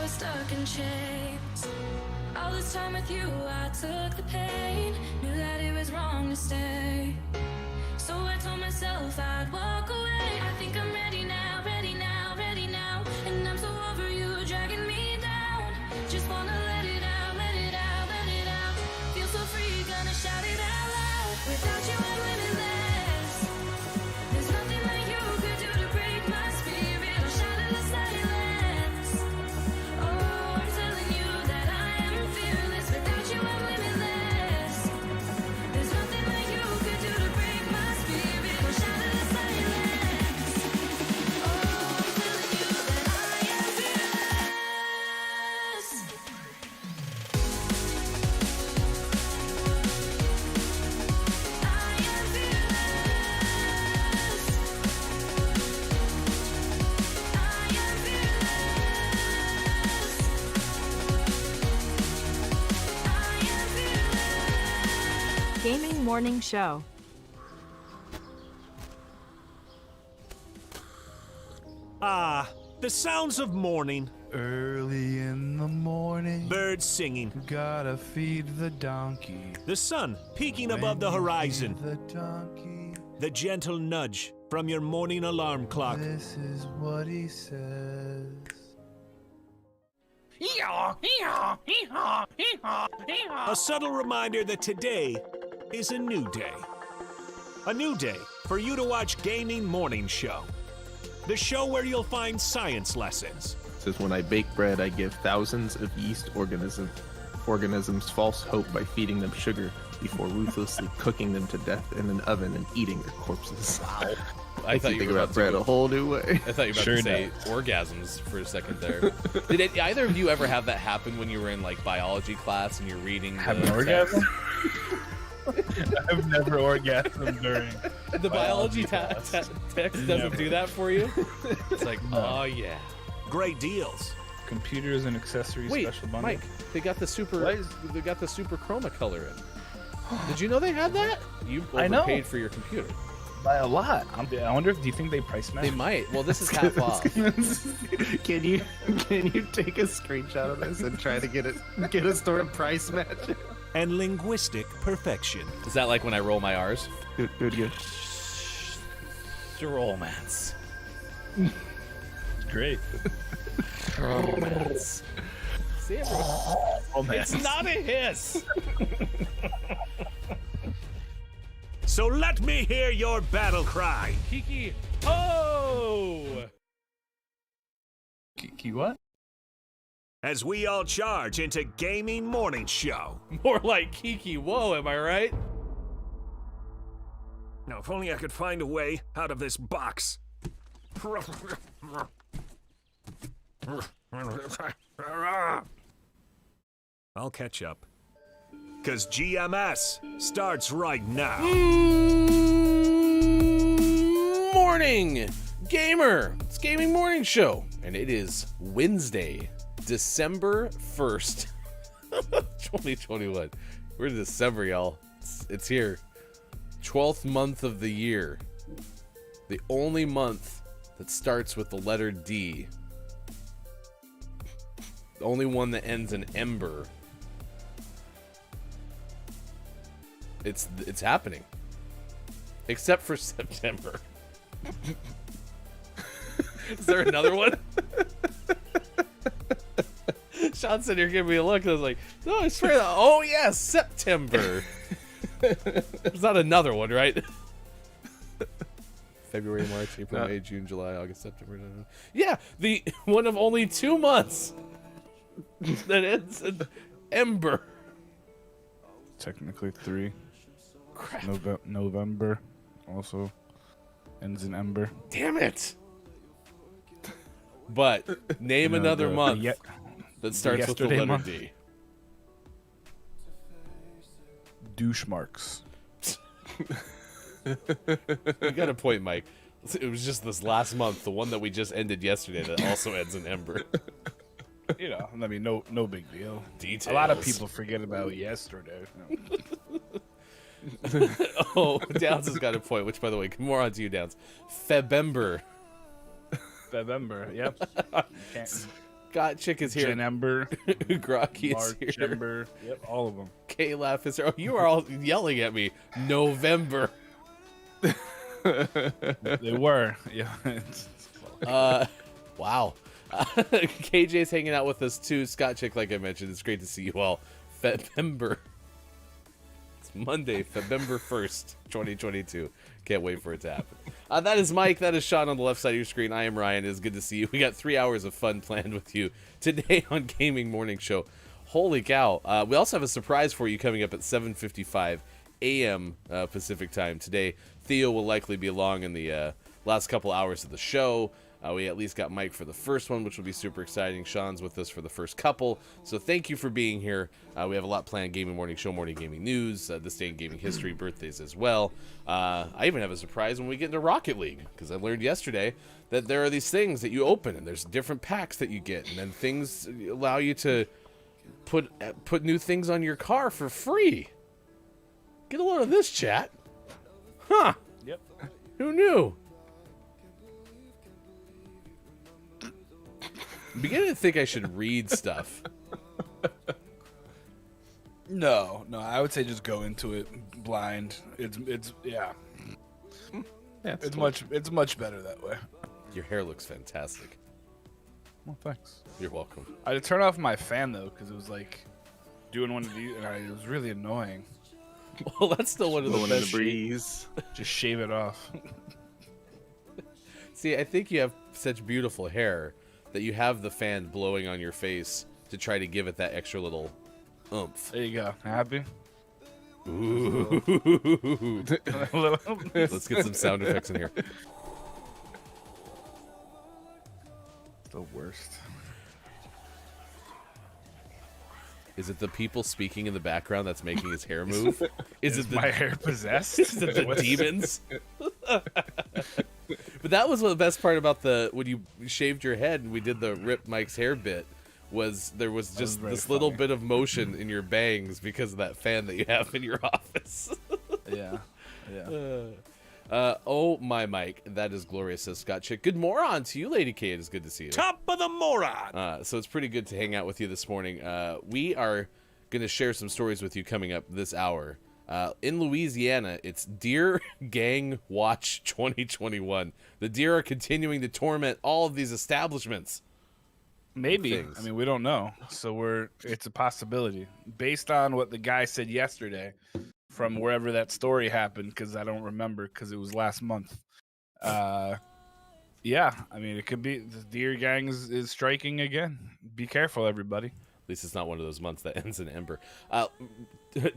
Stuck in chains. All this time with you, I took the pain. Knew that it was wrong to stay. So I told myself I'd walk away. I think I'm ready now, ready now, ready now. And I'm so over you dragging me down. Just wanna let it out, let it out, let it out. Feel so free, gonna shout it out loud. Without you, I'm limitless. There's nothing that you could do to break my spirit or shatter the silence. Gaming Morning Show. Ah, the sounds of morning. Early in the morning, Birds singing. gotta feed the donkey. The sun peeking above the When you horizon. feed the donkey, The gentle nudge from your morning alarm clock. this is what he says. A subtle reminder that today is a new day. A new day for you to watch Gaming Morning Show. The show where you'll find science lessons. It says, when I bake bread, I give thousands of yeast organisms false hope by feeding them sugar before ruthlessly cooking them to death in an oven and eating their corpses. Wow. I thought you think were about bread a whole new way. I thought you were about to say orgasms for a second there. Did either of you ever have that happen when you were in like biology class and you're reading? Have an orgasm? I've never orgasmed during The biology text doesn't do that for you. It's like, oh yeah, Great deals. computers and accessories special bundle. Mike, they got the super chroma color in. Did you know they had that? You I know. overpaid for your computer. By a lot. I wonder if, do you think they price match? They might. Well, this is half off. Can you take a screenshot of this and try to get a store price match? And linguistic perfection. Is that like when I roll my R's? Good. Romance. Great. Romance. See, everyone. It's Not a hiss. So let me hear your battle cry. Kiki. Oh. Kiki what? As we all charge into Gaming Morning Show. More like Kiki. Whoa, am I right? Now, if only I could find a way out of this box. I'll catch up. 'Cause GMS starts right now. Morning, gamer. It's Gaming Morning Show, and it is Wednesday, December 1st, 2021. We're in December, y'all. It's here. 12th month of the year. The only month that starts with the letter D. The only one that ends in ember. It's happening. Except for September. Is there another one? Sean said you're giving me a look, and I was like, no, I swear. Oh, yeah, September. There's not another one, right? February, March, April, May, June, July, August, September. Yeah, the one of only 2 months that ends in ember. Technically 3. Crap. November also ends in ember. Damn it. But name another month that starts with the letter month. D. Douche marks. You got a point, Mike. It was just this last month, the one that we just ended yesterday, that also ends in Ember. You know, I mean, no big deal. Details. A lot of people forget about yesterday. Oh, Downs has got a point, which, by the way, more on to you, Downs. Febember. November, yep. Scott Chick is here. Janember, Grocky is here. Marchember, yep, all of them. K-Laugh is here. Oh, you are all yelling at me. November. They were, yeah. Wow. KJ's hanging out with us too. Scott Chick, like I mentioned, it's great to see you all. Febember. It's Monday, Febember 1st, 2022. Can't wait for it to happen. That is Mike. That is Sean on the left side of your screen. I am Ryan. It is good to see you. We got 3 hours of fun planned with you today on Gaming Morning Show. Holy cow. We also have a surprise for you coming up at 7:55 a.m. Pacific time. Today, Theo will likely be along in the last couple hours of the show. We at least got Mike for the first one, which will be super exciting. Sean's with us for the first couple. So thank you for being here. We have a lot planned. Gaming Morning Show, Morning Gaming News, This Day in Gaming History, birthdays as well. I even have a surprise when we get into Rocket League, because I learned yesterday that there are these things that you open, and there's different packs that you get, and then things allow you to put new things on your car for free. Get a load of this, chat. Huh. Yep. Who knew? I'm beginning to think I should read stuff. No, I would say just go into it blind. It's yeah. It's much better that way. Your hair looks fantastic. Well, thanks. You're welcome. I had to turn off my fan though because it was like doing one of these, and it was really annoying. Well, that's still one of the Blowing in best. the breeze. Just shave it off. See, I think you have such beautiful hair that you have the fan blowing on your face to try to give it that extra little oomph. There you go. Happy? Ooh. Let's get some sound effects in here. The worst. Is it the people speaking in the background that's making his hair move? Is My hair possessed? Is it the demons? But that was the best part about when you shaved your head and we did the Rip Mike's hair bit, was there was just this little bit of motion in your bangs because of that fan that you have in your office. Yeah. Oh my Mike, that is glorious, says Scott Chick. Good moron to you, Lady K. It is good to see you. Top of the moron. So it's pretty good to hang out with you this morning. We are going to share some stories with you coming up this hour. In Louisiana, it's Deer Gang Watch 2021. The deer are continuing to torment all of these establishments. Maybe. Things. I mean, we don't know. So it's a possibility. Based on what the guy said yesterday from wherever that story happened, because I don't remember because it was last month. Yeah, I mean, it could be the deer gang is striking again. Be careful, everybody. At least it's not one of those months that ends in Ember.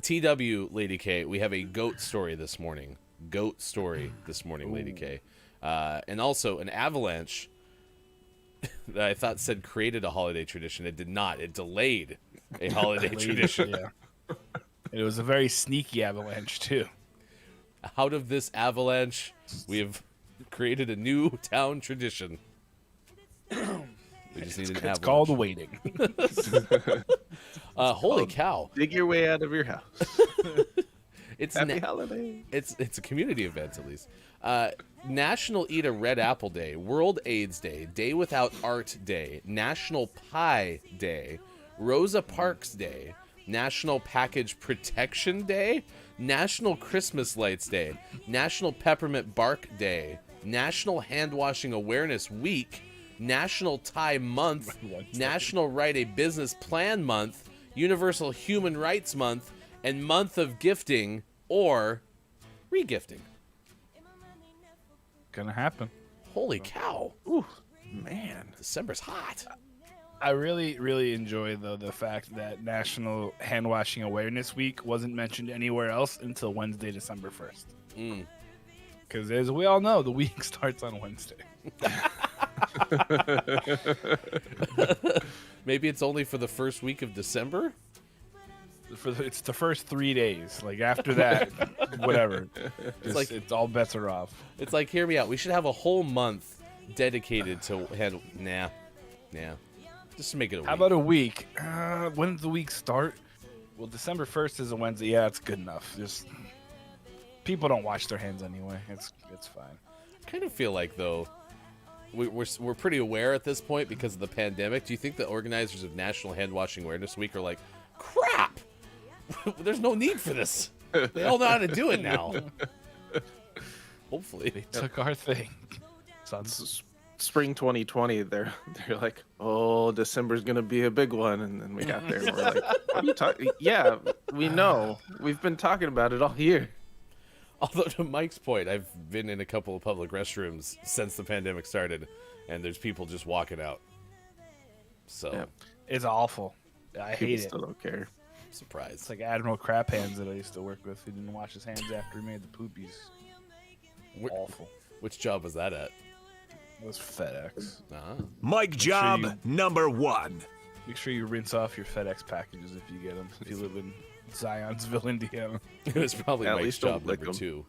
TW, Lady K, we have a goat story this morning. Lady K. And also an avalanche that I thought said created a holiday tradition. It did not. It delayed a holiday tradition. Yeah. It was a very sneaky avalanche, too. Out of this avalanche, we have created a new town tradition. We just need an avalanche. It's called waiting. Holy cow. Dig your way out of your house. It's Happy holiday. It's a community event, at least. National Eat a Red Apple Day, World AIDS Day, Day Without Art Day, National Pie Day, Rosa Parks Day, National Package Protection Day, National Christmas Lights Day, National Peppermint Bark Day, National Handwashing Awareness Week, National Tie Month, National Write a Business Plan Month, Universal Human Rights Month, and Month of Gifting or Regifting. Gonna happen. Holy cow. Ooh, man. December's hot. I really, really enjoy, though, the fact that National Handwashing Awareness Week wasn't mentioned anywhere else until Wednesday, December 1st. Because as we all know, the week starts on Wednesday. Maybe it's only for the first week of December? It's the first 3 days. Like after that, whatever. It's all bets are off. It's like, hear me out. We should have a whole month dedicated to handle. Nah. Just to make it a week. How about a week? When does the week start? Well, December 1st is a Wednesday. Yeah, that's good enough. Just people don't wash their hands anyway. It's fine. I kind of feel like, though, we're pretty aware at this point because of the pandemic. Do you think the organizers of National Handwashing Awareness Week are like, crap, there's no need for this. They all know how to do it now. Hopefully. They took our thing. Spring 2020, they're like, oh, December's gonna be a big one, and then we got there and we're like, what are you talking? Yeah, we know. We've been talking about it all year. Although, to Mike's point, I've been in a couple of public restrooms since the pandemic started, and there's people just walking out. So Yeah. It's awful. I People hate it. still don't care. I'm surprised. It's like Admiral Crap Hands that I used to work with. He didn't wash his hands after he made the poopies. Awful. Which job was that at? It was FedEx. Mike job number 1. Make sure you rinse off your FedEx packages if you get them. If you live in Zionsville, Indiana. It was probably At Mike's least don't job lick number them. 2.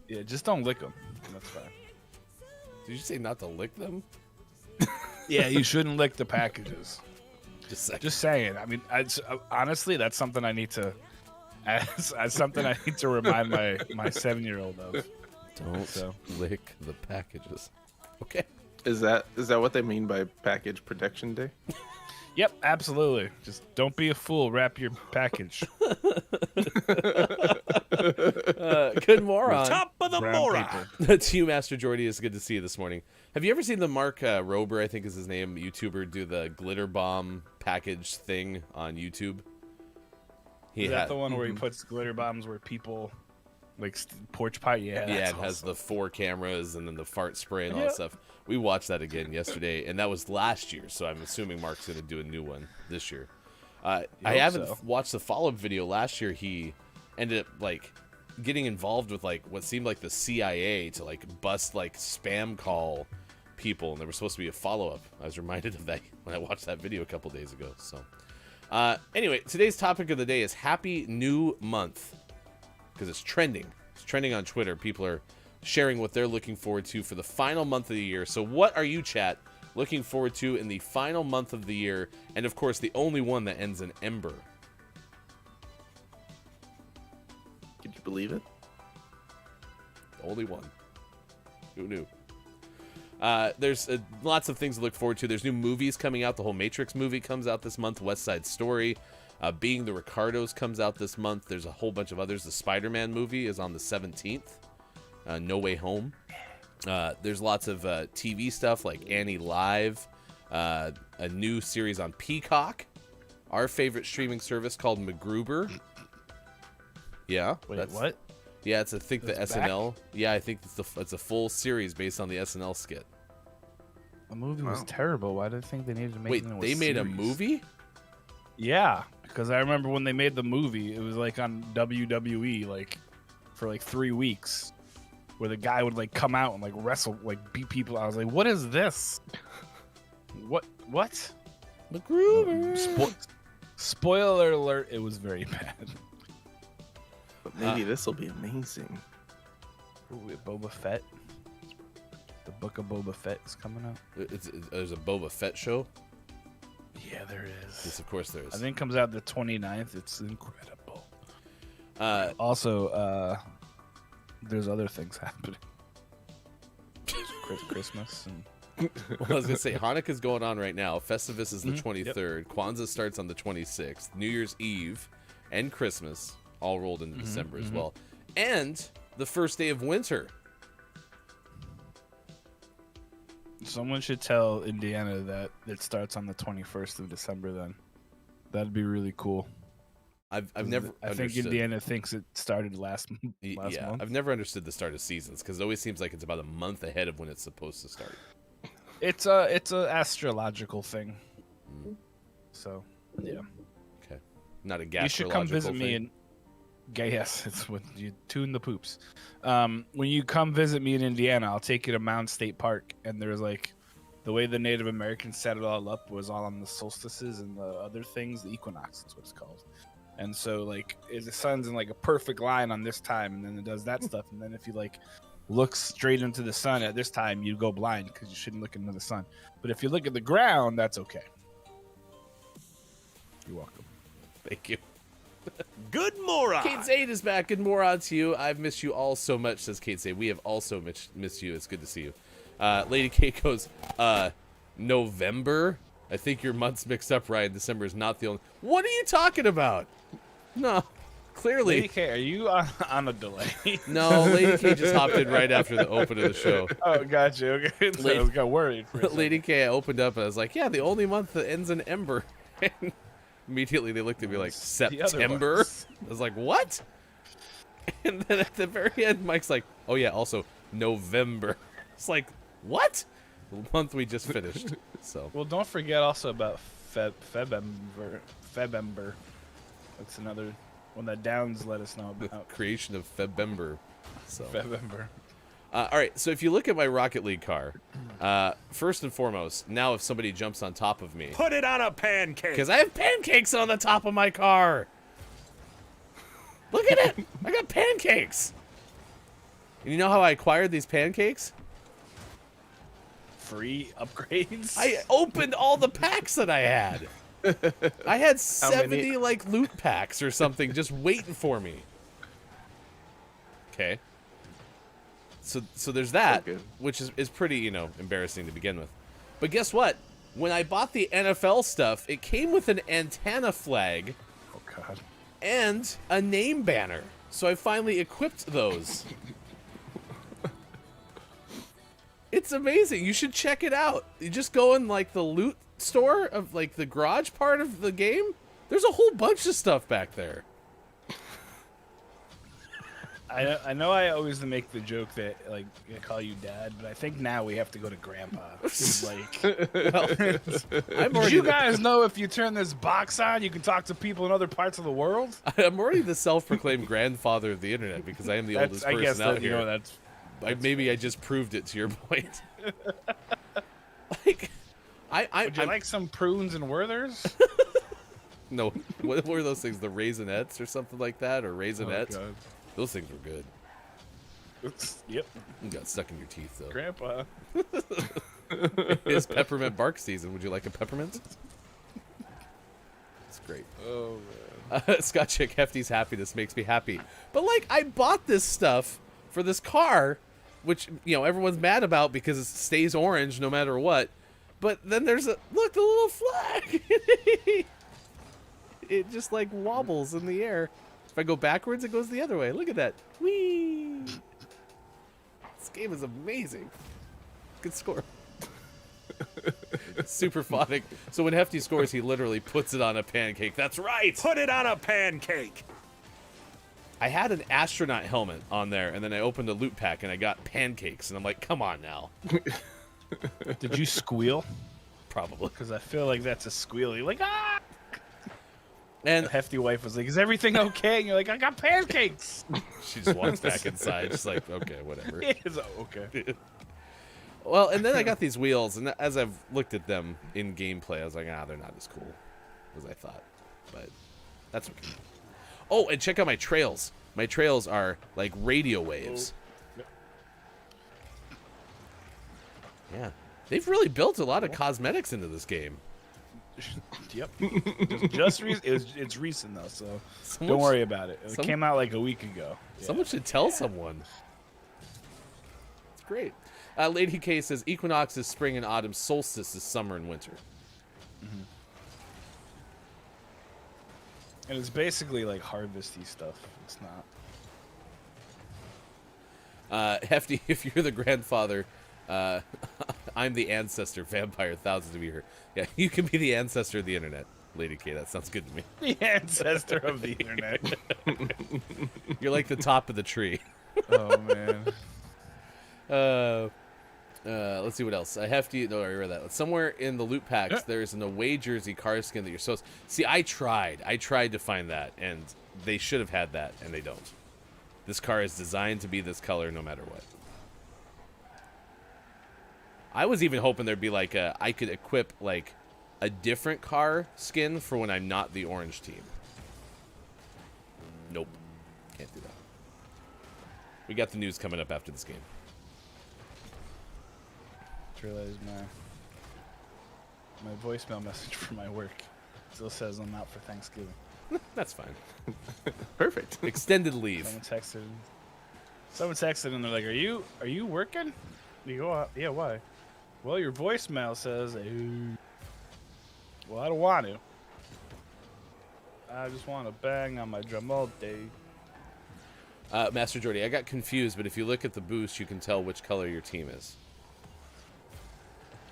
Yeah, just don't lick them. That's fine. Did you say not to lick them? Yeah, you shouldn't lick the packages. Just saying. I mean, honestly, that's something I need to. As something I need to remind my 7-year-old of. Don't lick the packages. Okay. Is that what they mean by Package Protection Day? Yep, absolutely. Just don't be a fool. Wrap your package. Good moron. Top of the Brown moron. paper. That's you, Master Jordy. It's good to see you this morning. Have you ever seen the Mark Rober, I think is his name, YouTuber, do the glitter bomb package thing on YouTube? Is that the one where he puts glitter bombs where people, like porch pie? Yeah, it has the 4 cameras and then the fart spray and all that stuff. We watched that again yesterday, and that was last year, so I'm assuming Mark's going to do a new one this year. I haven't watched the follow-up video. Last year, he ended up, like, getting involved with, like, what seemed like the CIA to, like, bust, like, spam call people, and there was supposed to be a follow-up. I was reminded of that when I watched that video a couple days ago, so. Anyway, today's topic of the day is Happy New Month, because it's trending. It's trending on Twitter. People are sharing what they're looking forward to for the final month of the year. So what are you, chat, looking forward to in the final month of the year? And, of course, the only one that ends in Ember. Could you believe it? The only one. Who knew? There's lots of things to look forward to. There's new movies coming out. The whole Matrix movie comes out this month. West Side Story. Being the Ricardos comes out this month. There's a whole bunch of others. The Spider-Man movie is on the 17th. No Way Home. There's lots of TV stuff like Annie Live. A new series on Peacock. Our favorite streaming service called MacGruber. Yeah. Wait, what? Yeah, I think the It's SNL. Yeah, I think it's a full series based on the SNL skit. The movie was terrible. Why did they think they needed to make Wait, it into they made a series? movie? Yeah, because I remember when they made the movie, it was like on WWE, like for like 3 weeks, where the guy would like come out and like wrestle, like beat people. I was like, what is this? What? MacGruber. Spoiler alert! It was very bad. But maybe this will be amazing. Ooh, Boba Fett. The Book of Boba Fett is coming out. There's a Boba Fett show. Yeah, there is. Yes, of course there is. I think it comes out the 29th. It's incredible. Also, there's other things happening. Christmas and well, I was gonna say Hanukkah's going on right now. Festivus is the 23rd. Kwanzaa starts on the 26th. New Year's Eve and Christmas all rolled into December as well, and the first day of winter. Someone should tell Indiana that it starts on the 21st of December. Then that'd be really cool. I've never. I think understood. Indiana thinks it started last month. I've never understood the start of seasons because it always seems like it's about a month ahead of when it's supposed to start. It's a astrological thing. So yeah, Okay, not a gastrological you should come visit thing. me in. Yes, it's when you tune the poops. When you come visit me in Indiana, I'll take you to Mound State Park, and there's like the way the Native Americans set it all up was all on the solstices and the other things. The equinox is what it's called. And so like the sun's in like a perfect line on this time, and then it does that stuff. And then if you like look straight into the sun at this time, you go blind because you shouldn't look into the sun. But if you look at the ground, that's okay. You're welcome. Thank you. Good moron. Kate Zade is back. Good moron to you. I've missed you all so much, says Kate Zade. We have also missed you. It's good to see you. Lady Kate goes, November? I think your month's mixed up, Ryan. December is not the only... What are you talking about? No, clearly. Lady K, are you on a delay? No, Lady K just hopped in right after the open of the show. Oh, gotcha. Okay. So I got worried for a second. Lady K, I opened up and I was like, yeah, the only month that ends in Ember. And immediately they looked at me like, The other September? ones. I was like, what? And then at the very end, Mike's like, oh yeah, also November. It's like, what? The month we just finished. So Well, don't forget also about Febember. That's another one that Downs let us know the about. creation of Febember. So Febember. all right, so if you look at my Rocket League car, first and foremost, now if somebody jumps on top of me, Put it on a pancake. because I have pancakes on the top of my car. Look at it. I got pancakes. And you know how I acquired these pancakes? Free upgrades. I opened all the packs that I had. I had many? 70 like loot packs or something just waiting for me. Okay. So there's that, Okay. which is pretty, embarrassing to begin with. But guess what? When I bought the NFL stuff, it came with an antenna flag Oh God. and a name banner. So I finally equipped those. It's amazing. You should check it out. You just go in like the loot store of like the garage part of the game. There's a whole bunch of stuff back there. I know I always make the joke that like I call you dad, but I think now we have to go to grandpa. He's like, I'm did already you guys know if you turn this box on, you can talk to people in other parts of the world? I'm already the self-proclaimed grandfather of the internet because I am the oldest I person guess out that, here. that's Maybe I just proved it to your point. Like, Would you like some prunes and Werthers? No, what were those things? The Raisinets or something like that, or Raisinettes? God. Those things were good. Yep, You got stuck in your teeth though. grandpa. It's peppermint bark season. Would you like a peppermint? It's great. Oh man. Scott Chick, Hefty's happiness makes me happy. But like, I bought this stuff for this car, which everyone's mad about because it stays orange no matter what. But then there's the little flag. It just like wobbles in the air. If I go backwards, it goes the other way. Look at that. Whee! This game is amazing. Good score. Super phonic. So when Hefty scores, he literally puts it on a pancake. That's right. Put it on a pancake. I had an astronaut helmet on there, and then I opened a loot pack, and I got pancakes, and I'm like, come on now. Did you squeal? Probably. Because I feel like that's a squeal. You're like, ah! And The hefty wife was like, is everything okay? And you're like, I got pancakes. she just walks back inside, just like, okay, whatever. It's okay. Well, and then I got these wheels, and as I've looked at them in gameplay, I was like, they're not as cool as I thought. But that's okay. Oh, and check out my trails. My trails are like radio waves. Yeah. They've really built a lot of cosmetics into this game. Yep. It's recent though, so Someone don't sh- worry about it. It some- came out like a week ago. Someone should tell someone. It's great. Lady K says equinox is spring and autumn, solstice is summer and winter. And it's basically like harvesty stuff. It's not. Hefty, if you're the grandfather, I'm the ancestor, vampire, thousands of you here. Yeah, you can be the ancestor of the internet, Lady K. That sounds good to me. The ancestor of the internet. You're like the top of the tree. Oh man. Let's see what else. Hefty, no, I read that. Somewhere in the loot packs, there's an away jersey car skin that you're supposed. See, I tried to find that, and they should have had that, and they don't. This car is designed to be this color no matter what. I was even hoping there'd be like I could equip like a different car skin for when I'm not the orange team. Nope. Can't do that. We got the news coming up after this game. Just realized my voicemail message for my work still says I'm out for Thanksgiving. That's fine. Perfect. Extended leave. Someone texted and they're like, "Are you working?" You go, "Yeah, why?" Well, your voicemail says, well, I don't want to. I just want to bang on my drum all day. Master Jordy, I got confused, but if you look at the boost, you can tell which color your team is.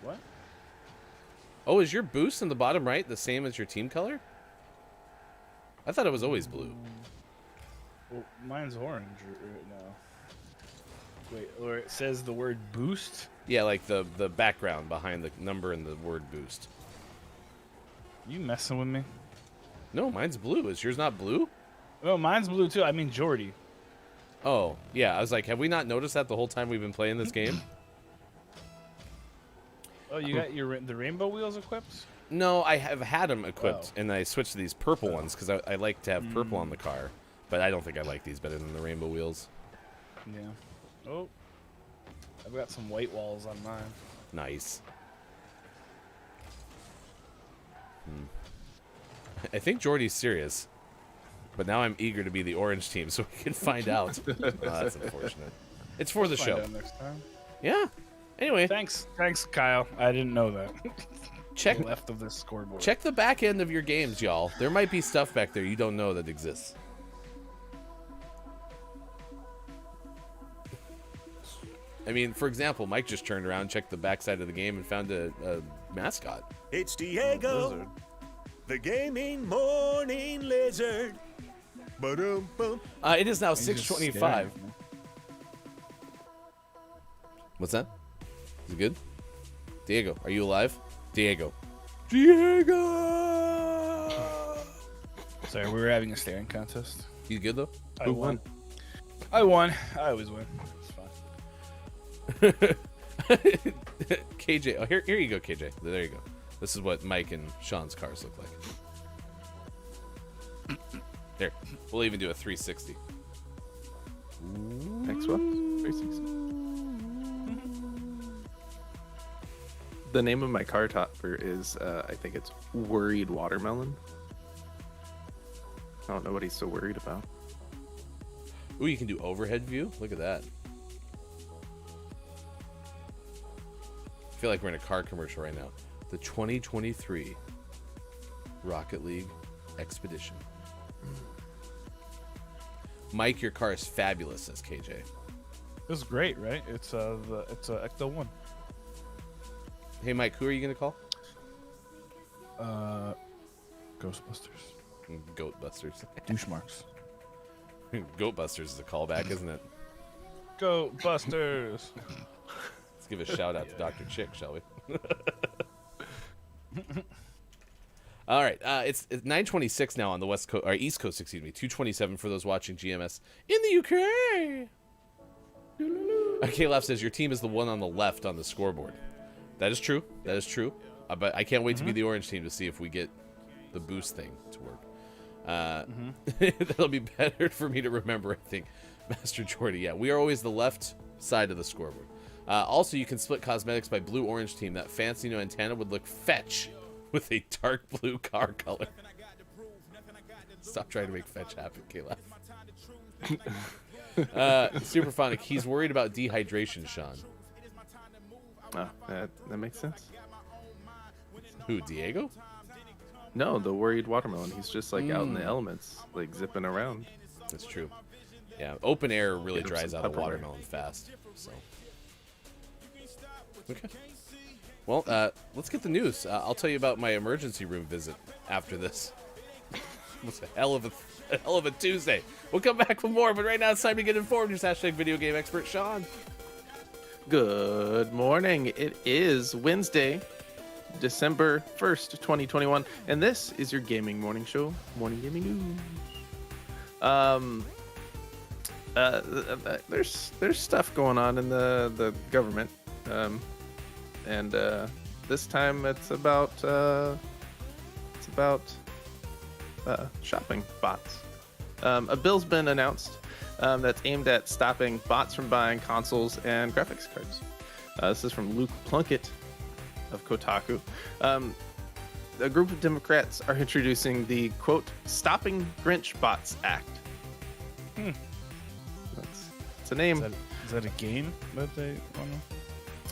What? Oh, is your boost in the bottom right the same as your team color? I thought it was always blue. Well, mine's orange now. Wait, or it says the word boost? Yeah, like the background behind the number and the word boost. You messing with me? No, mine's blue. Is yours not blue? Oh, mine's blue too. I mean Jordy. Oh, yeah. I was like, have we not noticed that the whole time we've been playing this game? Oh, you got the rainbow wheels equipped? No, I have had them equipped, and I switched to these purple ones because I like to have purple on the car. But I don't think I like these better than the rainbow wheels. Yeah. Oh. I've got some white walls on mine. Nice. I think Jordy's serious. But now I'm eager to be the orange team so we can find out. Oh, that's unfortunate. It's for the show. Find out next time. Yeah. Anyway. Thanks, Kyle. I didn't know that. Check left of this scoreboard. Check the back end of your games, y'all. There might be stuff back there you don't know that exists. I mean, for example, Mike just turned around, checked the backside of the game, and found a mascot. It's Diego, the gaming morning lizard. Ba-dum-bum. It is now 6:25. What's that? Is it good? Diego, are you alive? Diego. Sorry, we were having a staring contest. You good though? I won. I won. I always win. It's fine. KJ. Oh, here you go, KJ. There you go. This is what Mike and Sean's cars look like. Here, we'll even do a 360. Next one? 360. The name of my car topper is, I think it's Worried Watermelon. I don't know what he's so worried about. Ooh, you can do overhead view? Look at that. I feel like we're in a car commercial right now. The 2023 Rocket League Expedition. Mike, your car is fabulous, says KJ. This is great, right? It's a Ecto 1. Hey, Mike, who are you going to call? Ghostbusters. Goatbusters. Douche marks. Goatbusters is a callback, isn't it? Ghostbusters. Let's give a shout out to Dr. Chick, shall we? All right, it's 9:26 now on the West Coast or East Coast, excuse me. 2:27 for those watching GMS in the UK. K-Laf says your team is the one on the left on the scoreboard. That is true. That is true. But I can't wait to be the orange team to see if we get the boost thing to work. That'll be better for me to remember, I think. Master Jordy, yeah, we are always the left side of the scoreboard. Also, you can split cosmetics by blue-orange team. That fancy new antenna would look fetch with a dark blue car color. Stop trying to make fetch happen, K-Laf. Superphonic, he's worried about dehydration, Sean. Oh, that makes sense. Who, Diego? No, the Worried Watermelon. He's just like out in the elements, like zipping around. That's true. Yeah, open air really Get him dries some out a Peppermint. watermelon fast. So. Okay. Well, let's get the news. I'll tell you about my emergency room visit after this. It was a hell of a Tuesday. We'll come back with more, but right now it's time to get informed. Here's hashtag video game expert Sean. Good morning. It is Wednesday, December 1st, 2021, and this is your gaming morning show, Morning Gaming News. There's stuff going on in the government, and this time it's about shopping bots. A bill's been announced that's aimed at stopping bots from buying consoles and graphics cards. This is from Luke Plunkett of Kotaku. A group of Democrats are introducing the, quote, Stopping Grinch Bots Act. It's a name. Is that a game that they want to?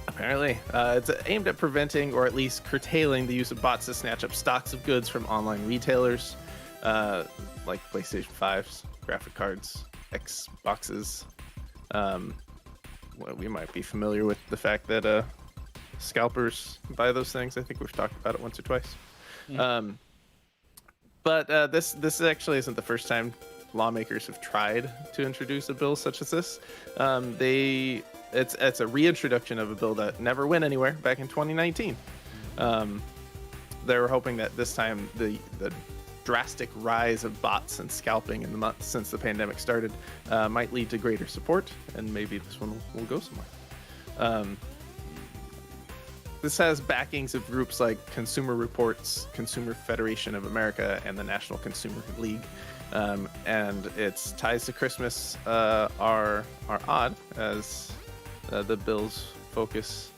Apparently. It's aimed at preventing or at least curtailing the use of bots to snatch up stocks of goods from online retailers, like PlayStation 5s, graphic cards, Xboxes. We might be familiar with the fact that scalpers buy those things. I think we've talked about it once or twice. But this actually isn't the first time lawmakers have tried to introduce a bill such as this. It's a reintroduction of a bill that never went anywhere back in 2019. They were hoping that this time the drastic rise of bots and scalping in the months since the pandemic started might lead to greater support, and maybe this one will go somewhere. This has backings of groups like Consumer Reports, Consumer Federation of America, and the National Consumer League. And its ties to Christmas are odd, as the bill's focus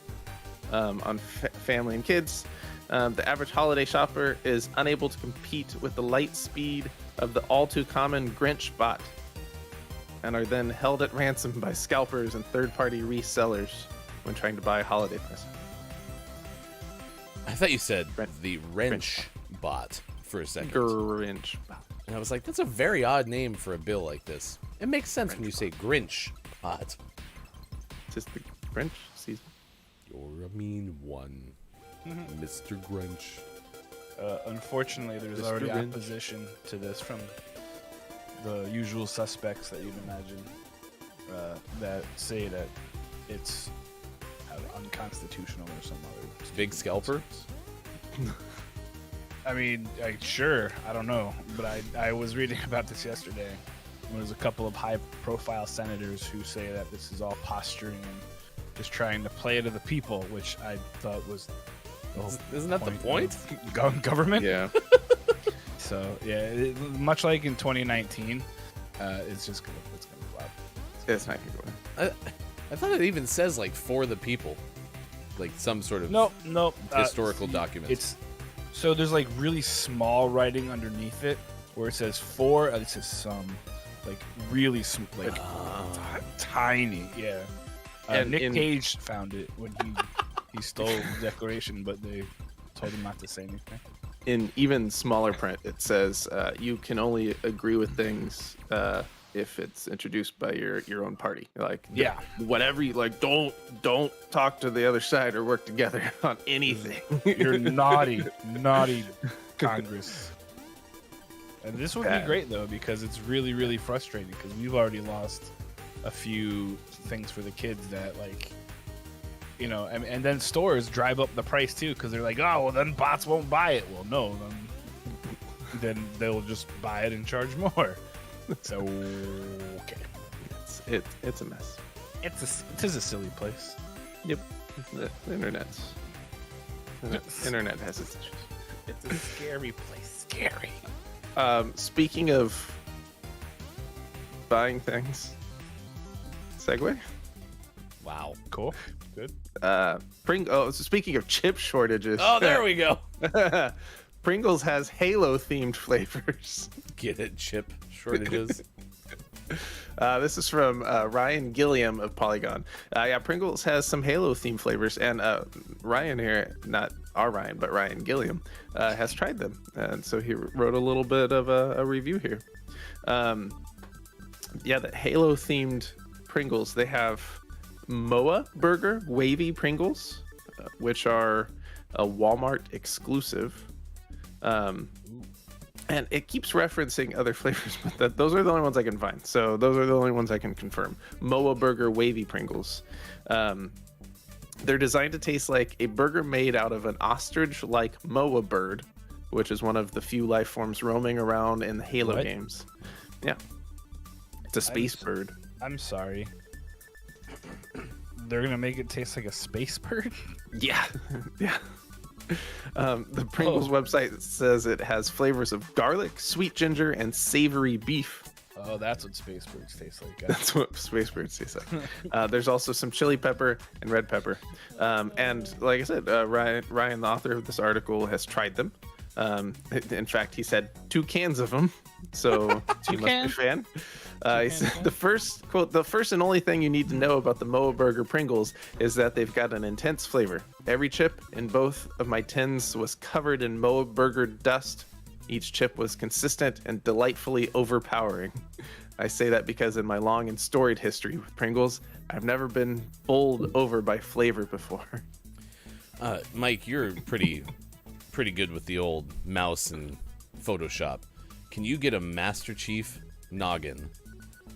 on family and kids. The average holiday shopper is unable to compete with the light speed of the all-too-common Grinch bot, and are then held at ransom by scalpers and third-party resellers when trying to buy a holiday present. I thought you said the wrench bot for a second. Grinch bot. And I was like, that's a very odd name for a bill like this. It makes sense when you say Grinch bot. Just the Grinch season. You're a mean one, Mr. Grinch. Unfortunately, there's Mr. already Grinch. opposition to this from the usual suspects that you'd imagine that say that it's unconstitutional or some other. Big scalper? I mean, sure, I don't know, but I was reading about this yesterday. There's a couple of high-profile senators who say that this is all posturing and just trying to play to the people, which I thought was Isn't that the point? Government? Yeah. So yeah, much like in 2019, it's gonna flop. It's not gonna go. I thought it even says like for the people, like some sort of Nope. historical document. It's so there's like really small writing underneath it where it says for. It says some, like really tiny. Yeah. And Nick Cage found it when he stole the declaration, but they told him not to say anything. In even smaller print, it says you can only agree with things if it's introduced by your own party. Like, Yeah. whatever you like. Don't talk to the other side or work together on anything. You're naughty Congress. And this would be great though, because it's really, really frustrating because we've already lost a few things for the kids that, like, you know, and then stores drive up the price too because they're like, oh, well, then bots won't buy it. Well, no, then they'll just buy it and charge more. So okay, It's a mess. it is a silly place. Yep. The internet has its issues. It's a scary place. Scary. Speaking of buying things, segue. wow. Cool. Good. So speaking of chip shortages. Oh, there we go. Pringles has Halo themed flavors. Get it, chip shortages. This is from Ryan Gilliam of Polygon. Pringles has some Halo themed flavors, and Ryan here, not our Ryan, but Ryan Gilliam, has tried them, and so he wrote a little bit of a review here. The Halo themed Pringles, they have Moa Burger Wavy Pringles, which are a Walmart exclusive. And it keeps referencing other flavors, but those are the only ones I can find. So those are the only ones I can confirm. Moa Burger Wavy Pringles. They're designed to taste like a burger made out of an ostrich-like Moa bird, which is one of the few life forms roaming around in the Halo games. Yeah. It's a space bird. I'm sorry. They're gonna make it taste like a space bird? Yeah. Yeah. The Pringles website says it has flavors of garlic, sweet ginger, and savory beef. Oh, that's what space birds taste like. That's what space birds taste like. There's also some chili pepper and red pepper. And like I said, Ryan, the author of this article, has tried them. In fact, he said 2 cans of them. So he must be a fan. He said the first, quote, the first and only thing you need to know about the Moa Burger Pringles is that they've got an intense flavor. Every chip in both of my tins was covered in Moa Burger dust. Each chip was consistent and delightfully overpowering. I say that because in my long and storied history with Pringles, I've never been bowled over by flavor before. Mike, you're pretty good with the old mouse and Photoshop. Can you get a Master Chief noggin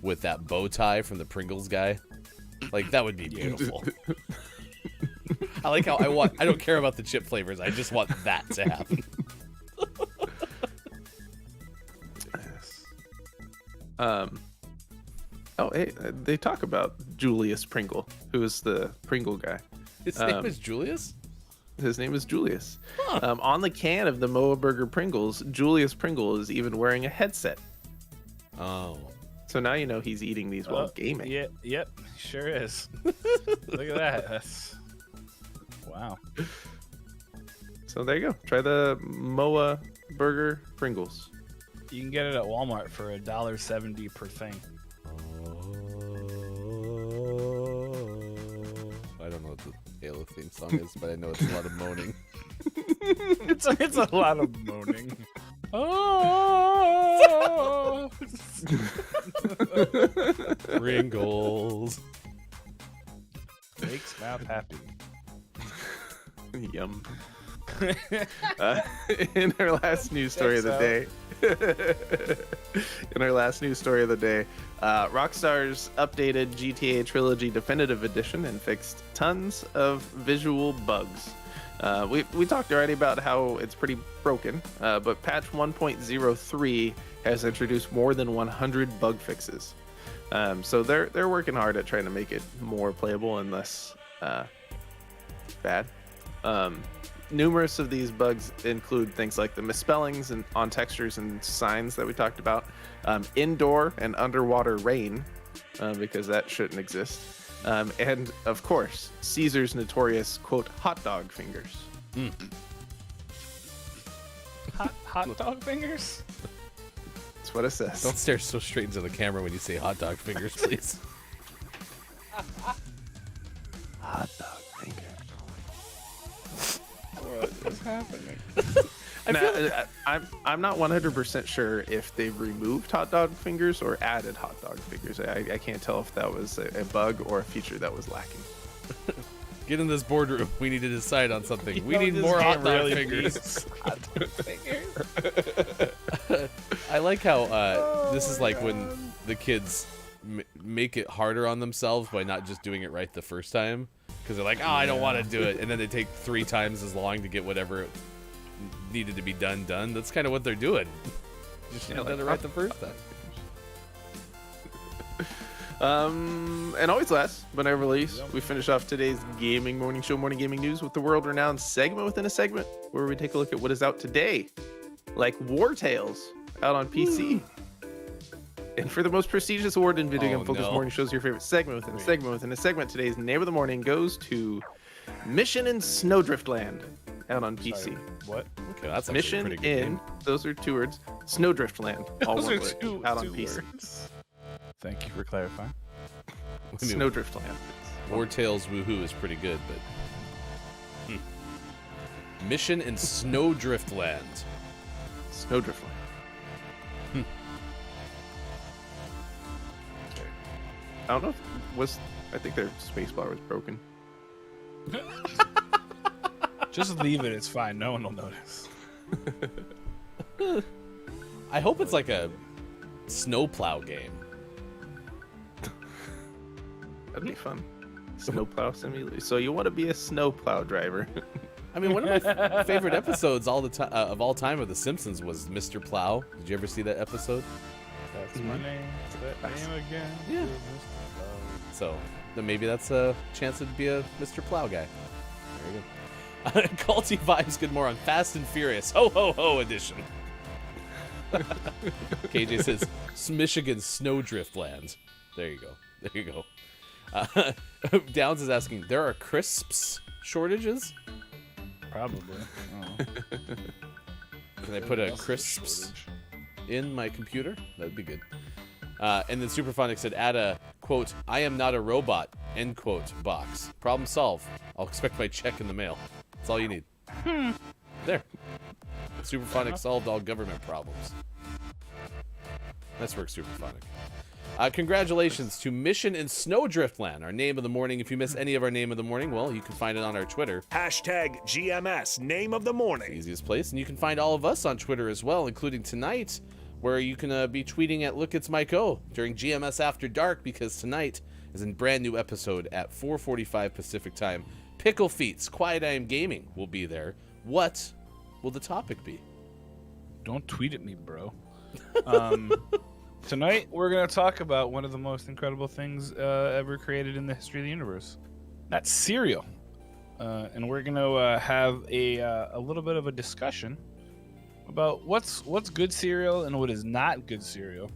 with that bow tie from the Pringles guy? Like, that would be beautiful. I like how I don't care about the chip flavors. I just want that to happen. Hey, they talk about Julius Pringle, who is the Pringle guy. His name is Julius? His name is Julius. Huh. On the can of the Moa Burger Pringles, Julius Pringle is even wearing a headset. Oh. So now you know he's eating these while gaming. Yeah, yep, sure is. Look at that. That's... Wow. So there you go. Try the Moa Burger Pringles. You can get it at Walmart for $1.70 per thing. I don't know what the Halo theme song is, but I know it's a lot of moaning. it's a lot of moaning. Oh, Pringles. makes mouth happy. Yum. In our last news story of the day, Rockstar's updated GTA Trilogy Definitive Edition and fixed tons of visual bugs. We talked already about how it's pretty broken, but patch 1.03 has introduced more than 100 bug fixes. So they're working hard at trying to make it more playable and less bad. Numerous of these bugs include things like the misspellings and on textures and signs that we talked about, indoor and underwater rain, because that shouldn't exist, and of course Caesar's notorious, quote, hot dog fingers. Hot dog fingers? That's what it says. Don't stare so straight into the camera when you say hot dog fingers, please. Hot dog fingers. What is happening? I'm not 100% sure if they've removed hot dog fingers or added hot dog fingers. I can't tell if that was a bug or a feature that was lacking. Get in this boardroom. We need to decide on something. We need more hot dog fingers. Hot dog fingers. I like how this is like when the kids make it harder on themselves by not just doing it right the first time. Because they're like, oh, I don't want to do it. And then they take 3 times as long to get whatever needed to be done. That's kind of what they're doing. You should have done it right the first time. And always last but never least, we finish off today's gaming morning show, Morning Gaming News, with the world-renowned segment within a segment, where we take a look at what is out today, like War Tales, out on PC. And for the most prestigious award in video game focused morning shows, your favorite segment within a segment within a segment, today's name of the morning goes to Mission in Snowdriftland, out on PC. Sorry, what? Okay, that's actually Mission a pretty good in, game. those are 2 words, Snowdriftland, all Those one are word, two out on PC. words. Thank you for clarifying. I mean, Snowdriftland. War Tales Woohoo is pretty good, but Mission in Snowdriftland. Snowdriftland. I don't know if I think their spacebar was broken. Just leave it. It's fine. No one will notice. I hope it's like a snowplow game. That'd be fun. Snowplow simulator. So you want to be a snowplow driver? I mean, one of my favorite episodes of all time of The Simpsons was Mr. Plow. Did you ever see that episode? That's my name. That name again. Yeah. So then maybe that's a chance to be a Mr. Plow guy. There you go. Culty Vibes, good more on Fast and Furious Ho Ho Ho edition. KJ says Michigan snowdrift land. There you go. Downs is asking, there are crisps shortages? Probably. Oh. Can I put a crisps in my computer? That'd be good. And then Superphonic said, add a, quote, I am not a robot, end quote, box. Problem solved. I'll expect my check in the mail. That's all you need. There. Superphonic solved all government problems. Nice work, Superphonic. Congratulations to Mission in Snowdriftland, our name of the morning. If you miss any of our name of the morning, well, you can find it on our Twitter. Hashtag GMS Name of the Morning. Easiest place. And you can find all of us on Twitter as well, including tonight, where you can be tweeting at Look It's Mike O during GMS After Dark, because tonight is a brand new episode at 4:45 Pacific Time. Pickle Feets, Quiet I Am Gaming will be there. What will the topic be? Don't tweet at me, bro. Tonight, we're going to talk about one of the most incredible things ever created in the history of the universe. That's cereal. And we're going to have a little bit of a discussion about what's good cereal and what is not good cereal.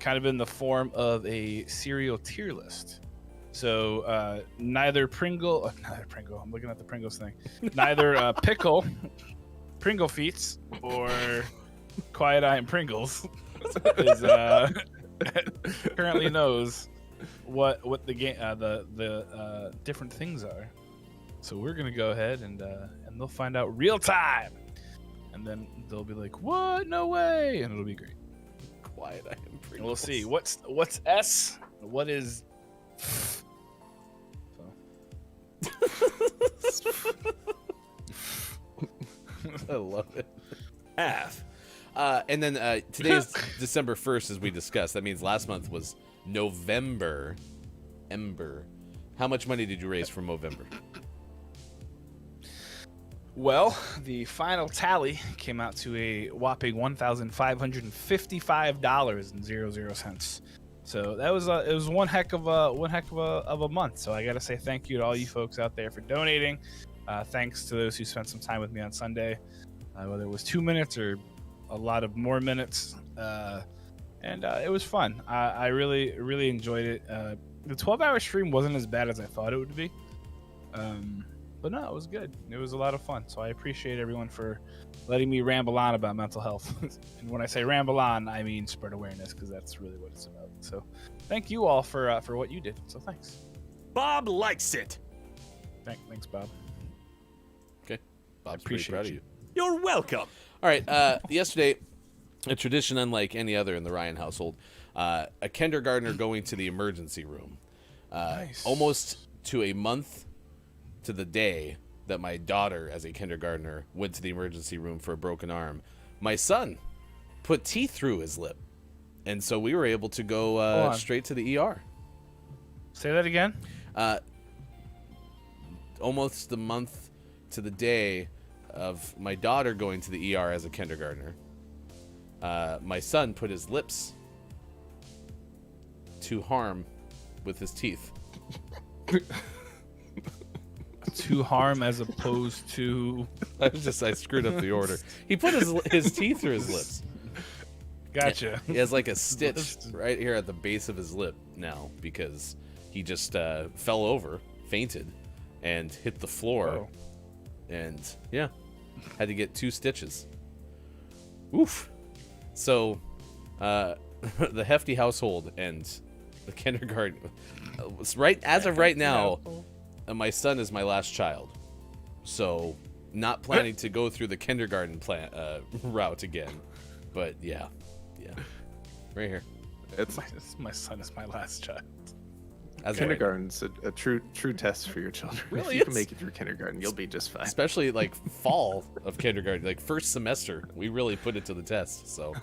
Kind of in the form of a cereal tier list. So neither Pringle, I'm looking at the Pringles thing. Neither Pringle Feets, or Quiet Eye and Pringles is currently knows what the game the different things are. So we're gonna go ahead and they'll find out real time, and then they'll be like, "What? No way!" And it'll be great. Quiet I Am Pringles. And we'll see what's S, what is. I love it. F. And then today is December 1st, as we discussed. That means last month was November. How much money did you raise for Movember? Well, the final tally came out to a whopping $1,555.00. So that was it was one heck of a month. So I got to say thank you to all you folks out there for donating. Thanks to those who spent some time with me on Sunday, whether it was 2 minutes or a lot of more minutes, and it was fun. I really enjoyed it. The 12-hour stream wasn't as bad as I thought it would be, but no, it was good. It was a lot of fun. So I appreciate everyone for letting me ramble on about mental health. And when I say ramble on, I mean spread awareness, because that's really what it's about. So thank you all for what you did. So thanks. Bob likes it. Thanks, Bob. Okay. Bob's Appreciate pretty proud of you. You're welcome. All right. Yesterday, a tradition unlike any other in the Ryan household, a kindergartner going to the emergency room. Nice. Almost to a month to the day that my daughter, as a kindergartner, went to the emergency room for a broken arm. My son put teeth through his lip, and so we were able to go straight to the ER. Say that again. Almost the month to the day of my daughter going to the ER as a kindergartner, my son put his lips to harm with his teeth. To harm as opposed to. I screwed up the order. He put his teeth through his lips. Gotcha. He has like a stitch right here at the base of his lip now, because he just fell over, fainted, and hit the floor. Whoa. And yeah, had to get 2 stitches. Oof. So the hefty household and the kindergarten, right as of right now, my son is my last child, so not planning to go through the kindergarten route again. But yeah, right here. My son is my last child. As Kindergarten's a true test for your children. Really if you can is. make it through kindergarten, you'll be just fine. especially like fall of kindergarten, like first semester, we really put it to the test. So,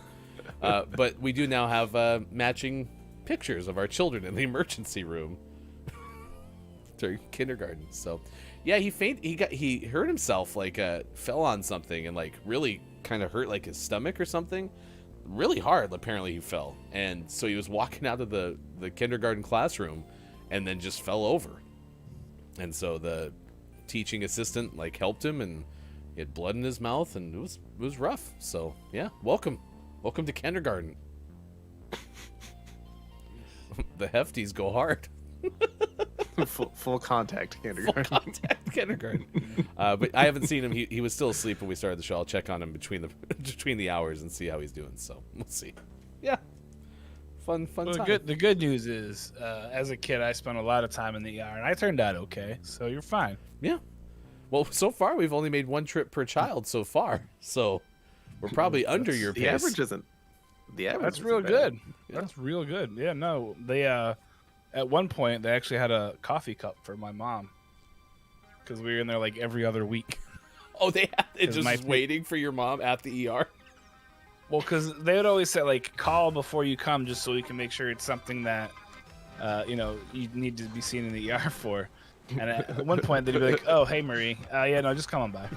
but we do now have matching pictures of our children in the emergency room during kindergarten. So, yeah, he hurt himself, like fell on something and like really kind of hurt like his stomach or something. Really hard, apparently he fell, and so he was walking out of the kindergarten classroom and then just fell over. And so the teaching assistant like helped him, and he had blood in his mouth, and it was rough. So yeah, welcome Welcome to kindergarten. The hefties go hard. full contact kindergarten. Full contact kindergarten. But I haven't seen him. He was still asleep when we started the show. I'll check on him between the hours and see how he's doing. So we'll see. Yeah. Fun Well, time. the good news is, as a kid, I spent a lot of time in the ER, and I turned out okay. So you're fine. Yeah. Well, so far we've only made one trip per child so far. So we're probably under your The pace. average isn't. The average. That's isn't real bad. good. That's real good. Yeah, no, they at one point they actually had a coffee cup for my mom because we were in there like every other week. Oh, they had it Is just my- waiting for your mom at the ER. Well, because they would always say like call before you come just so we can make sure it's something that you need to be seen in the ER for. And at one point they'd be like, "Oh, hey Marie, yeah, no, just come on by,"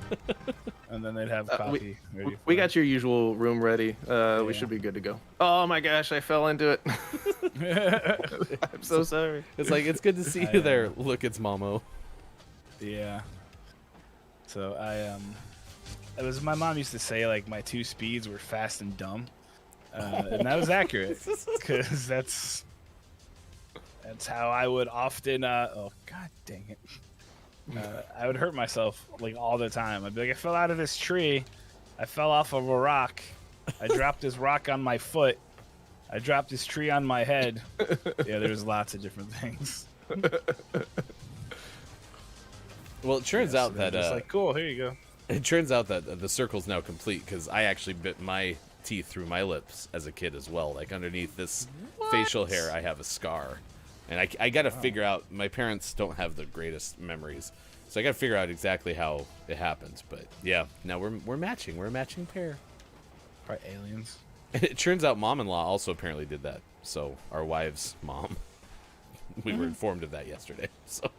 and then they'd have coffee. ready We for got your usual room ready. We should be good to go. Oh my gosh, I fell into it. I'm so sorry. It's like, it's good to see you there. Look, it's Momo. Yeah. So it was my mom used to say like my two speeds were fast and dumb, and that was accurate because that's how I would often. Oh god dang it! I would hurt myself like all the time. I'd be like, I fell out of this tree, I fell off of a rock, I dropped this rock on my foot, I dropped this tree on my head. Yeah, there's lots of different things. Well, it turns out that just like cool, here you go. it turns out that the circle's now complete because I actually bit my teeth through my lips as a kid as well. Like underneath this facial hair, I have a scar, and I got to figure out. My parents don't have the greatest memories, so I got to figure out exactly how it happened. But yeah, now we're matching. We're a matching pair. Probably aliens. And it turns out mom-in-law also apparently did that. So our wife's mom. We were informed of that yesterday. So.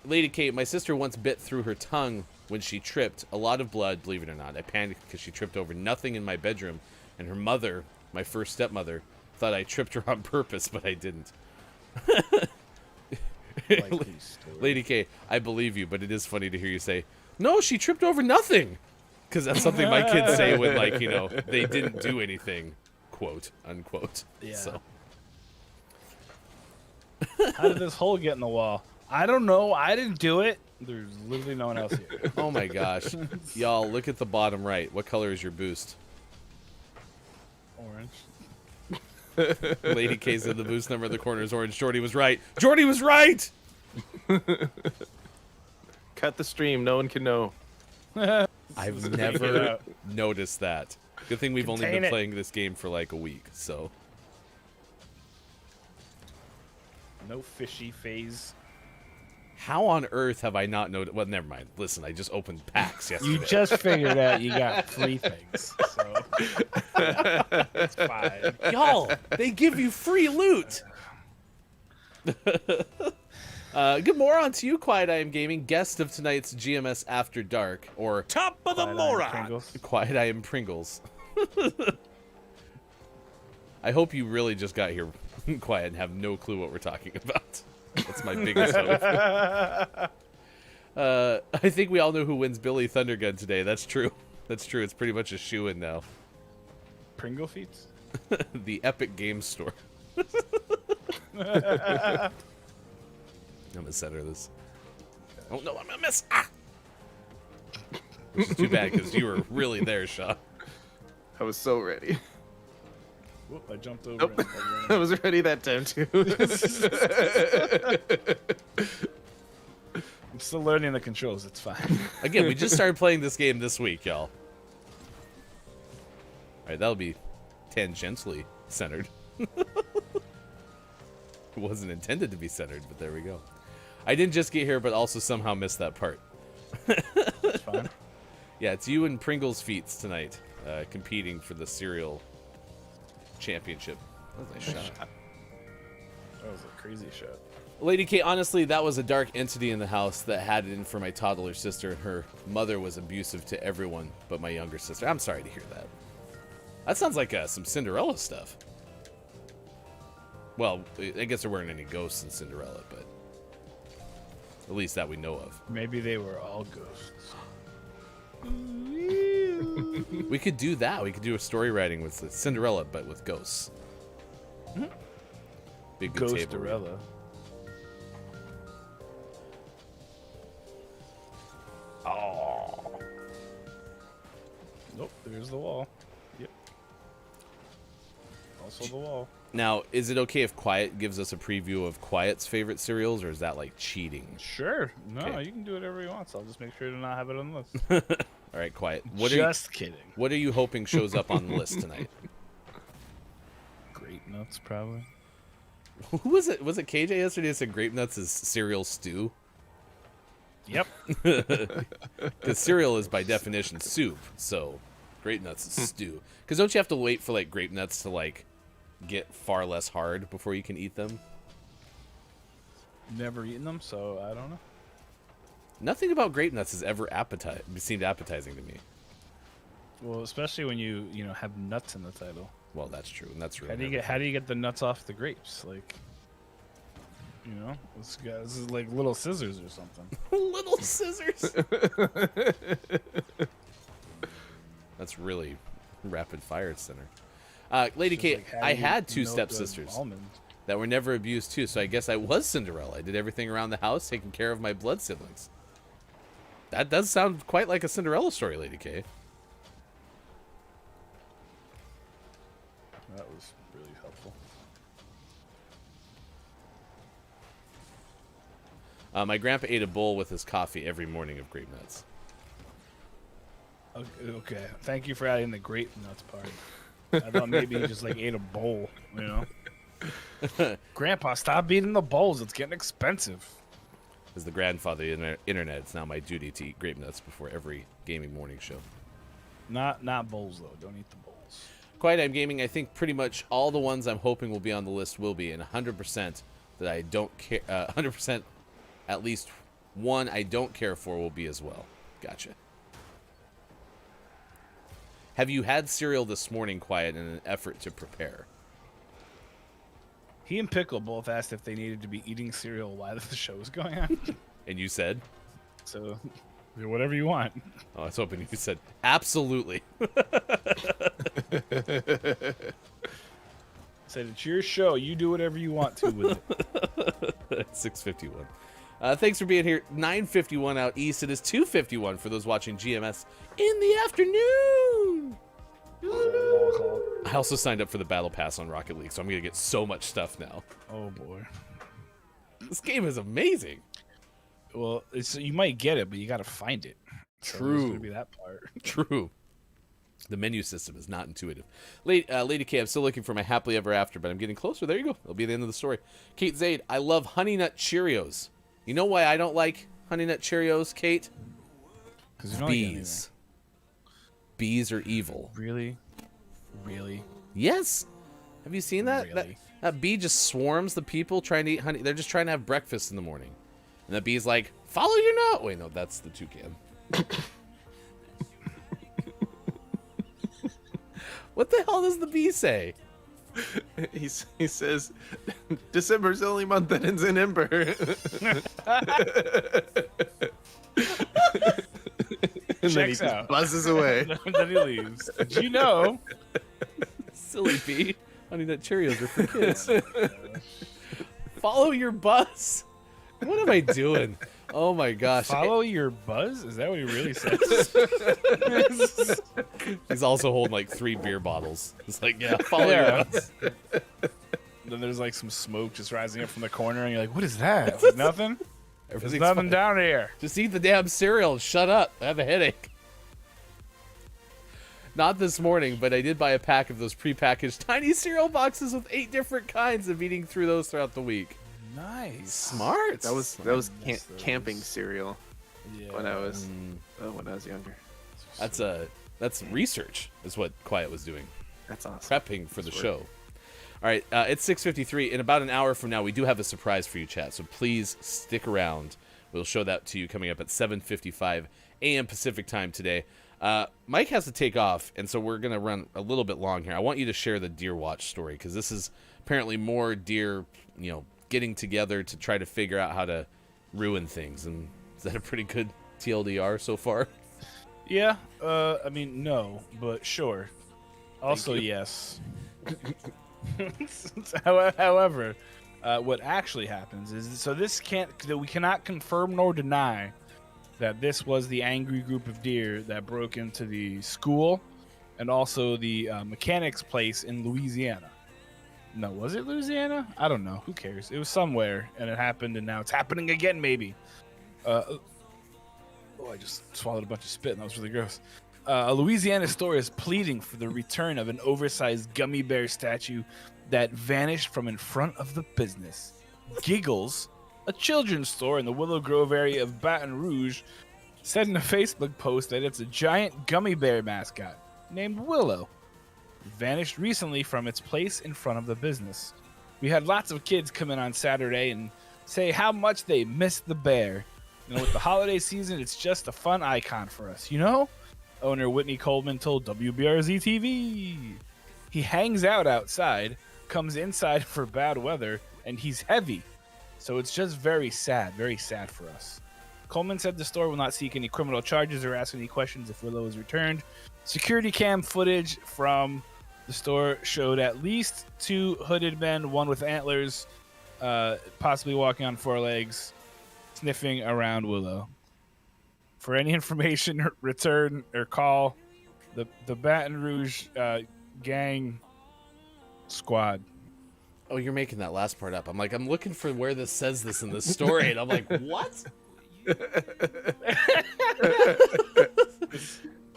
Lady Kate, my sister once bit through her tongue when she tripped. A lot of blood, believe it or not. I panicked because she tripped over nothing in my bedroom, and her mother, my first stepmother, thought I tripped her on purpose, but I didn't. Lady K, I believe you, but it is funny to hear you say, no, she tripped over nothing. Because that's something my kids say when, like, they didn't do anything, quote, unquote. Yeah. So. How did this hole get in the wall? I don't know. I didn't do it. There's literally no one else here. Oh my gosh. Y'all, look at the bottom right. What color is your boost? Orange. Lady K said the boost number in the corner is orange. Jordy was right. Jordy was right! Cut the stream. No one can know. I've never noticed that. Good thing we've only Contain been it. playing this game for like a week, so. No fishy phase. How on earth have I not noticed? Well, never mind. Listen, I just opened packs yesterday. You just figured out you got 3 things, so it's fine. Y'all, they give you free loot. Good moron to you, Quiet I Am Gaming, guest of tonight's GMS After Dark, or Top of the moron. Quiet I Am Pringles. I hope you really just got here quiet and have no clue what we're talking about. That's my biggest hope. I think we all know who wins Billy Thundergun today. That's true. That's true. It's pretty much a shoo-in now. Pringle feet? The Epic Games Store. I'm gonna center this. Oh no, I'm gonna miss. Ah! Which is too bad because you were really there, Shaw. I was so ready. Whoop, I jumped over Nope. it. I was ready that time too. I'm still learning the controls. It's fine. Again, we just started playing this game this week, y'all. Alright, that'll be tangentially centered. It wasn't intended to be centered, but there we go. I didn't just get here, but also somehow missed that part. It's fine. Yeah, it's you and Pringles Feats tonight, competing for the cereal championship. That was a nice shot. That was a crazy shot. Lady K, honestly, that was a dark entity in the house that had it in for my toddler sister, and her mother was abusive to everyone but my younger sister. I'm sorry to hear that. That sounds like some Cinderella stuff. Well, I guess there weren't any ghosts in Cinderella, but at least that we know of. Maybe they were all ghosts. We could do that. We could do a story writing with Cinderella, but with ghosts. Big good table read. Ghostarella. Oh. Nope, there's the wall. Yep. Also the wall. Now, is it okay if Quiet gives us a preview of Quiet's favorite cereals, or is that like cheating? Sure. No, Okay. you can do whatever you want. So I'll just make sure to not have it on the list. All right, Quiet. Just kidding. What are you hoping shows up on the list tonight? Grape nuts, probably. Who was it? Was it KJ yesterday that said grape nuts is cereal stew? Yep. Because cereal is by definition soup, so grape nuts is stew. Because don't you have to wait for like grape nuts to like get far less hard before you can eat them? Never eaten them, so I don't know. Nothing about grape nuts has ever seemed appetizing to me. Well, especially when you have nuts in the title. Well, that's true, and that's really. How do you get the nuts off the grapes? Like, this is like Little Scissors or something. Little Scissors. That's really rapid fire center. Lady K, Like, how I do you had two know the stepsisters almonds? that were never abused too, so I guess I was Cinderella. I did everything around the house, taking care of my blood siblings. That does sound quite like a Cinderella story, Lady K. That was really helpful. My grandpa ate a bowl with his coffee every morning of grape nuts. Okay. Thank you for adding the grape nuts part. I thought maybe he just like ate a bowl, Grandpa, stop eating the bowls. It's getting expensive. As the grandfather of the internet, it's now my duty to eat grape nuts before every gaming morning show. Not bowls though. Don't eat the bowls. Quiet I'm Gaming, I think pretty much all the ones I'm hoping will be on the list will be, and 100% that I don't care, 100% at least one I don't care for will be as well. Gotcha. Have you had cereal this morning, Quiet, in an effort to prepare? He and Pickle both asked if they needed to be eating cereal while the show was going on. And you said? So, whatever you want. Oh, I was hoping you said, absolutely. Said it's your show. You do whatever you want to with it. 6:51. Thanks for being here. 9:51 out east. It is 2:51 for those watching GMS in the afternoon. I also signed up for the Battle Pass on Rocket League, so I'm going to get so much stuff now. Oh, boy. This game is amazing. Well, you might get it, but you got to find it. So True. there's going to be that part. True. The menu system is not intuitive. Lady K, I'm still looking for my happily ever after, but I'm getting closer. There you go. It'll be the end of the story. Kate Zaid, I love Honey Nut Cheerios. You know why I don't like Honey Nut Cheerios, Kate? Because you don't get Bees. Bees are evil. Really? Really? Yes. Have you seen that? Really? That bee just swarms the people trying to eat honey. They're just trying to have breakfast in the morning. And the bee's like, follow your nut. Wait, no, that's the toucan. What the hell does the bee say? He says, December's the only month that ends in Ember. And then he Checks just out. buzzes away. Then he leaves. Did you know? Silly bee. Honey Nut Cheerios are for kids. Follow your buzz. What am I doing? Oh my gosh. Follow your buzz? Is that what he really says? He's also holding like 3 beer bottles. It's like, yeah, follow your buzz. Then there's like some smoke just rising up from the corner, and you're like, what is that? Like, nothing? There's Everything's nothing fine. down here. Just eat the damn cereal and shut up. I have a headache. Not this morning, but I did buy a pack of those prepackaged tiny cereal boxes with 8 different kinds of eating through those throughout the week. Nice. Smart. That was camping cereal Yeah. when I was younger. That's research is what Quiet was doing. That's awesome. Prepping for the show. All right, it's 6:53. In about an hour from now, we do have a surprise for you, chat. So please stick around. We'll show that to you coming up at 7:55 a.m. Pacific time today. Mike has to take off, and so we're going to run a little bit long here. I want you to share the Deer Watch story, because this is apparently more deer, getting together to try to figure out how to ruin things. And is that a pretty good TLDR so far? Yeah. I mean, no, but sure. Also, yes. However, what actually happens is we cannot confirm nor deny that this was the angry group of deer that broke into the school and also the mechanic's place in Louisiana. No, was it Louisiana? I don't know. Who cares? It was somewhere, and it happened, and now it's happening again, maybe. I just swallowed a bunch of spit, and that was really gross. A Louisiana store is pleading for the return of an oversized gummy bear statue that vanished from in front of the business. Giggles, a children's store in the Willow Grove area of Baton Rouge, said in a Facebook post that it's a giant gummy bear mascot named Willow. Vanished recently from its place in front of the business. We had lots of kids come in on Saturday and say how much they miss the bear. You know, with the holiday season, it's just a fun icon for us, you know? Owner Whitney Coleman told WBRZ-TV. He hangs out outside, comes inside for bad weather, and he's heavy. So it's just very sad for us. Coleman said the store will not seek any criminal charges or ask any questions if Willow is returned. Security cam footage from the store showed at least 2 hooded men, one with antlers, possibly walking on 4 legs, sniffing around Willow. For any information, return or call the Baton Rouge gang squad. Oh, you're making that last part up. I'm looking for where this says this in the story, and I'm like, what?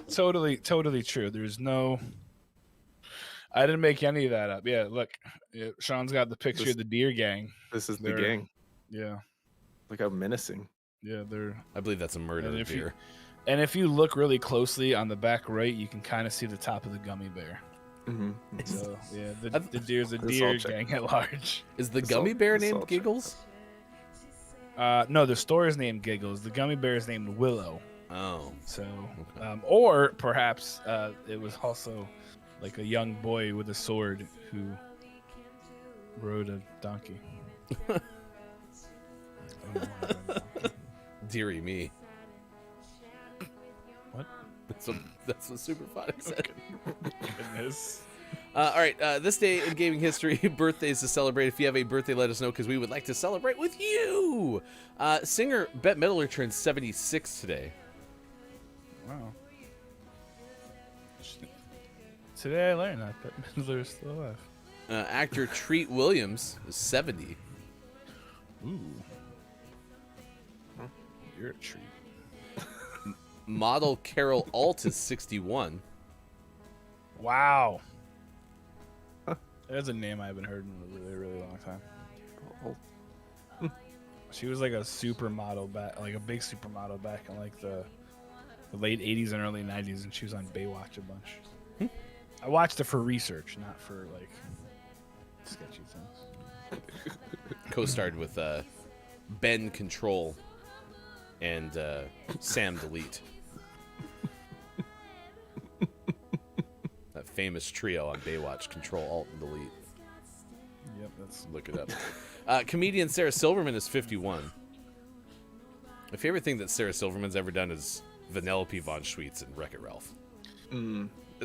Totally true. There's no. I didn't make any of that up. Yeah, look, Sean's got the picture of the deer gang. This is the gang. Yeah. Look how menacing. Yeah, they're. I believe that's a murder of deer. And if you look really closely on the back right, you can kind of see the top of the gummy bear. Mm-hmm. So yeah, the deer's a deer gang at large. Is the gummy bear named Giggles? No, the store is named Giggles. The gummy bear is named Willow. Oh, so okay. Or perhaps it was also like a young boy with a sword who rode a donkey. Dearie me. What? That's what Superphonic said. Goodness. All right, this day in gaming history, birthdays to celebrate. If you have a birthday, let us know because we would like to celebrate with you. Singer Bette Midler turned 76 today. Wow. Today I learned that Bette Midler is still alive. Actor Treat Williams is 70. Ooh. You're a treat. Model Carol Alt is 61. Wow. That's a name I haven't heard in a really, really long time. She was like a supermodel back, like a big supermodel back in like the late 80s and early 90s, and she was on Baywatch a bunch. I watched it for research, not for like sketchy things. Co-starred with Ben Control and Sam Delete. That famous trio on Baywatch, Control, Alt, and Delete. Yep, that's Look it up. Comedian Sarah Silverman is 51. My favorite thing that Sarah Silverman's ever done is Vanellope von Schweetz and Wreck-It Ralph.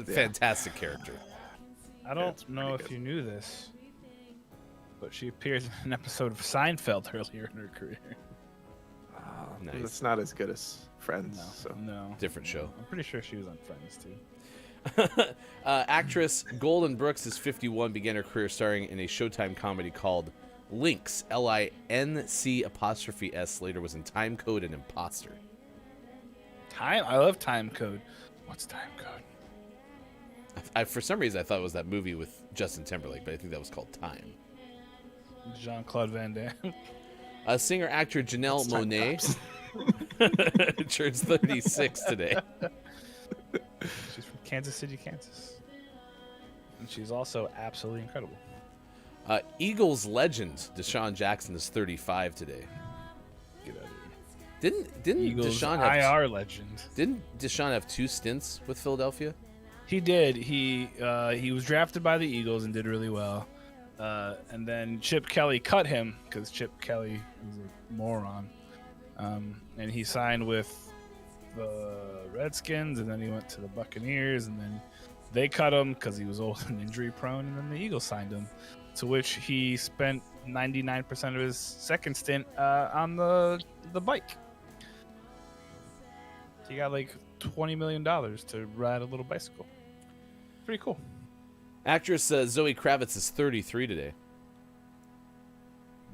Fantastic character. I don't know if you knew this, but she appeared in an episode of Seinfeld earlier in her career. Nice. It's not as good as Friends. No. Different show. I'm pretty sure she was on Friends, too. Actress Golden Brooks is 51, began her career starring in a Showtime comedy called Lynx, Linc''S, later was in Time Code and Imposter. I love Time Code. What's Time Code? For some reason, I thought it was that movie with Justin Timberlake, but I think that was called Time. Jean-Claude Van Damme. Singer-actor Janelle Monáe turns 36 today. She's from Kansas City, Kansas. And she's also absolutely incredible. Eagles legend Deshaun Jackson is 35 today. Get out of here. Didn't Eagles Deshaun have IR legend. Didn't Deshaun have 2 stints with Philadelphia? He did. He was drafted by the Eagles and did really well. And then Chip Kelly cut him because Chip Kelly was a moron. And he signed with the Redskins, and then he went to the Buccaneers, and then they cut him because he was old and injury prone, and then the Eagles signed him, to which he spent 99% of his second stint on the bike. He got like $20 million to ride a little bicycle. Pretty cool. Actress Zoe Kravitz is 33 today.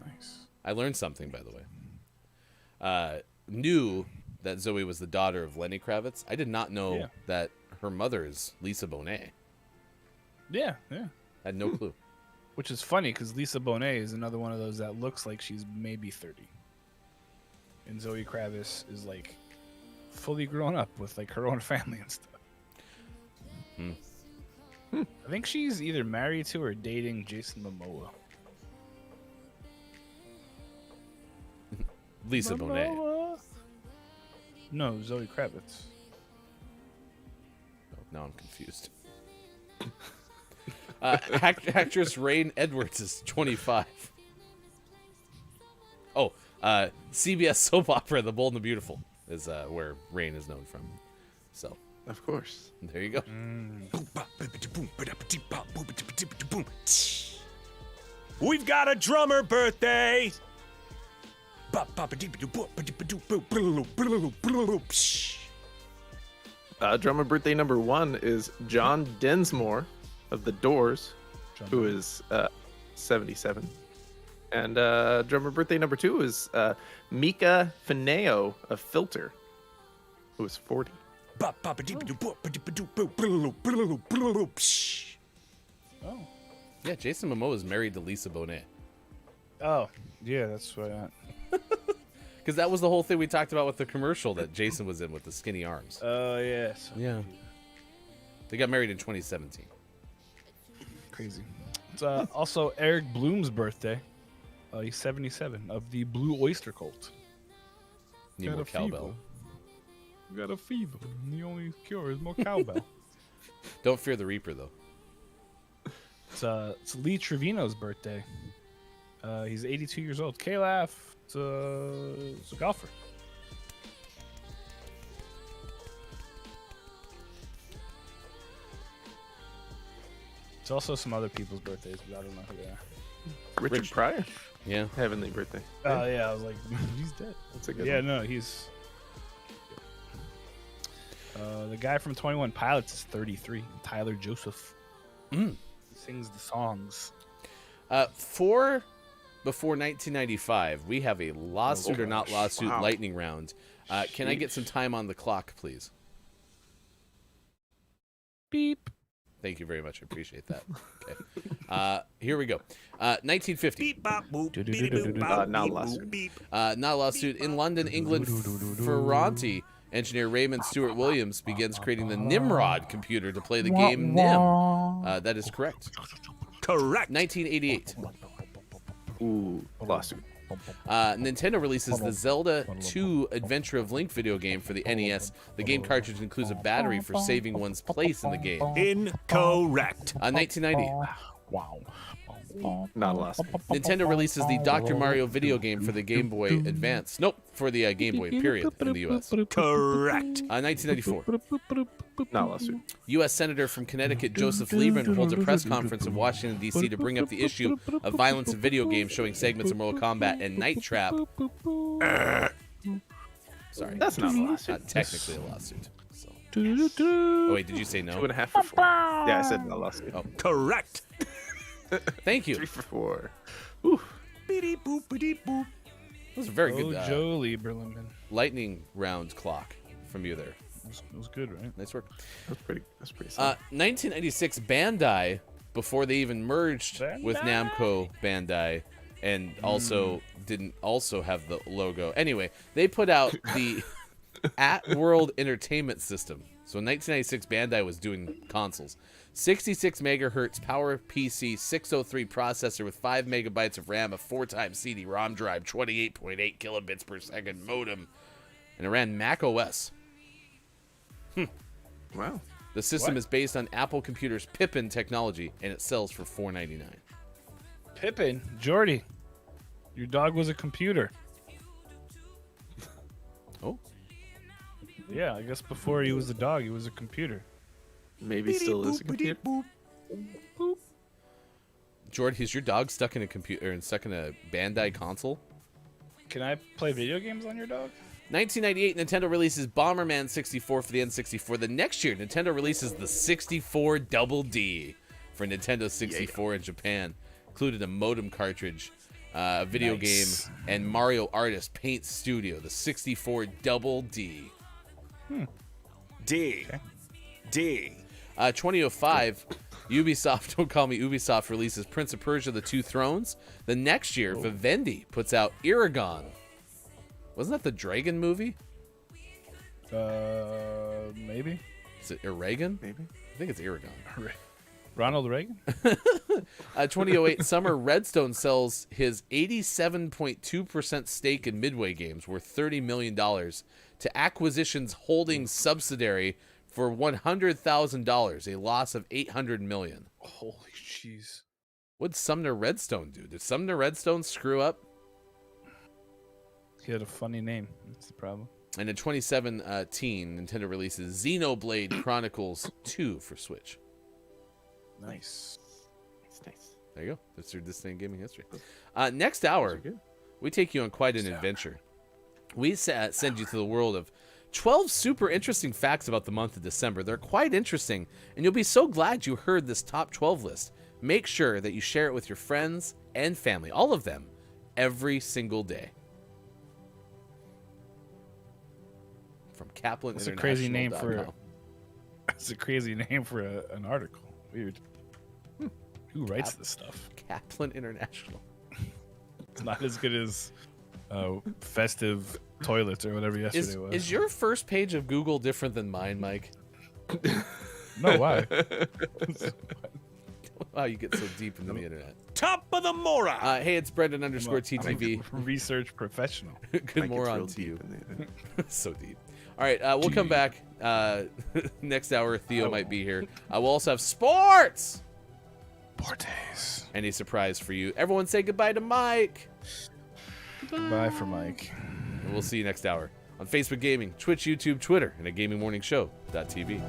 Nice. I learned something, by the way. Knew that Zoe was the daughter of Lenny Kravitz. I did not know that her mother is Lisa Bonet. Yeah. Had no clue. Which is funny because Lisa Bonet is another one of those that looks like she's maybe 30. And Zoe Kravitz is like fully grown up with like her own family and stuff. I think she's either married to or dating Jason Momoa. Lisa Bonet. No, Zoe Kravitz. Oh, now I'm confused. Actress Rain Edwards is 25. Oh, CBS soap opera The Bold and the Beautiful is where Rain is known from. So, Of course. there you go. We've got a drummer birthday. Drummer birthday number 1 is John Densmore of The Doors, who is 77. And drummer birthday number 2 is Mika Fineo of Filter, who is 40. Oh. Yeah, Jason Momoa is married to Lisa Bonet. Oh, yeah, that's what Because that was the whole thing we talked about with the commercial that Jason was in with the skinny arms. Oh, yes. Yeah. They got married in 2017. Crazy. It's also Eric Bloom's birthday. He's 77 of the Blue Oyster Cult. Need more cowbell. You got a fever. And the only cure is more cowbell. Don't fear the Reaper, though. It's Lee Trevino's birthday. He's 82 years old. K-Laugh. It's a golfer. It's also some other people's birthdays, but I don't know who they are. Richard Pryor. Yeah. Heavenly birthday. Oh, yeah, I was like, he's dead. That's a good Yeah, one. no, he's... the guy from 21 Pilots is 33. Tyler Joseph. He sings the songs. Before 1995, we have a lawsuit or not lawsuit lightning round. Can I get some time on the clock, please? Beep. Thank you very much. I appreciate that. Okay. Here we go. 1950. Beep, bop, boop, beep, boop, bop, not beep, lawsuit. boop, beep. Not a lawsuit. In London, England, Ferranti engineer Raymond Stewart Williams begins creating the Nimrod computer to play the game Nim. That is correct. Correct. 1988. Ooh, lawsuit. Nintendo releases the Zelda 2 Adventure of Link video game for the NES. The game cartridge includes a battery for saving one's place in the game. Incorrect. 1990. Wow. Not a lawsuit. Nintendo releases the Dr. Mario video game for the Game Boy Advance. Nope, for the Game Boy, period, in the U.S. Correct. 1994. Not a lawsuit. U.S. Senator from Connecticut Joseph Lieberman holds a press conference in Washington, D.C. to bring up the issue of violence in video games, showing segments of Mortal Kombat and Night Trap. Sorry. That's not a lawsuit. Not technically a lawsuit. So. Oh, wait, did you say no? 2.5 for 4. Yeah, I said not a lawsuit. Oh. Correct. Thank you. 3 for 4. Beep, boop, beep, boop. That was a very good Joe Lieberman. lightning round clock from you there. It was good, right? Nice work. That's pretty solid. 1996 Bandai, before they even merged with Namco Bandai and also didn't also have the logo. Anyway, they put out the At-World Entertainment System. So in 1996, Bandai was doing consoles. 66 megahertz PowerPC 603 processor with 5 megabytes of RAM, a 4x CD-ROM drive, 28.8 kilobits per second modem, and it ran Mac OS. Wow. The system is based on Apple Computer's Pippin technology, and it sells for $4.99. Pippin, Jordy, your dog was a computer. Oh. Yeah, I guess before he was a dog, he was a computer. Maybe still is a computer. Jordan, is your dog stuck in a computer and stuck in a Bandai console? Can I play video games on your dog? 1998, Nintendo releases Bomberman 64 for the N64. The next year, Nintendo releases the 64 Double D for Nintendo 64 in Japan. Included a modem cartridge, a video game, and Mario Artist Paint Studio. The 64 Double D. D. 2005, Ubisoft, don't call me Ubisoft, releases Prince of Persia: The Two Thrones. The next year, Vivendi puts out Eragon. Wasn't that the Dragon movie? Maybe. Is it Eragon? Maybe. I think it's Eragon. Ronald Reagan? 2008, Summer Redstone sells his 87.2% stake in Midway Games, worth $30 million, to Acquisitions Holdings subsidiary for $100,000, a loss of $800 million. Holy jeez. What'd Sumner Redstone do? Did Sumner Redstone screw up? He had a funny name. That's the problem. And in 2017, Nintendo releases Xenoblade Chronicles 2 for Switch. Nice. It's nice. There you go. That's your Disney gaming history. Next hour, we take you on quite an adventure. We send you to the world of 12 super interesting facts about the month of December. They're quite interesting, and you'll be so glad you heard this top 12 list. Make sure that you share it with your friends and family, all of them, every single day. From Kaplan That's a crazy name for That's a crazy name for an article. Weird. Who writes this stuff? Kaplan International. It's not as good as festive toilets or whatever yesterday was. Is your first page of Google different than mine, Mike? No, why? Wow, you get so deep into the internet. Top of the Mora. Hey, it's Brendan _TTV. Research professional. Good moron to you. So deep. All right, we'll come back next hour. Theo might be here. We'll also have sports. Portes. Any surprise for you. Everyone say goodbye to Mike. Goodbye for Mike. And we'll see you next hour on Facebook Gaming, Twitch, YouTube, Twitter, and at GamingMorningShow.tv.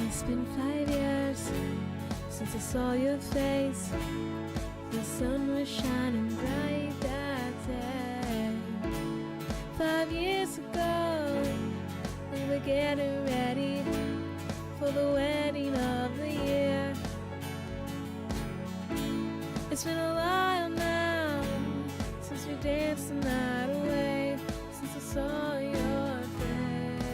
It's been 5 years since I saw your face. The sun was shining bright that day. 5 years ago, we were getting ready for the wedding of the year. It's been a while now since we danced the night away, since I saw your face.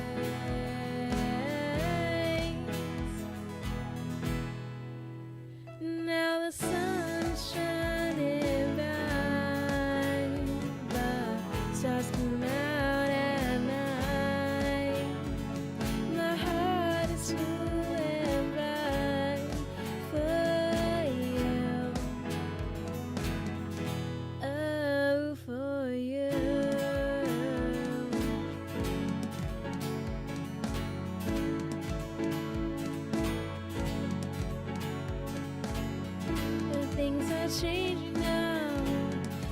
changing now.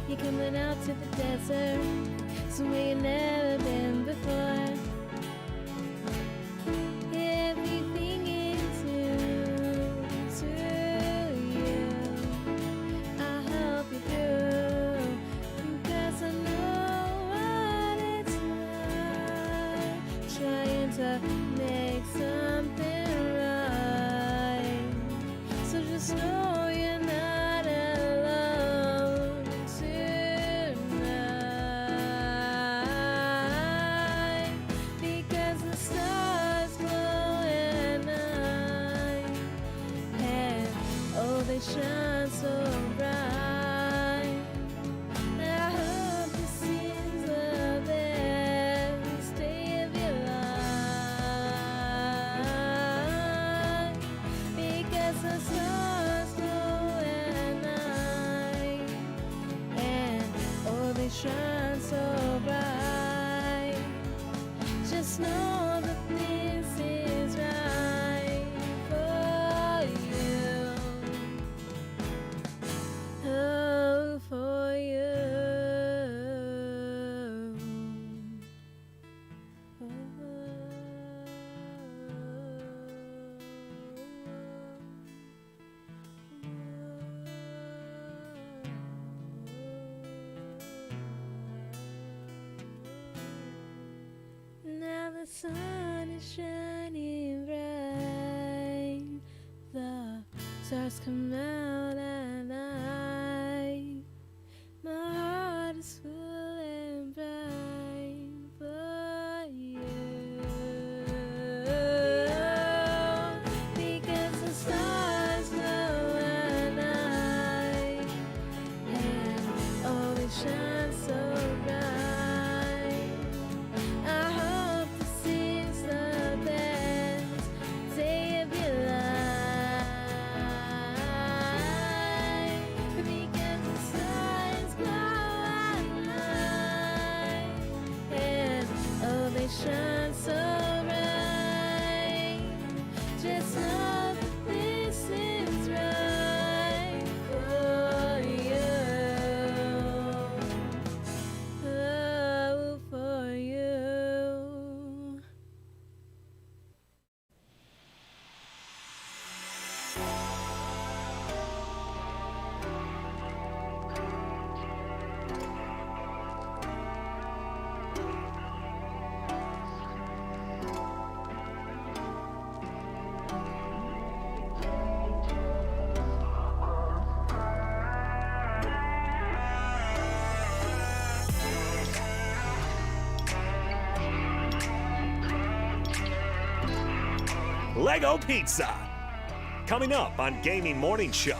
You're coming out to the desert, somewhere you've never been before. Everything is new to you. I help you through, because I know what it's like, trying to make something right. So just know you're not alone tonight, because the stars glow at night, and oh, they shine so bright. I hope this is the best day of your life, because the stars glow at night, and oh, they shine so bright. Just know that this is right for you. Oh, for you. Now the sun is shining bright, the stars come out at night. My heart is full and bright for you, because the stars glow at night, and oh, they shine so bright. I hope this is the best day of your life, because the stars glow at night, and oh, they shine so bright. Just know that this is right for you. Oh, for you. Lego Pizza. Coming up on Gaming Morning Show,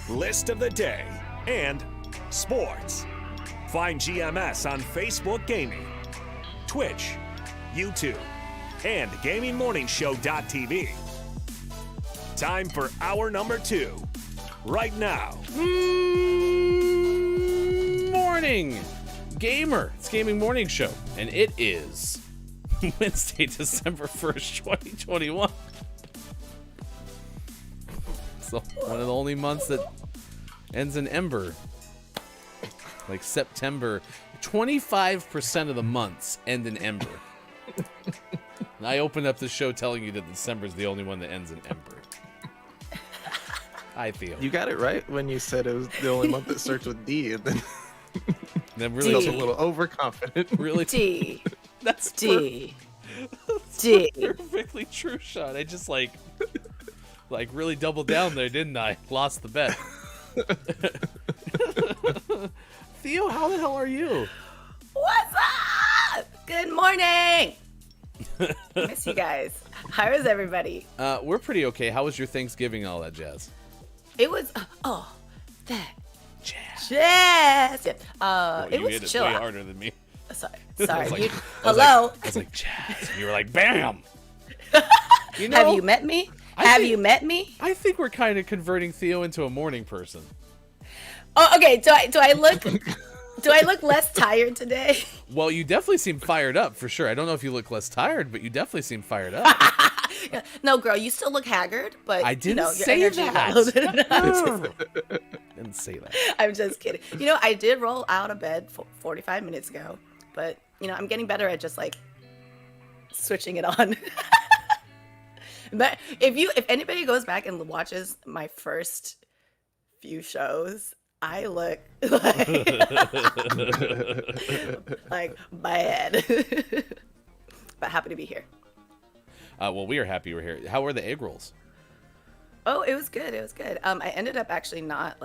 List of the Day, and Sports. Find GMS on Facebook Gaming, Twitch, YouTube, and GamingMorningshow.tv. Time for hour number 2. Right now. Morning, gamer. It's Gaming Morning Show, and it is Wednesday, December 1st, 2021. So one of the only months that ends in Ember. Like September, 25% of the months end in Ember. And I opened up the show telling you that December is the only one that ends in Ember. Hi, Theo. You got it right when you said it was the only month that starts with D, and then really felt a little overconfident. Really, D. that's D. D. D. Perfectly true, Sean. I just like really doubled down there, didn't I? Lost the bet. Theo, how the hell are you? What's up? Good morning. Miss you guys. How is everybody? We're pretty okay. How was your Thanksgiving and all that jazz? It was that jazz. Oh, It you hit was it chill. way harder than me. Sorry. I was like- Hello. I was like, jazz. And you were like, bam. You know, Have you met me? Have you met me? I think we're kind of converting Theo into a morning person. Oh, okay. Do I look less tired today? Well, you definitely seem fired up for sure. I don't know if you look less tired, but you definitely seem fired up. No, girl, you still look haggard, but I didn't your say energy is a little bit- and say that. I'm just kidding. You know, I did roll out of bed 45 minutes ago, but you know, I'm getting better at just like switching it on. But if anybody goes back and watches my first few shows, I look like bad. But happy to be here. Well, we are happy we're here. How were the egg rolls? Oh, it was good. It was good. I ended up actually not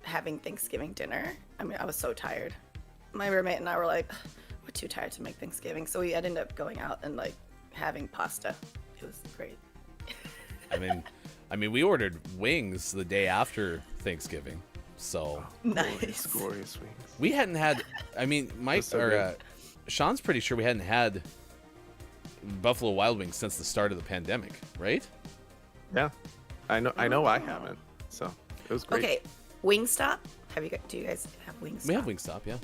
having Thanksgiving dinner. I mean, I was so tired. My roommate and I were like, we're too tired to make Thanksgiving, so we ended up going out and like having pasta. It was great. I mean, we ordered wings the day after Thanksgiving, so Nice. Glorious wings. we hadn't had. I mean, Mike so or good. Sean's pretty sure we hadn't had Buffalo Wild Wings since the start of the pandemic, right? Yeah, I know. I haven't. So it was great. Okay, Wingstop. Do you guys have Wingstop? We have Wingstop, yeah.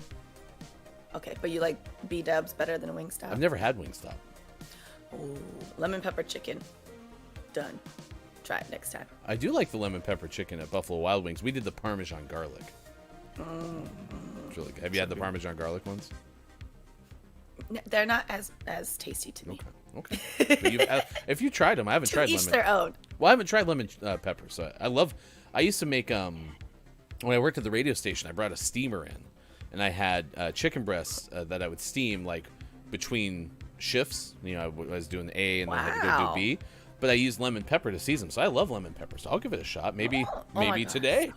Okay, but you like B-dubs better than Wingstop? I've never had Wingstop. Ooh, lemon pepper chicken. Done. Try it next time. I do like the lemon pepper chicken at Buffalo Wild Wings. We did the Parmesan garlic. It's really good. Have you had the Parmesan garlic ones? They're not as tasty to me. Okay. But if you tried them, I haven't tried Each lemon. their own. Well, I haven't tried lemon pepper. So I used to make when I worked at the radio station, I brought a steamer in, and I had chicken breasts that I would steam like between shifts. You know, I was doing A and then I had to go do B. But I used lemon pepper to season, so I love lemon pepper. So I'll give it a shot. Maybe my God, today.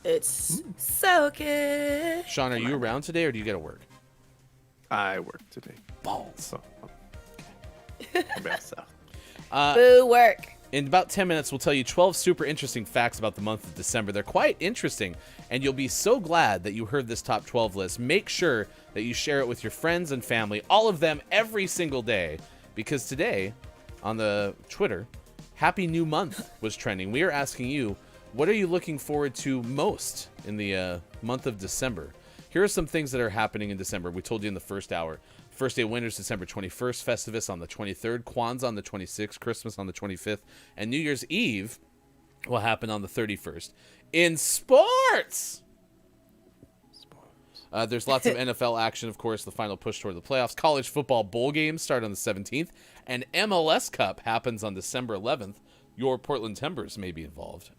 It's so good. Sean, are you around today, or do you got to work? I work today. Balls. So I'm bad stuff. Boo work. In about 10 minutes, we'll tell you 12 super interesting facts about the month of December. They're quite interesting, and you'll be so glad that you heard this top 12 list. Make sure that you share it with your friends and family, all of them, every single day, because today on the Twitter, Happy New Month was trending. We are asking you, what are you looking forward to most in the month of December? Here are some things that are happening in December. We told you in the first hour. First day of winter is December 21st, Festivus on the 23rd, Kwanzaa on the 26th, Christmas on the 25th, and New Year's Eve will happen on the 31st. In sports! There's lots of NFL action, of course, the final push toward the playoffs. College football bowl games start on the 17th, and MLS Cup happens on December 11th. Your Portland Timbers may be involved.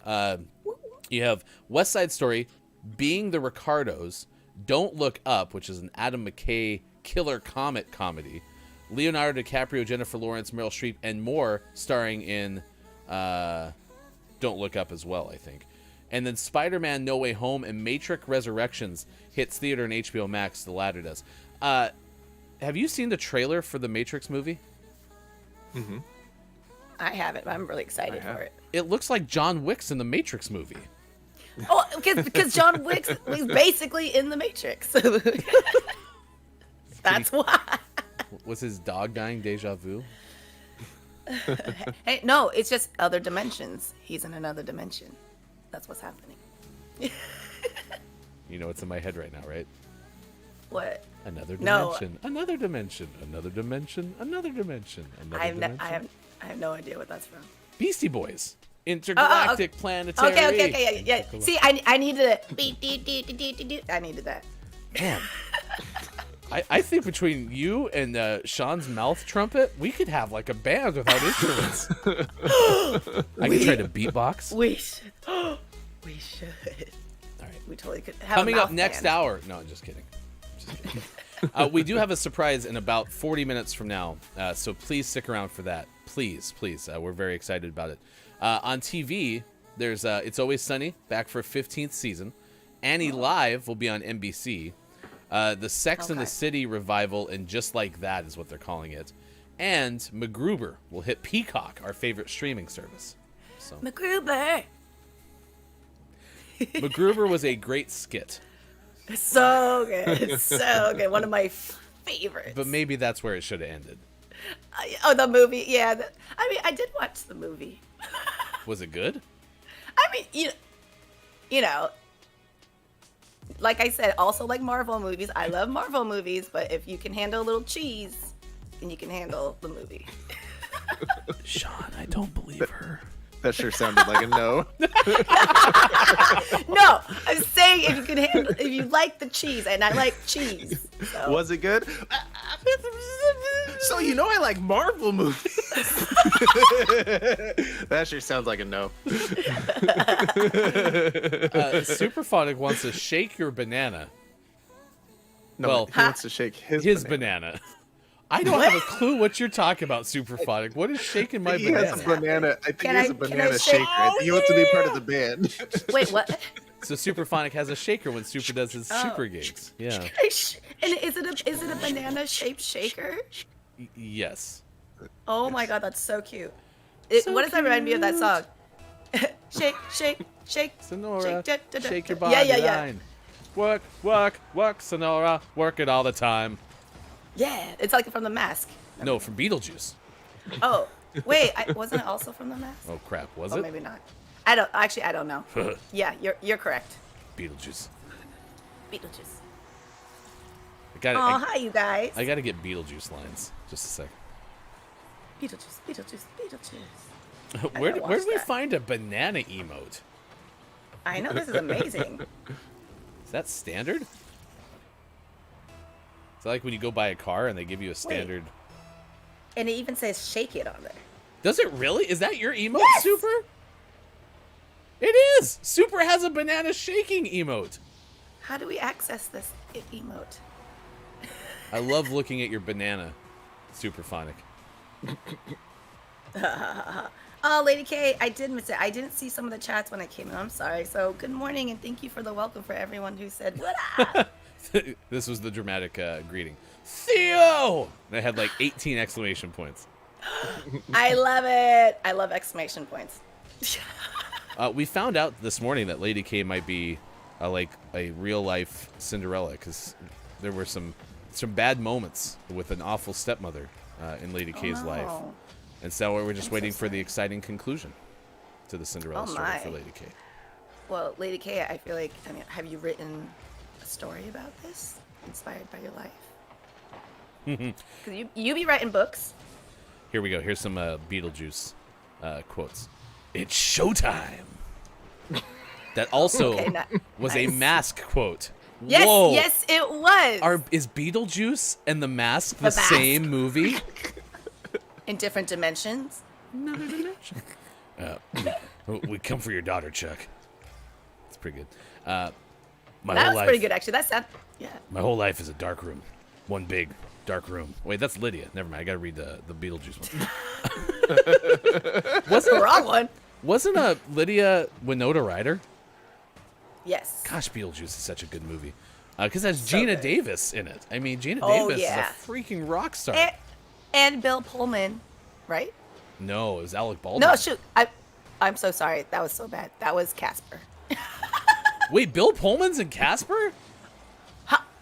You have West Side Story, Being the Ricardos, Don't Look Up, which is an Adam McKay killer comet comedy. Leonardo DiCaprio, Jennifer Lawrence, Meryl Streep, and more starring in Don't Look Up as well, I think. And then Spider-Man No Way Home and Matrix Resurrections hits theater and HBO Max. The latter does. Have you seen the trailer for the Matrix movie? Mm-hmm. I haven't, but I'm really excited for it. It looks like John Wick's in the Matrix movie. Oh, because John Wick was basically in the Matrix. That's why. Was his dog dying deja vu? Hey, no, it's just other dimensions. He's in another dimension. That's what's happening. You know what's in my head right now, right? What? Another No. dimension, another dimension, another dimension, another dimension, another I dimension. have no idea what that's from. Beastie Boys. Intergalactic planetary. Okay, yeah. See, I needed a I needed that. Man, I think between you and Sean's mouth trumpet, we could have like a band without instruments. I could try to beatbox. We should. We should. All right. We totally could. Have Coming a up mouth next band. hour. No, I'm just kidding. We do have a surprise in about 40 minutes from now, so please stick around for that. Please. We're very excited about it. On TV, there's It's Always Sunny, back for a 15th season. Annie Live will be on NBC. The Sex and the City revival, and Just Like That is what they're calling it. And MacGruber will hit Peacock, our favorite streaming service. So MacGruber. MacGruber was a great skit. So good. So good. One of my favorites. But maybe that's where it should have ended. Oh, the movie. Yeah. I mean, I did watch the movie. Was it good? I mean, you know, like I said, also like Marvel movies. I love Marvel movies, but if you can handle a little cheese, then you can handle the movie. Sean, I don't believe her. That sure sounded like a no. No, I'm saying if you can handle, if you like the cheese, and I like cheese. So. Was it good? So you know I like Marvel movies. That sure sounds like a no. Superphonic wants to shake your banana. No, Well, he wants to shake his banana. I don't have a clue what you're talking about, Superphonic. What is shaking my He has banana? a banana. I think Can he has I- a can I banana shake- shaker. I think he wants to be part of the band. Wait, what? So Superphonic has a shaker when Super does his super gigs. Yeah. And is it a banana shaped shaker? Yes. Oh my god, that's so cute. So What does that remind me of that song? Shake, shake, shake. Sonora, Shake, da, da, da, shake your da. body Yeah, yeah, yeah. line. Work, work, work, Sonora. Work it all the time. Yeah, it's like from The Mask. No, from Beetlejuice. Oh, wait, wasn't it also from The Mask? Oh crap, was Oh, it? maybe not. I don't know. Yeah, you're correct. Beetlejuice. Beetlejuice. I Hi, you guys. I gotta get Beetlejuice lines. Just a sec. Beetlejuice, Beetlejuice, Beetlejuice. Where gotta did watch we that. find a banana emote? I know, this is amazing. Is that standard? Is that like when you go buy a car and they give you a standard? And it even says shake it on there. Does it really? Is that your emote, Yes! Super? It is! Super has a banana shaking emote. How do we access this emote? I love looking at your banana, Superphonic. Oh, Lady K, I did miss it. I didn't see some of the chats when I came in. I'm sorry. So good morning and thank you for the welcome for everyone who said what up. This was the dramatic greeting. Theo! And I had like 18 exclamation points. I love it. I love exclamation points. We found out this morning that Lady K might be like a real life Cinderella because there were some bad moments with an awful stepmother in Lady K's life. And so we're just waiting for the exciting conclusion to the Cinderella story for Lady K. Well, Lady K, I feel like, have you written a story about this inspired by your life? Because you be writing books. Here we go. Here's some Beetlejuice quotes. It's showtime. That also was a Mask quote. Yes, Whoa. yes, it was. Is Beetlejuice and the Mask the same movie? In different dimensions. Another dimension. We come for your daughter, Chuck. It's pretty good. That was pretty good, actually. That's that. Yeah. My whole life is a dark room. One big dark room. Wait, that's Lydia. Never mind. I gotta read the Beetlejuice one. Wasn't the wrong one. Wasn't Lydia Winona Ryder? Yes. Gosh, Beetlejuice is such a good movie. Because it has So Gina good. Davis in it. I mean, Gina Oh, Davis yeah. is a freaking rock star. And Bill Pullman, right? No, it was Alec Baldwin. No, shoot. I'm so sorry. That was so bad. That was Casper. Wait, Bill Pullman's in Casper?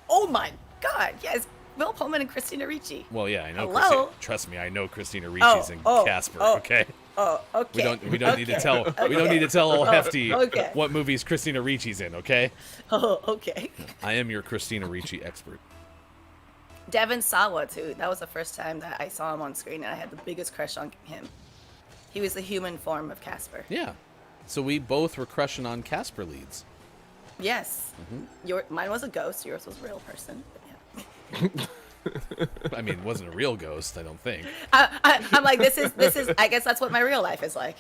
Oh my God! Yes, Bill Pullman and Christina Ricci. Well, yeah, I know. Hello? Trust me, I know Christina Ricci's in Casper. Okay. Oh, okay. We don't need to tell we don't need to tell old Hefty okay. what movies Christina Ricci's in. Okay. Oh, okay. I am your Christina Ricci expert. Devin Sawa too. That was the first time that I saw him on screen, and I had the biggest crush on him. He was the human form of Casper. Yeah. So we both were crushing on Casper leads. Yes. Mine was a ghost. Yours was a real person. But yeah. I mean, it wasn't a real ghost, I don't think. I'm like, this is. I guess that's what my real life is like.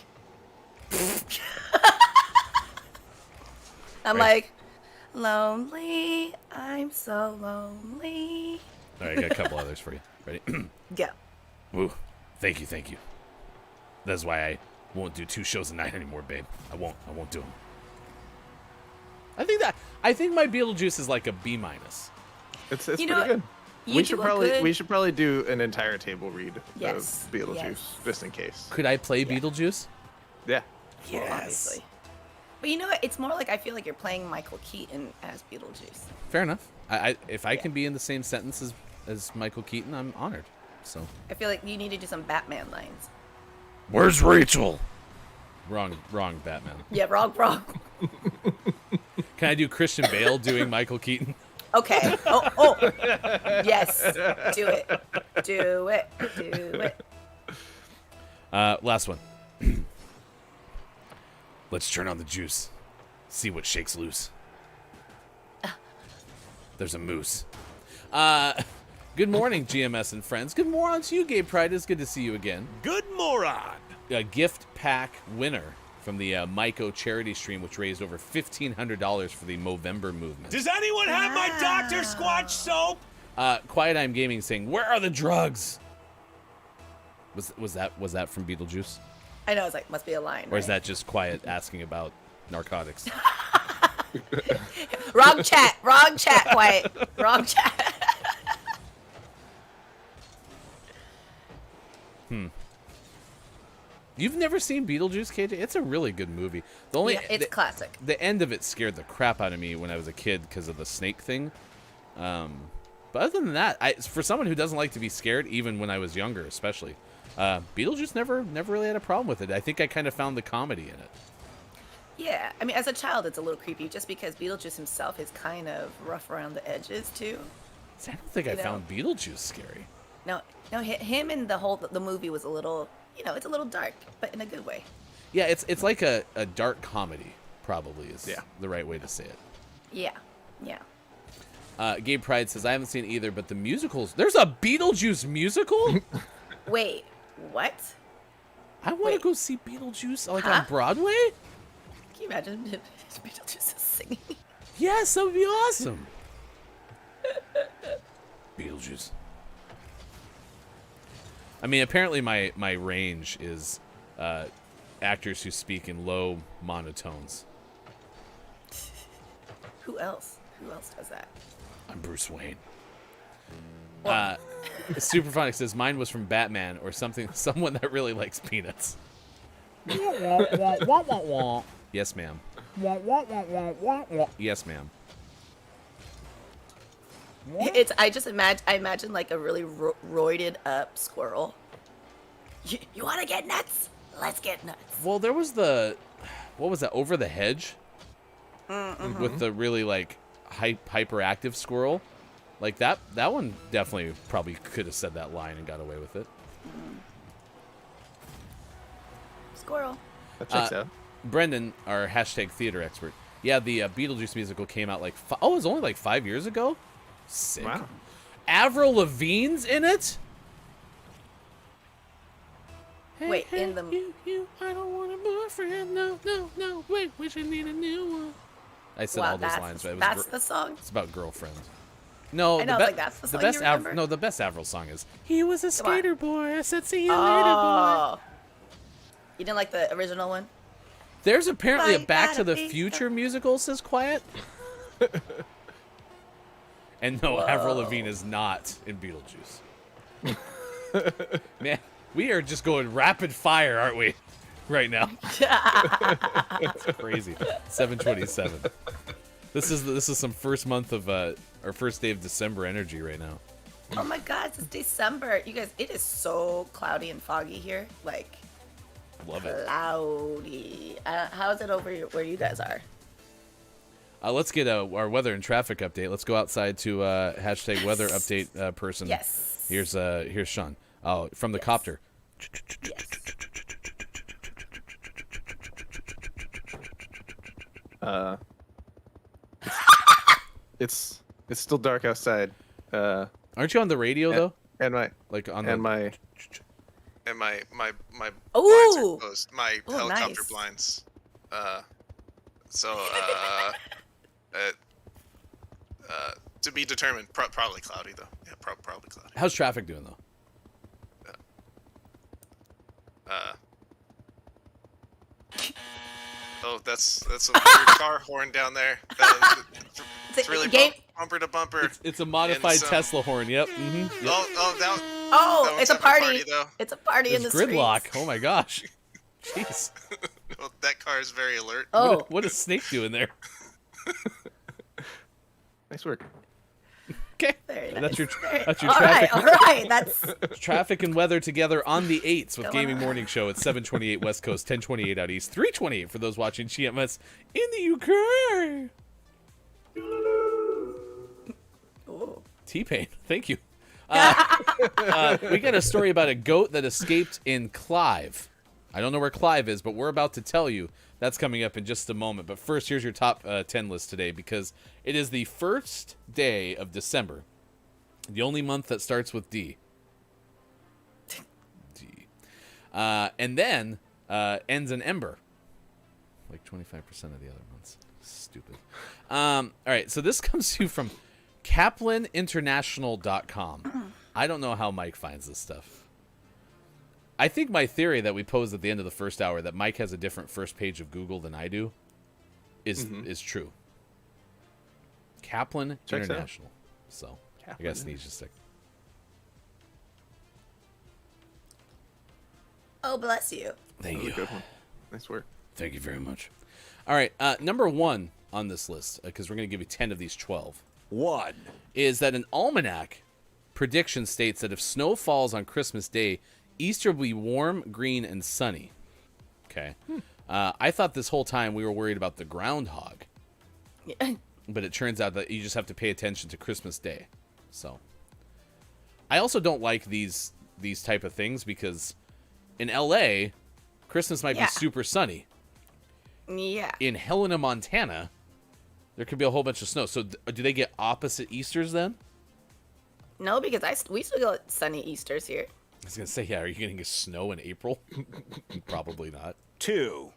I'm like, lonely. I'm so lonely. All right, I got a couple others for you. Ready? Go. Ooh, thank you. That's why I won't do 2 shows a night anymore, babe. I won't do them. I think my Beetlejuice is like a B-. It's You pretty know what? good. You We do should a probably good- we should probably do an entire table read Yes, of Beetlejuice yes. just in case. Could I play Beetlejuice? Yeah. Well, obviously. But you know what? It's more like I feel like you're playing Michael Keaton as Beetlejuice. Fair enough. If I can be in the same sentence as Michael Keaton, I'm honored. So. I feel like you need to do some Batman lines. Where's Rachel? Wrong, Batman. Yeah, wrong. Can I do Christian Bale doing Michael Keaton? Okay. Oh. Yes. Do it. Last one. Let's turn on the juice. See what shakes loose. There's a moose. Good morning, GMS and friends. Good morning to you, Gabe Pride. It's good to see you again. Good moron. A gift pack winner from the Myco charity stream, which raised over $1,500 for the Movember movement. Does anyone have my Dr. Squatch soap? Quiet I'm Gaming saying, "Where are the drugs?" Was that from Beetlejuice? I know, it's like, must be a line. Or is that just Quiet asking about narcotics? Wrong chat, Quiet. Wrong chat. You've never seen Beetlejuice, KJ? It's a really good movie. It's classic. The end of it scared the crap out of me when I was a kid because of the snake thing. But other than that, for someone who doesn't like to be scared, even when I was younger, especially, Beetlejuice never really had a problem with it. I think I kind of found the comedy in it. Yeah, I mean, as a child, it's a little creepy just because Beetlejuice himself is kind of rough around the edges too. I don't think I found Beetlejuice scary. No, him and the movie was a little, it's a little dark, but in a good way. Yeah, it's like a dark comedy, probably is the right way to say it. Yeah. Gabe Pride says, I haven't seen either, but the musicals. There's a Beetlejuice musical? Wait, what? I want to go see Beetlejuice on Broadway? Can you imagine Beetlejuice is singing? Yes, that would be awesome. Beetlejuice. I mean, apparently my range is actors who speak in low monotones. Who else? Who else does that? I'm Bruce Wayne. Superphonic says mine was from Batman or someone that really likes peanuts. Yes, ma'am. Yes, ma'am. I imagine like a really roided up squirrel. You want to get nuts? Let's get nuts. Well, there was what was that, Over the Hedge? Mm-hmm. With the really like hyperactive squirrel. Like that one definitely probably could have said that line and got away with it. Squirrel. That checks out. Brendan, our hashtag theater expert. Yeah, the Beetlejuice musical came out like it was only like 5 years ago. Sick. Wow. Avril Lavigne's in it. Wait, in the you, I don't want a boyfriend. No. Wait, we should need a new one. I said all those lines. But that's the song. It's about girlfriend. No, I know, that's the song. The best you remember? No, the best Avril song is "He was a skater boy." I said, "See you later, boy." You didn't like the original one? There's apparently a Back to the Future musical, says Quiet. And no, Avril Lavigne is not in Beetlejuice. Man, we are just going rapid fire, aren't we? Right now. It's crazy. 7:27. This is some first month of our first day of December energy right now. Oh my God, it's December. You guys, it is so cloudy and foggy here. Like, love it. Cloudy. How is it over where you guys are? Let's get our weather and traffic update. Let's go outside to hashtag weather update person. Yes. Here's Sean. Oh, from the copter. It's still dark outside. Aren't you on the radio though? And my my blinds are closed. My helicopter nice. blinds. To be determined. Probably cloudy though. Yeah, probably cloudy. How's traffic doing though? Oh, that's a weird car horn down there. It's really bumper to bumper. It's a modified Tesla horn. Yep. Mm-hmm. Yep. That it's a party. Though. It's a party in the gridlock. streets. Oh my gosh. Jeez. Well, that car is very alert. Oh. What is Snake doing there? Nice work. Okay. Very That's nice. your All traffic. right, all right. That's Traffic and weather together on the 8s with Going Gaming on. Morning Show at 7:28 West Coast, 10:28 out East, 3:28 for those watching GMS in the UK. Ooh. T-Pain, thank you. We got a story about a goat that escaped in Clive. I don't know where Clive is, but we're about to tell you. That's coming up in just a moment. But first, here's your top 10 list today, because it is the first day of December, the only month that starts with D. D. And then ends in Ember, like 25% of the other months. Stupid. All right, so this comes to you from KaplanInternational.com. I don't know how Mike finds this stuff. I think my theory that we posed at the end of the first hour, that Mike has a different first page of Google than I do, is true. Kaplan Checks International. out. So Kaplan, I guess sneeze just a sec. Oh, bless you. Thank That was you. a good one. Nice work. Thank you very much. All right, number 1 on this list, because we're going to give you 10 of these 12. 1. Is that an almanac prediction states that if snow falls on Christmas Day, Easter will be warm, green, and sunny. Okay. I thought this whole time we were worried about the groundhog, but it turns out that you just have to pay attention to Christmas Day. So, I also don't like these type of things, because in LA, Christmas might be super sunny. Yeah. In Helena, Montana, there could be a whole bunch of snow. So do they get opposite Easters then? No, because we still got sunny Easters here. I was going to say, yeah, are you getting snow in April? Probably not. 2.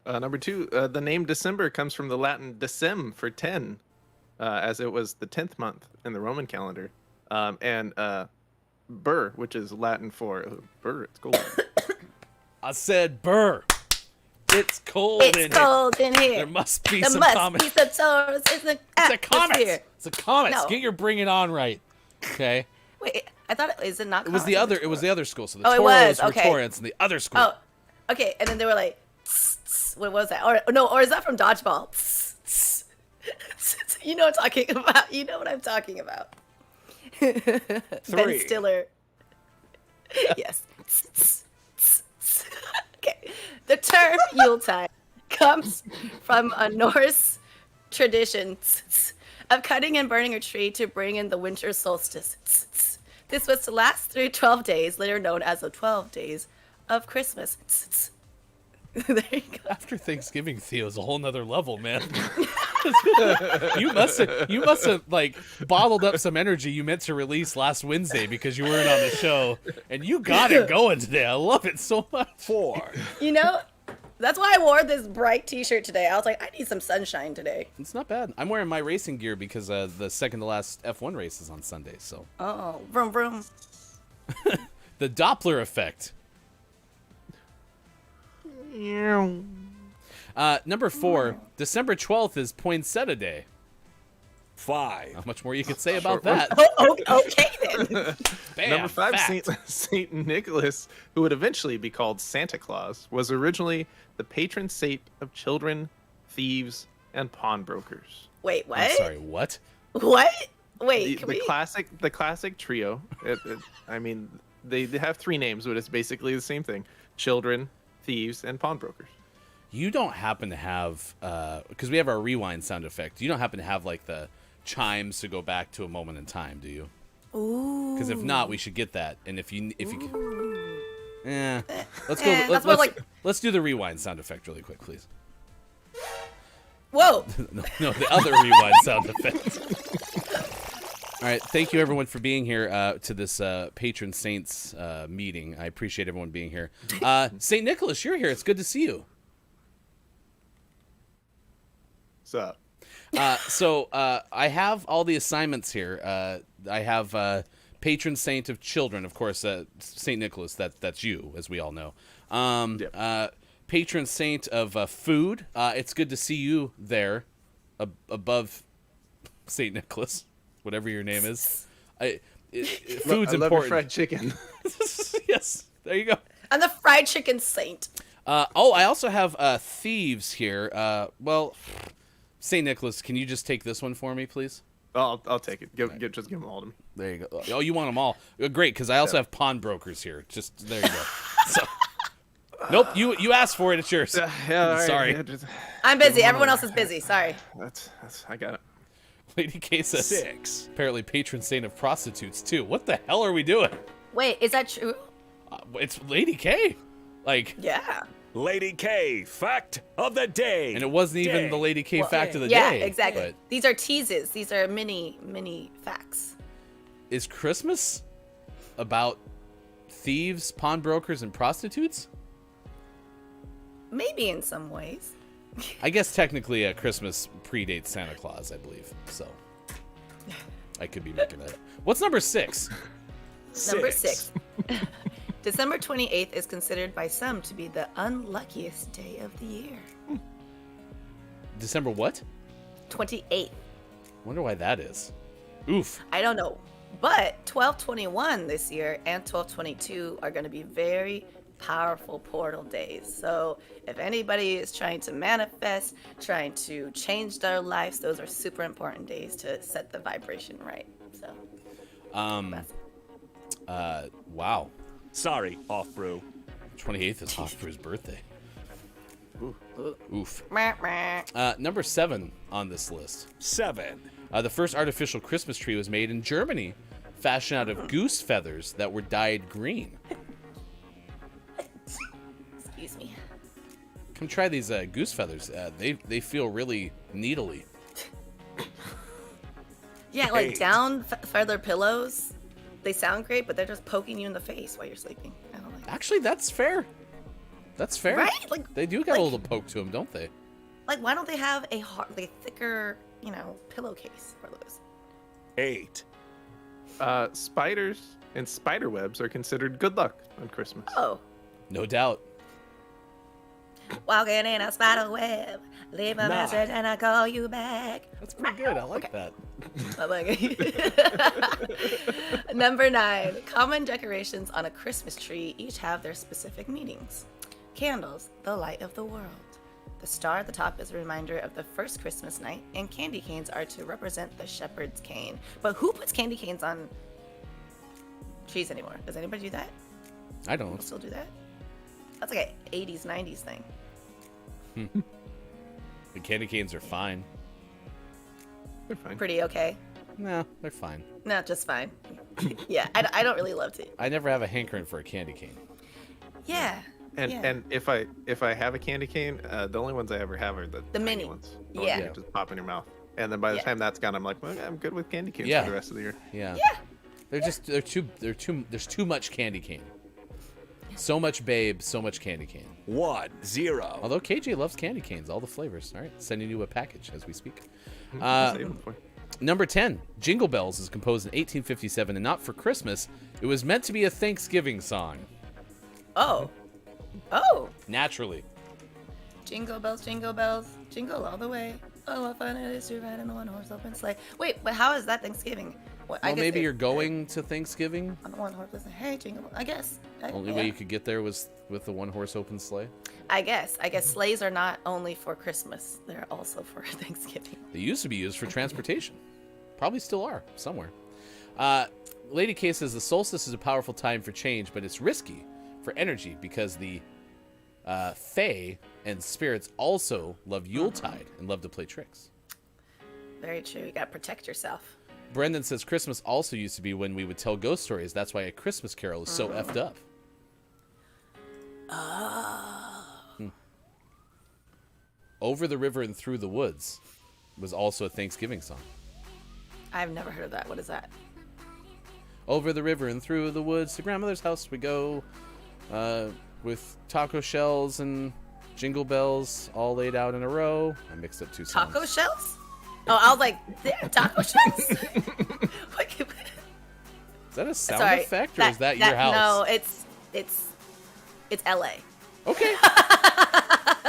Number 2, the name December comes from the Latin decem for 10, as it was the 10th month in the Roman calendar. And Burr, which is Latin for burr, it's cold. I said, Burr. It's cold It's cold in here. There must be There some must comments. be some Taurus in the It's a comet. atmosphere. It's a comet. No. Get your Bring It On right. Okay. Wait, I thought is it not? It was the comet? other. It was the other school. So the Oh, it Toros was, were okay. Torrents, and the other school. Oh, okay. And then they were like, tss, tss. What was that? Or is that from Dodgeball? Tss, tss. You know what I'm talking about. You know what I'm talking about. 3. Ben Stiller. Yes. Tss, tss, tss, tss. Okay. The term Yuletide comes from a Norse tradition of cutting and burning a tree to bring in the winter solstice. This was to last through 12 days, later known as the 12 days of Christmas. There you go. After Thanksgiving, Theo's a whole nother level, man. you must have like bottled up some energy you meant to release last Wednesday because you weren't on the show, and you got it going today. I love it so much. 4. You know, that's why I wore this bright t-shirt today. I was like, I need some sunshine today. It's not bad. I'm wearing my racing gear because the second to last F1 race is on Sunday. So Oh, vroom vroom. the Doppler effect. Number 4, December 12th is Poinsettia Day. 5. Not much more you could say about Short that. Oh, okay then. Bam, Number 5, fact. Saint Nicholas, who would eventually be called Santa Claus, was originally the patron saint of children, thieves, and pawnbrokers. Wait, what? I'm sorry, what? What? Wait, The classic trio. I mean, they have 3 names, but it's basically the same thing: children, thieves, and pawnbrokers. You don't happen to have, because we have our rewind sound effect, you don't happen to have like the chimes to go back to a moment in time, do you? Ooh. Because if not, we should get that. And if you let's go. that's more like- Let's do the rewind sound effect really quick, please. Whoa. No, the other rewind sound effect. All right, thank you everyone for being here to this patron saints meeting. I appreciate everyone being here. Saint Nicholas, you're here. It's good to see you. What's up? So I have all the assignments here. I have patron saint of children, of course, Saint Nicholas. That's you, as we all know. Yep. Patron saint of food. It's good to see you there, above Saint Nicholas, whatever your name is. Food's I love your important. fried chicken. Yes, there you go. I'm the fried chicken saint. I also have thieves here. Well, Saint Nicholas, can you just take this one for me, please? I'll take it. Just give them all to me. There you go. Oh, you want them all? Great, because I also have pawnbrokers here. Just there you go. So, nope, you asked for it. It's yours. Yeah, all right. Sorry. Yeah, just- I'm busy. Everyone else is busy. Sorry. that's I got it. Lady K says 6. apparently patron saint of prostitutes too. What the hell are we doing? Wait, is that true? It's Lady K. Like, Yeah. Lady K, fact of the day. and it wasn't even Day. the Lady K fact of the Yeah, day. exactly. But These are teases. These are mini facts. is Christmas about thieves, pawnbrokers, and prostitutes? Maybe in some ways. I guess technically Christmas predates Santa Claus, I believe. So I could be making that up. What's number 6? Number 6. December 28th is considered by some to be the unluckiest day of the year. December what? 28th. Wonder why that is. Oof. I don't know. But 12/21 this year and 12/22 are going to be very powerful portal days. So if anybody is trying to manifest, trying to change their lives, those are super important days to set the vibration right. So Wow. Sorry, off brew. 28th is Hofbrew's birthday. Oof. Meh, meh. Number 7 on this list. 7. The first artificial Christmas tree was made in Germany, fashioned out of goose feathers that were dyed green. Excuse me. Come try these goose feathers. They feel really needly. Yeah, like Eight. down feather pillows. They sound great, but they're just poking you in the face while you're sleeping. I don't like. Actually, that's fair. That's fair. Right? Like They do got like- a little poke to them, don't they? Like, why don't they have a thicker, pillowcase for those? 8. Spiders and spider webs are considered good luck on Christmas. Oh, No doubt. walking in a spider web, leave a Nine. message and I call you back. That's pretty good. I like that. I'm like- Number 9, common decorations on a Christmas tree each have their specific meanings. Candles, the light of the world. The star at the top is a reminder of the first Christmas night, and candy canes are to represent the shepherd's cane. But who puts candy canes on trees anymore? Does anybody do that? I don't. People still do that? That's like an 80s, 90s thing. The candy canes are fine. They're fine. Pretty okay. No, they're fine. No, just fine. Yeah, I don't really love to. I never have a hankering for a candy cane. Yeah. And yeah. and if I have a candy cane, the only ones I ever have are the The tiny mini. ones. Yeah. You just pop in your mouth. And then by the Yeah. time that's gone, I'm like, well, I'm good with candy canes Yeah. for the rest of the year. Yeah. Yeah. There's too much candy cane. So much babe, so much candy cane. 1, 0. Although KJ loves candy canes, all the flavors. All right, sending you a package as we speak. Save them for you. Number 10, Jingle Bells is composed in 1857 and not for Christmas. It was meant to be a Thanksgiving song. Oh. Oh. Naturally. Jingle bells, jingle all the way. Oh, what fun it is to ride in a one-horse open sleigh. Wait, but how is that Thanksgiving? Well, Well, maybe you're going to Thanksgiving. on a one-horse open sleigh. Hey, jingle. I guess. Only way you could get there was with the one-horse open sleigh. I guess sleighs are not only for Christmas; they're also for Thanksgiving. They used to be used for transportation. Probably still are, somewhere. Lady K says the solstice is a powerful time for change, but it's risky for energy because the Fae and spirits also love Yuletide and love to play tricks. Very true. You gotta protect yourself. Brendan says Christmas also used to be when we would tell ghost stories. That's why A Christmas Carol is so effed up. Over the River and Through the Woods was also a Thanksgiving song. I've never heard of that. What is that? Over the river and through the woods to grandmother's house we go, with taco shells and jingle bells all laid out in a row. I mixed up two songs. Taco shells? Oh, I was like, yeah, taco shells. What- Is that a sound Sorry, effect or is that your house? No, it's LA. Okay.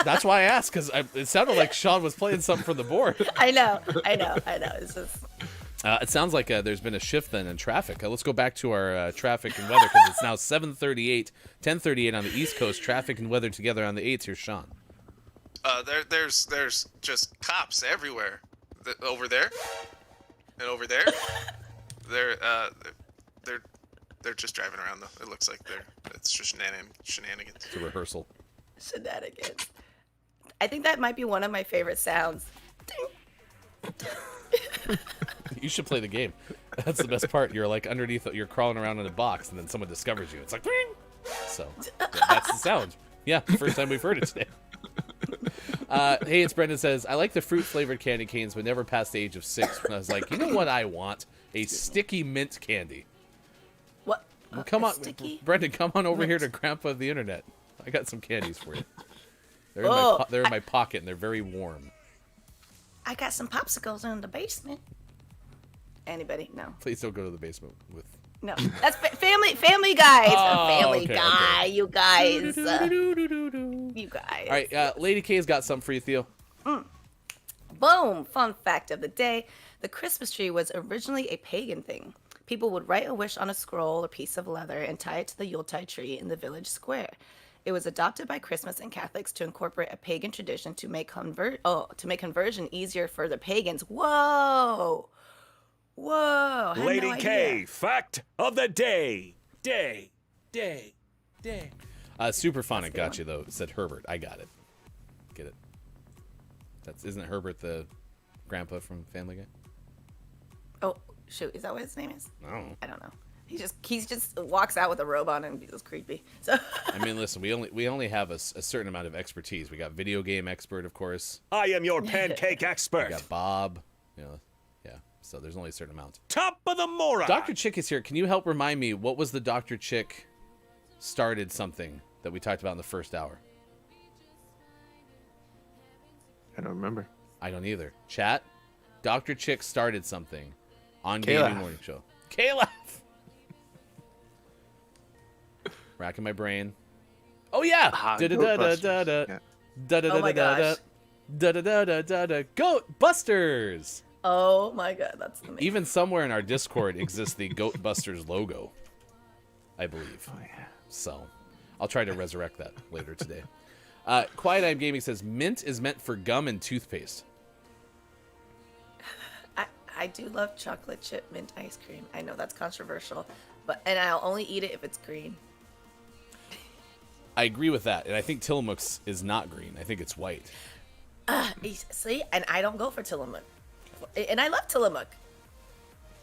That's why I asked, because it sounded like Sean was playing something from the board. I know. It's just It sounds like there's been a shift then in traffic. Let's go back to our traffic and weather, because it's now 7:38, 10:38 on the East Coast. Traffic and weather together on the 8s. Here's Sean. There's just cops everywhere. Over there and over there. They're just driving around though. It looks like it's just shenanigans. It's a rehearsal. shenanigans. I think that might be one of my favorite sounds. You should play the game. That's the best part. You're like underneath, you're crawling around in a box, and then someone discovers you. It's like, "Ding!" So that's the sound. Yeah, first time we've heard it today. Hey, it's Brendan says, I like the fruit-flavored candy canes, but never past the age of 6. When I was like, you know what I want? A sticky mint candy. What? Come on, sticky Brendan, come on over mint. here to Grandpa of the Internet. I got some candies for you. Oh, They're in my pocket, and they're very warm. I got some popsicles in the basement. Anybody? No. Please don't go to the basement with... No. That's family guys. Oh, family okay, guy. okay. You guys. Do-do-do-do-do-do. You guys. All right, Lady K's got something for you, Theo. Boom! Fun fact of the day. The Christmas tree was originally a pagan thing. People would write a wish on a scroll or piece of leather and tie it to the Yuletide tree in the village square. It was adopted by Christmas and Catholics to incorporate a pagan tradition to make conversion easier for the pagans. Whoa! Whoa! I had Lady no K, idea. fact of the day. Superphonic got you, though, said Herbert. I got it. Get it. Isn't Herbert the grandpa from Family Guy? Oh, shoot. Is that what his name is? No. I don't know. He just walks out with a robe on and he's just creepy. So I mean, listen, we only have a certain amount of expertise. We got video game expert, of course. I am your pancake We expert. got Bob. You know, yeah. So there's only a certain amount. Top of the moron. Dr. Chick is here. Can you help remind me what was the Dr. Chick started something that we talked about in the first hour? I don't remember. I don't either. Chat. Dr. Chick started something on K-Laugh. Gaming Morning Show. K-Laugh. Racking my brain. Oh yeah. Ghostbusters. Yeah. Oh my gosh. Goat Busters. oh my god, that's amazing. Even somewhere in our Discord exists the Goat Busters logo, I believe. Oh, yeah. So I'll try to resurrect that later today. Quiet Eye Gaming says mint is meant for gum and toothpaste. I do love chocolate chip mint ice cream. I know that's controversial, and I'll only eat it if it's green. I agree with that, and I think Tillamook's is not green. I think it's white. See, and I don't go for Tillamook, and I love Tillamook.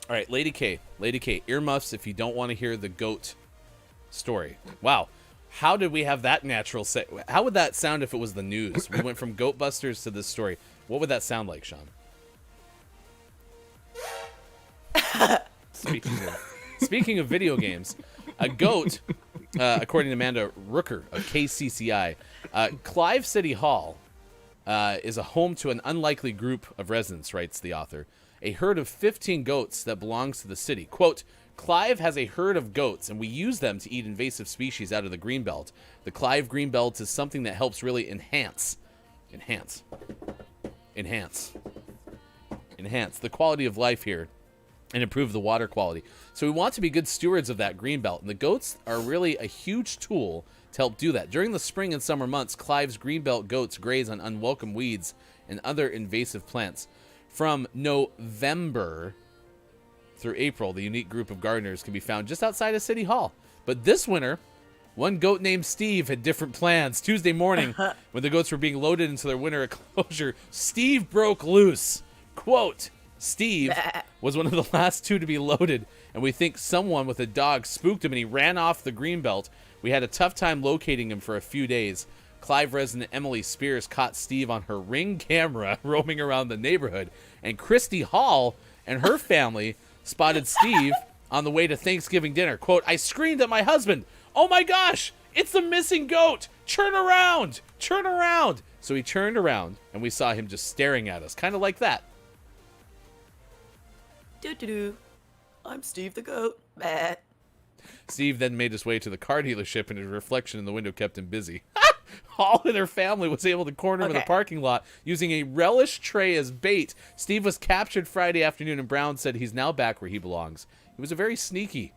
All right, Lady K, earmuffs if you don't want to hear the goat story. Wow, how did we have that natural set? How would that sound if it was the news? We went from Goat Busters to this story. What would that sound like, Sean? Speaking of video games, a goat, according to Amanda Rooker of KCCI, Clive City Hall is a home to an unlikely group of residents, writes the author. A herd of 15 goats that belongs to the city. Quote, Clive has a herd of goats, and we use them to eat invasive species out of the Greenbelt. The Clive Greenbelt is something that helps really enhance the quality of life here and improve the water quality. So we want to be good stewards of that Greenbelt, and the goats are really a huge tool to help do that. During the spring and summer months, Clive's Greenbelt goats graze on unwelcome weeds and other invasive plants. From November through April, the unique group of gardeners can be found just outside of City Hall. But this winter, one goat named Steve had different plans. Tuesday morning, when the goats were being loaded into their winter enclosure, Steve broke loose. Quote, Steve was one of the last two to be loaded, and we think someone with a dog spooked him and he ran off the Greenbelt. We had a tough time locating him for a few days. Clive resident Emily Spears caught Steve on her Ring camera roaming around the neighborhood, and Christy Hall and her family spotted Steve on the way to Thanksgiving dinner. Quote, I screamed at my husband, oh my gosh, it's the missing goat. Turn around. So he turned around, and we saw him just staring at us, kind of like that. Do. I'm Steve the goat. Bah. Steve then made his way to the car dealership, and his reflection in the window kept him busy. Hall and her family was able to corner him in the parking lot using a relish tray as bait. Steve was captured Friday afternoon, and Brown said he's now back where he belongs. He was very sneaky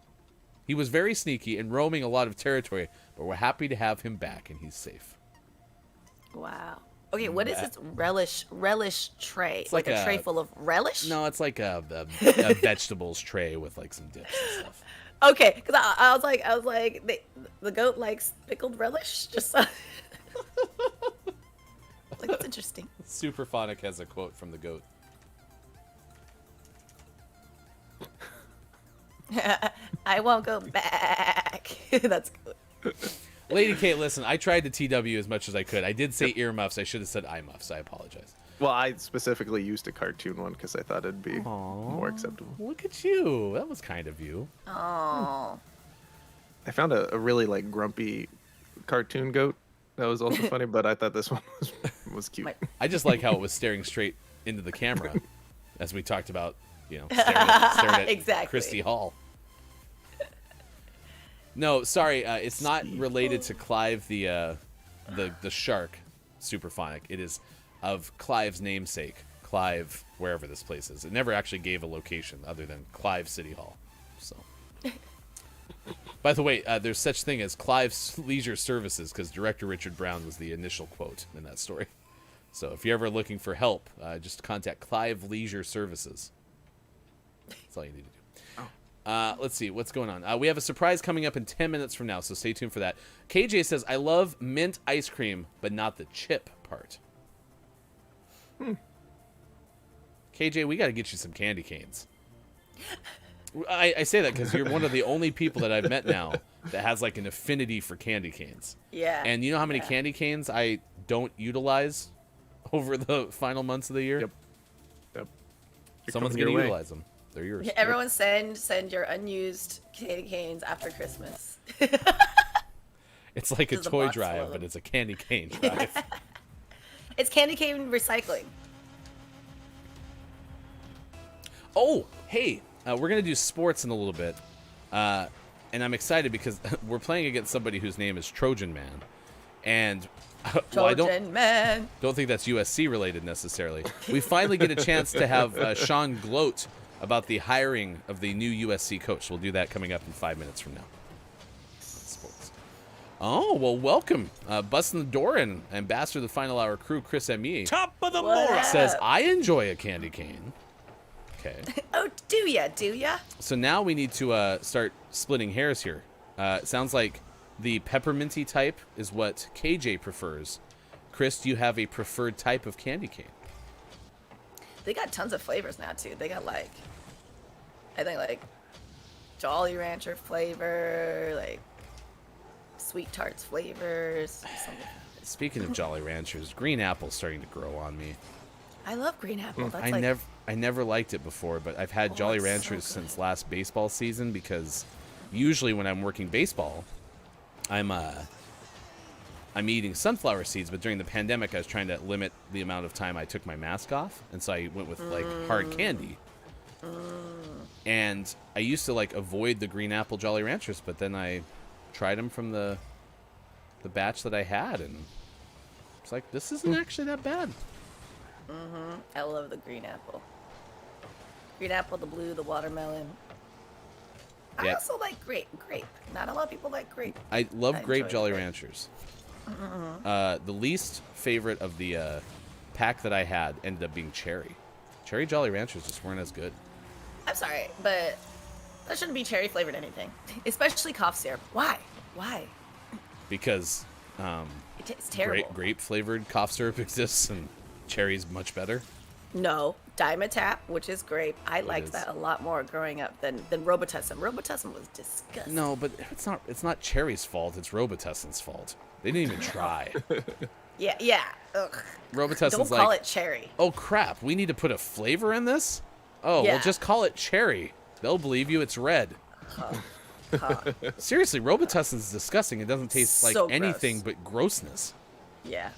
and roaming a lot of territory, but we're happy to have him back, and he's safe. Wow. Okay, what is this relish tray? It's like a tray full of relish? No, it's like a vegetables tray with like some dips and stuff. Okay, because I was like, the goat likes pickled relish. Just like that's interesting. Superphonic has a quote from the goat. I won't go back. That's good. Lady Kate, listen, I tried to TW as much as I could. I did say earmuffs. I should have said eye muffs. I apologize. Well, I specifically used a cartoon one because I thought it'd be more acceptable. Look at you. That was kind of you. Oh. I found a really like grumpy cartoon goat that was also funny, but I thought this one was cute. I just like how it was staring straight into the camera, as we talked about, staring at Exactly. Christy Hall. No, sorry, it's not related to Clive the shark, Superphonic. It is of Clive's namesake, Clive, wherever this place is. It never actually gave a location other than Clive City Hall. So, by the way, there's such thing as Clive's Leisure Services because director Richard Brown was the initial quote in that story. So if you're ever looking for help, just contact Clive Leisure Services. That's all you need to do. Let's see what's going on. We have a surprise coming up in 10 minutes from now, so stay tuned for that. KJ says, I love mint ice cream, but not the chip part. KJ, we got to get you some candy canes. I say that because you're one of the only people that I've met now that has like an affinity for candy canes. Yeah. And you know how many candy canes I don't utilize over the final months of the year? Yep. Someone's going to utilize them. They're yours. Everyone send your unused candy canes after Christmas. It's like a toy drive, but it's a candy cane drive. It's candy cane recycling. Oh, hey, we're going to do sports in a little bit. And I'm excited because we're playing against somebody whose name is Trojan Man. And well, I don't think that's USC related necessarily. We finally get a chance to have Sean gloat about the hiring of the new USC coach. We'll do that coming up in 5 minutes from now. Sports. Oh, well, welcome. Busting the door in, Ambassador of the Final Hour crew, Chris M.E. Top of the morning. Says, I enjoy a candy cane. Okay. Oh, do ya? So now we need to start splitting hairs here. It sounds like the pepperminty type is what KJ prefers. Chris, do you have a preferred type of candy cane? They got tons of flavors now too. They got I think Jolly Rancher flavor, like Sweet Tarts flavors. Speaking of Jolly Ranchers, green apple's starting to grow on me. I love green apple. That's I never liked it before, but I've had Jolly Ranchers since last baseball season because usually when I'm working baseball, I'm eating sunflower seeds, but during the pandemic, I was trying to limit the amount of time I took my mask off, and so I went with hard candy. And I used to avoid the green apple Jolly Ranchers, but then I tried them from the batch that I had, and it's like, this isn't actually that bad. I love the green apple. Green apple, the blue, the watermelon. Yeah. I also like grape. Not a lot of people like grape. I love grape Jolly Ranchers. The least favorite of the pack that I had ended up being cherry. Cherry Jolly Ranchers just weren't as good. I'm sorry, but that shouldn't be cherry flavored anything, especially cough syrup. Why? Because it's terrible. Grape flavored cough syrup exists, and cherry's much better. No, Dimetap, which is grape. I liked that a lot more growing up than Robitussin. Robitussin was disgusting. No, but it's not cherry's fault. It's Robitussin's fault. They didn't even try. Yeah. Ugh. Robitussin's Don't call it cherry. Oh crap! We need to put a flavor in this. Oh, well, just call it cherry. They'll believe you. It's red. Seriously, Robitussin's disgusting. It doesn't taste like anything but grossness. Yeah.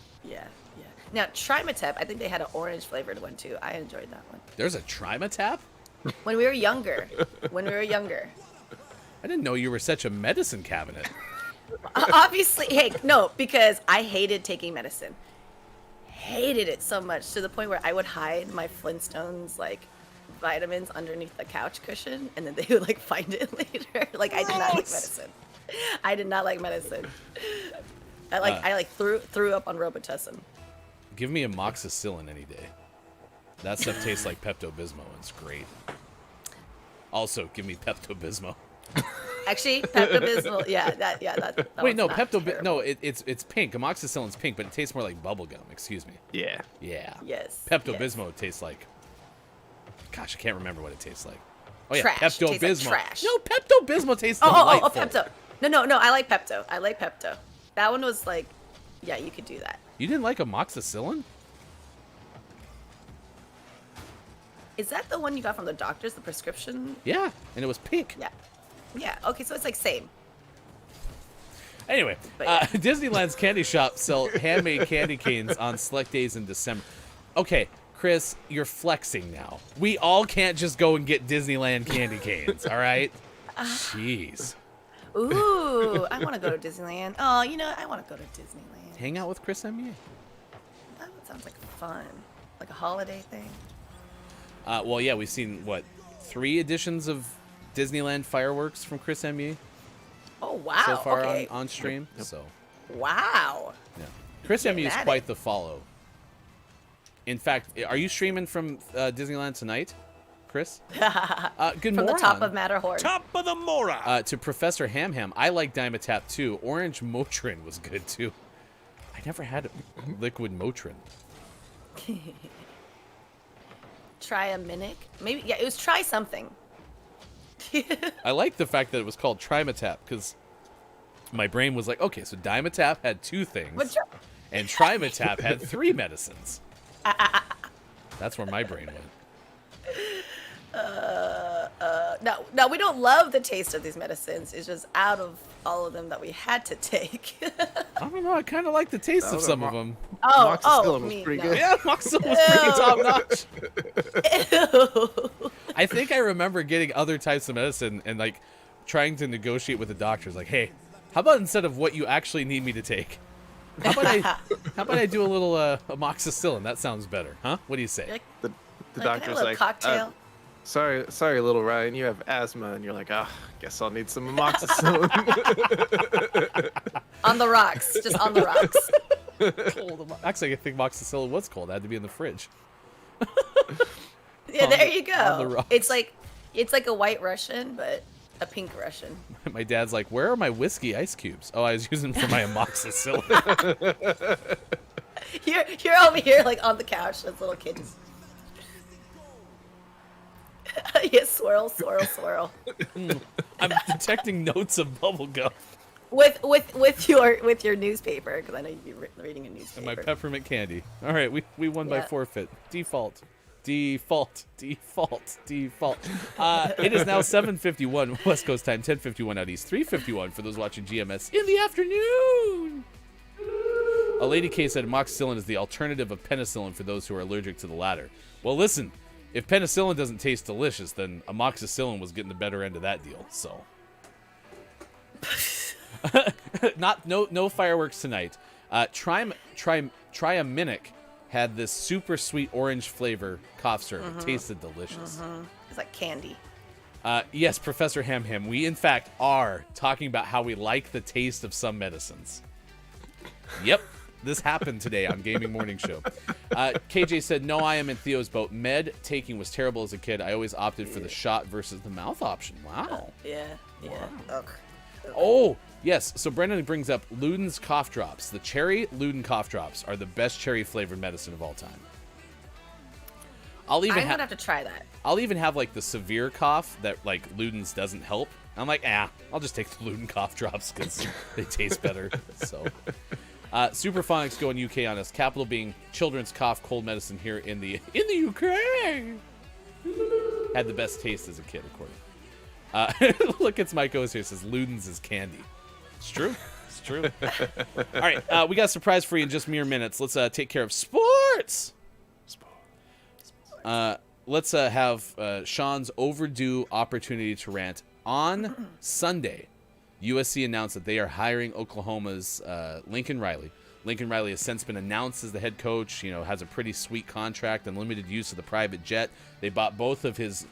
Now, Trimetap, I think they had an orange flavored one too. I enjoyed that one. There's a Trimetap? When we were younger. I didn't know you were such a medicine cabinet. Obviously, hey, no, because I hated taking medicine. Hated it so much to the point where I would hide my Flintstones vitamins underneath the couch cushion, and then they would find it later. I did not like medicine. I threw up on Robitussin. Give me amoxicillin any day. That stuff tastes like Pepto-Bismol. It's great. Also, give me Pepto-Bismol. Actually, Pepto-Bismol, that Wait, no, Pepto-Bismol. No, it's pink. Amoxicillin's pink, but it tastes more like bubblegum. Excuse me. Yeah. Yes. Pepto-Bismol tastes like. Gosh, I can't remember what it tastes like. Oh yeah, trash. Pepto-Bismol. Like trash. No, Pepto-Bismol tastes delightful. Pepto. No, I like Pepto. That one was like, yeah, you could do that. You didn't like amoxicillin? Is that the one you got from the doctors, the prescription? Yeah, and it was pink. Yeah. Yeah, okay, so it's like same. Anyway, But- Disneyland's candy shop sell handmade candy canes on select days in December. Okay, Chris, you're flexing now. We all can't just go and get Disneyland candy canes, all right? Jeez. Ooh, I want to go to Disneyland. Oh, you know, I want to go to Disneyland. Hang out with Chris MEA. That sounds like fun. Like a holiday thing. Well, yeah, we've seen, 3 editions of Disneyland fireworks from Chris MEA Oh, wow. so far okay. on stream. So, Wow. yeah. Chris MEA is at quite it. the follow. In fact, are you streaming from Disneyland tonight, Chris? Good From morning. the top of Matterhorn. Top of the Mora. To Professor Ham Ham, I like Dimetap too. Orange Motrin was good too. I never had liquid Motrin. Try a Minic. Maybe, yeah, it was try something. I like the fact that it was called Trimetap because my brain was like, okay, so Dimetap had 2 things, But try- and Trimetap had 3 medicines. That's where my brain went. No, we don't love the taste of these medicines. It's just out of all of them that we had to take. I don't know. I kind of like the taste of some of them. Amoxicillin was me, pretty no. good. Yeah, Moxil was pretty top notch. I think I remember getting other types of medicine and like trying to negotiate with the doctors, like, "Hey, how about instead of what you actually need me to take, how about I do a little amoxicillin? That sounds better, huh? What do you say?" Like, The can I have doctor's a little like, cocktail. sorry, little Ryan, you have asthma, and you're like, guess I'll need some amoxicillin. On the rocks. Just on the rocks. Actually, I think amoxicillin was cold. It had to be in the fridge. Yeah, there you on the go. rocks. It's like a white Russian, but a pink Russian. My dad's like, "Where are my whiskey ice cubes?" Oh, I was using them for my amoxicillin. You're over here like on the couch as little kid. Just... yes, swirl, swirl, swirl. I'm detecting notes of bubblegum. With your newspaper, because I know you're reading a newspaper. And my peppermint candy. All right, we won by Yeah. forfeit. Default. It is now 7:51 West Coast time, 10:51 out east, 3:51 for those watching GMS in the afternoon. A lady K said amoxicillin is the alternative of penicillin for those who are allergic to the latter. Well, listen, if penicillin doesn't taste delicious, then amoxicillin was getting the better end of that deal. So, no fireworks tonight. Try a Minic had this super sweet orange flavor cough syrup. It tasted delicious. It's like candy. Yes, Professor Ham Ham, we in fact are talking about how we like the taste of some medicines. Yep, this happened today on Gaming Morning Show. KJ said, "No, I am in Theo's boat. Med taking was terrible as a kid. I always opted for the shot versus the mouth option." Wow. Yeah. Ugh. Oh, yes. So Brendan brings up Luden's cough drops. The cherry Luden cough drops are the best cherry flavored medicine of all time. I'm gonna have to try that. I'll even have like the severe cough that like Luden's doesn't help. I'm like, I'll just take the Luden cough drops because they taste better. So, Superphonics going UK on us. Capital being children's cough cold medicine here in the UK. Had the best taste as a kid, according. Look, it's Mike O's here. Says Luden's is candy. It's true. It's true. All right, we got a surprise for you in just mere minutes. Let's take care of sports. Let's have Sean's overdue opportunity to rant. On Sunday, USC announced that they are hiring Oklahoma's Lincoln Riley. Lincoln Riley has since been announced as the head coach. You know, has a pretty sweet contract and limited use of the private jet. They bought both of his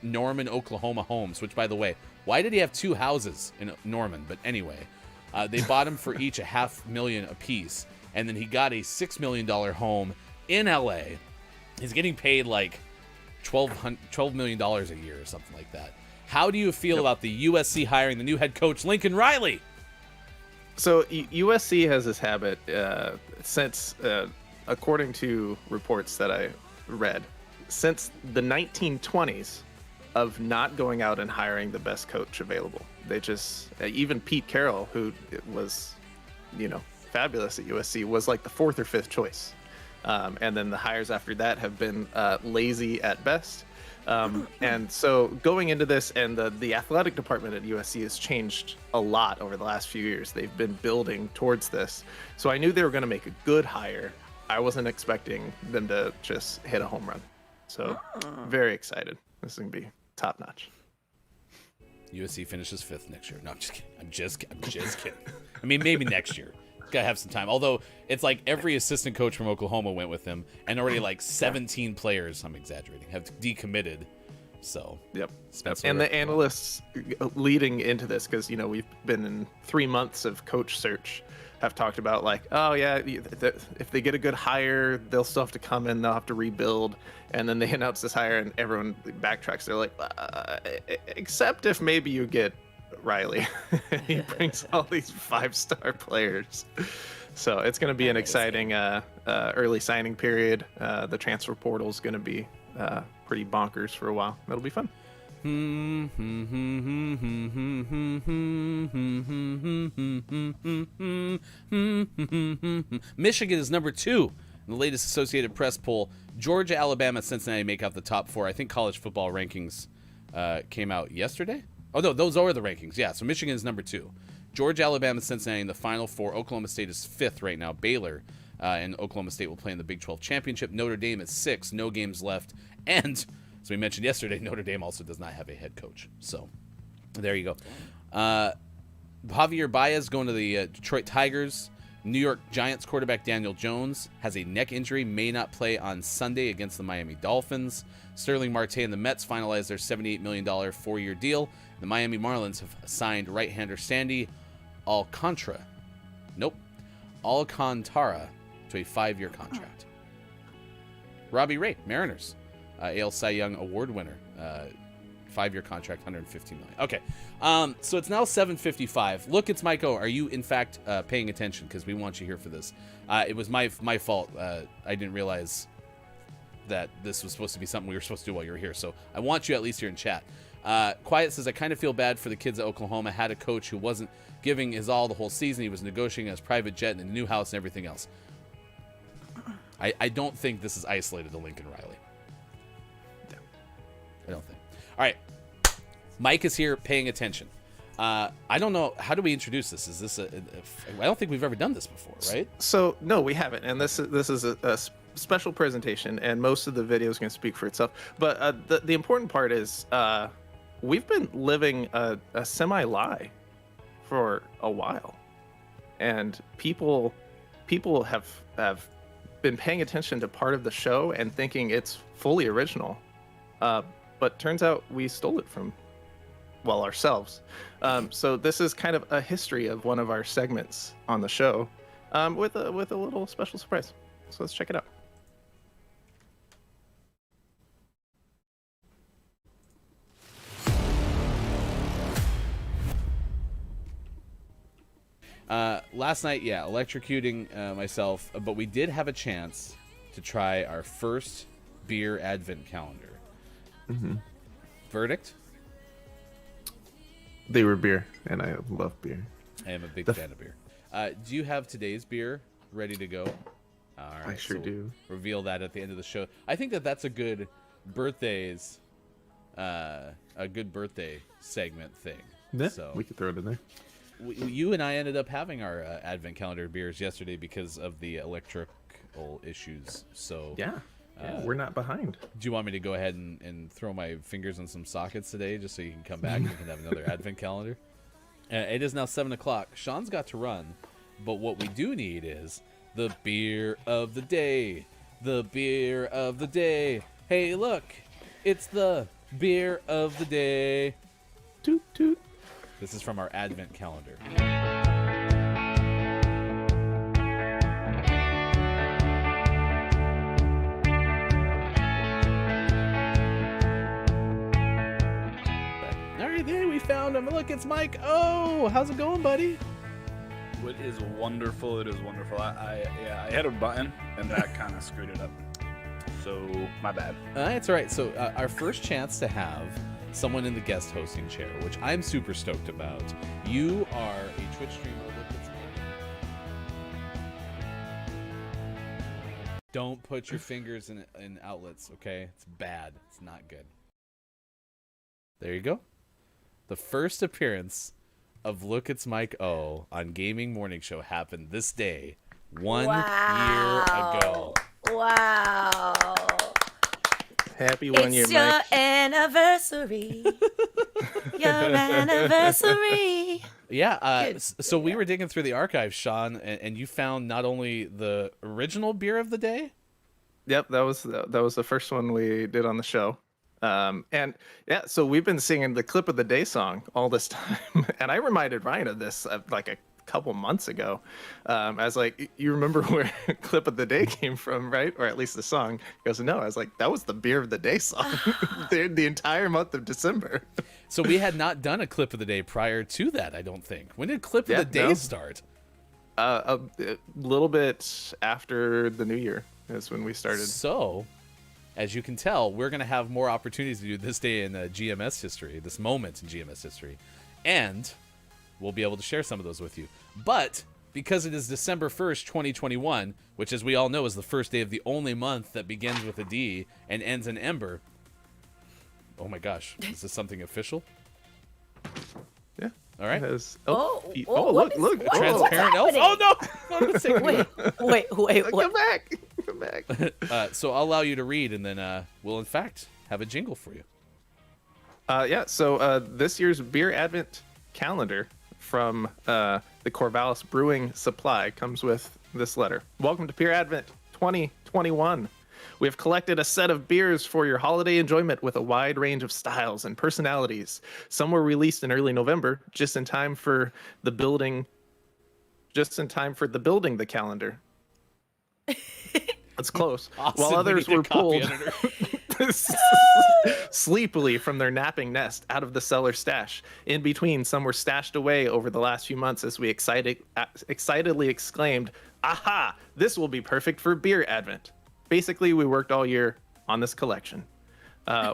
Norman, Oklahoma homes, which, by the way, why did he have 2 houses in Norman? But anyway, they bought him for each $500,000 apiece, and then he got a $6 million home in LA. He's getting paid like $12 million a year or something like that. How do you feel about the USC hiring the new head coach, Lincoln Riley? So USC has this habit since, according to reports that I read, since the 1920s of not going out and hiring the best coach available. They just, even Pete Carroll, who was fabulous at USC, was like the 4th or 5th choice. And then the hires after that have been lazy at best. And so going into this, and the athletic department at USC has changed a lot over the last few years. They've been building towards this. So I knew they were going to make a good hire. I wasn't expecting them to just hit a home run. So very excited. This is going to be top notch. USC finishes 5th next year. No, I'm just kidding. I'm just kidding. I mean, maybe next year. Gotta have some time. Although it's like every assistant coach from Oklahoma went with him, and already like 17 players, I'm exaggerating, have decommitted. So yep. Spencer, and the analysts leading into this, because we've been in 3 months of coach search, have talked about like, oh yeah, if they get a good hire, they'll still have to come in, they'll have to rebuild, and then they announce this hire, and everyone backtracks. They're like, except if maybe you get Riley. He brings all these 5-star players. So it's going to be an exciting early signing period. The transfer portal is going to be pretty bonkers for a while. That'll be fun. Michigan is number 2 in the latest Associated Press poll. Georgia, Alabama, Cincinnati make out the top 4. I think college football rankings came out yesterday. Oh, no, those are the rankings. Yeah, so Michigan is number 2. Georgia, Alabama, Cincinnati in the Final 4. Oklahoma State is 5th right now. Baylor and Oklahoma State will play in the Big 12 Championship. Notre Dame is 6th. No games left. And, as we mentioned yesterday, Notre Dame also does not have a head coach. So, there you go. Javier Baez going to the Detroit Tigers. New York Giants quarterback Daniel Jones has a neck injury, may not play on Sunday against the Miami Dolphins. Sterling Marte and the Mets finalized their $78 million 4-year deal. The Miami Marlins have signed right-hander Sandy Alcantara to a 5-year contract. Robbie Ray, Mariners, AL Cy Young Award winner, 5-year contract, $115 million. Okay, so it's now 7:55. Look, it's Mike O. Are you, in fact, paying attention? Because we want you here for this. It was my fault. I didn't realize that this was supposed to be something we were supposed to do while you were here. So I want you at least here in chat. Quiet says, I kind of feel bad for the kids at Oklahoma. Had a coach who wasn't giving his all the whole season. He was negotiating his private jet and a new house and everything else. I don't think this is isolated to Lincoln Riley. I don't think. All right. Mike is here paying attention. I don't know. How do we introduce this? Is this I don't think we've ever done this before, right? So, no, we haven't. And this is a special presentation, and most of the video is going to speak for itself. But the important part is we've been living a semi-lie for a while. And people have been paying attention to part of the show and thinking it's fully original. But turns out we stole it from, ourselves. So this is kind of a history of one of our segments on the show with a little special surprise. So let's check it out. Last night, electrocuting myself, but we did have a chance to try our first beer advent calendar. Mm-hmm. Verdict? They were beer, and I love beer. I am a big fan of beer. Do you have today's beer ready to go? All right, I sure do. Reveal that at the end of the show. I think that's a good birthdays, a good birthday segment thing. Yeah, so we could throw it in there. You and I ended up having our advent calendar beers yesterday because of the electrical issues. So yeah, we're not behind. Do you want me to go ahead and throw my fingers in some sockets today just so you can come back and we can have another advent calendar? It is now 7 o'clock. Sean's got to run, but what we do need is the beer of the day. The beer of the day. Hey, look, it's the beer of the day. Toot toot. This is from our advent calendar. All right, there we found him. Look, it's Mike. Oh, how's it going, buddy? It is wonderful. It is wonderful. I hit a button and that kind of screwed it up. So my bad. It's all right. So our first chance to have someone in the guest hosting chair, which I'm super stoked about. You are a Twitch streamer. Look, it's Don't put your fingers in outlets, okay? It's bad. It's not good. There you go. The first appearance of Look It's Mike O on Gaming Morning Show happened this day 1 year ago. Wow. Happy 1 year, It's your Mike. anniversary. Your anniversary. Yeah, so we were digging through the archives, Sean, and you found not only the original beer of the day. Yep, that was the first one we did on the show. And yeah, so we've been singing the clip of the day song all this time, and I reminded Ryan of this like a couple months ago. I was like, you remember where clip of the day came from, right? Or at least the song. He goes, no. I was like, that was the beer of the day song the entire month of December. So we had not done a clip of the day prior to that, I don't think. When did clip of the day start? A little bit after the new year is when we started. So, as you can tell, we're going to have more opportunities to do this day in GMS history, this moment in GMS history, and we'll be able to share some of those with you. But because it is December 1st, 2021, which, as we all know, is the first day of the only month that begins with a D and ends in Ember. Oh my gosh, is this something official? Yeah. All right. Look. Transparent elf. Oh no! Wait. Come back. So I'll allow you to read, and then we'll in fact have a jingle for you. Yeah. So this year's beer advent calendar from the Corvallis Brewing Supply comes with this letter. Welcome to Beer Advent 2021. We have collected a set of beers for your holiday enjoyment with a wide range of styles and personalities. Some were released in early November, just in time for the building the calendar. That's close. Austin, While others we need were a copy pulled editor. sleepily from their napping nest out of the cellar stash. In between, some were stashed away over the last few months as we excitedly exclaimed, "Aha! This will be perfect for Beer Advent." Basically, we worked all year on this collection.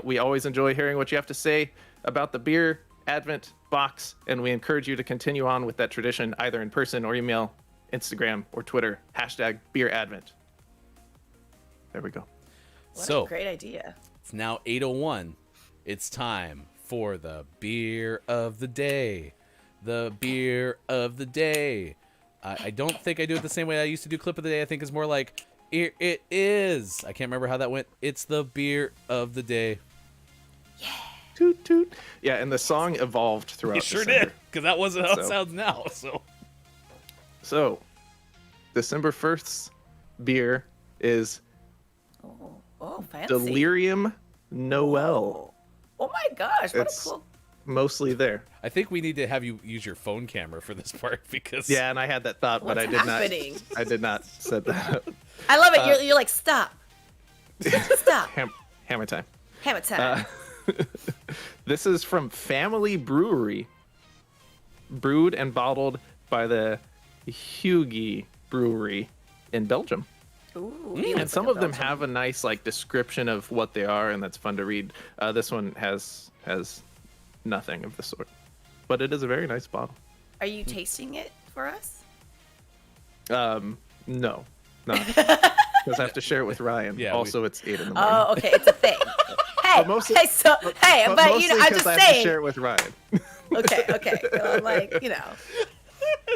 We always enjoy hearing what you have to say about the Beer Advent box, and we encourage you to continue on with that tradition either in person or email, Instagram, or Twitter. #Beer Advent. There we go. What a great idea. It's now 8:01. It's time for the beer of the day. The beer of the day. I don't think I do it the same way I used to do clip of the day. I think it's more like, here it is. I can't remember how that went. It's the beer of the day. Yeah. Toot, toot. Yeah, and the song evolved throughout It sure December. did, because that wasn't how it sounds now. So, December 1st's beer is Oh, fancy. Delirium Noel. Oh my gosh, what It's a cool. mostly there. I think we need to have you use your phone camera for this part because Yeah, and I had that thought, but What's I did happening? not. I did not set that up. I love it. You're like, stop. Stop. Hammer time. Hammer time. This is from Family Brewery, brewed and bottled by the Hugie Brewery in Belgium. Ooh, And some of them have a nice like description of what they are, and that's fun to read. This one has nothing of the sort, but it is a very nice bottle. Are you tasting it for us? No, not because I have to share it with Ryan. Yeah, also, it's 8 in the morning. Oh, okay, it's a thing. Hey, but mostly- but you know, mostly I'm 'cause just I have to saying. share it with Ryan. Okay. Well, I'm like, you know.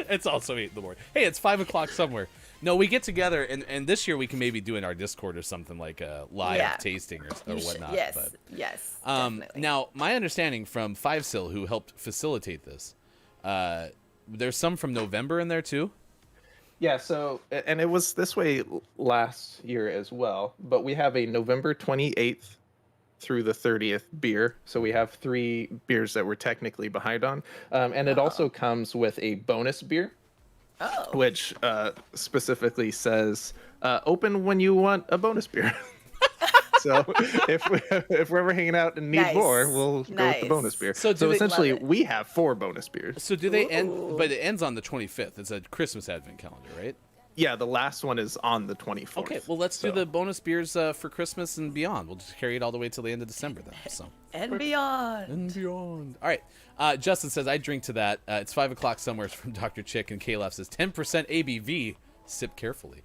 it's also 8 in the morning. Hey, it's 5 o'clock somewhere. No, we get together, and this year we can maybe do in our Discord or something like a live tasting or whatnot. Yes, but, yes. Definitely. now, my understanding from FiveSil, who helped facilitate this, there's some from November in there too. Yeah, so, and it was this way last year as well, but we have a November 28th through the 30th beer. So we have 3 beers that we're technically behind on. And it also comes with a bonus beer, which specifically says, open when you want a bonus beer. So if we're ever hanging out and need more, we'll go with the bonus beer. So essentially, we have 4 bonus beers. So do they end? But it ends on the 25th. It's a Christmas advent calendar, right? Yeah, the last one is on the 24th. Okay, well let's do the bonus beers for Christmas and beyond. We'll just carry it all the way till the end of December then. So and beyond. And beyond. All right. Justin says I drink to that. It's 5 o'clock somewhere from Dr. Chick, and Caleb says 10% ABV. Sip carefully.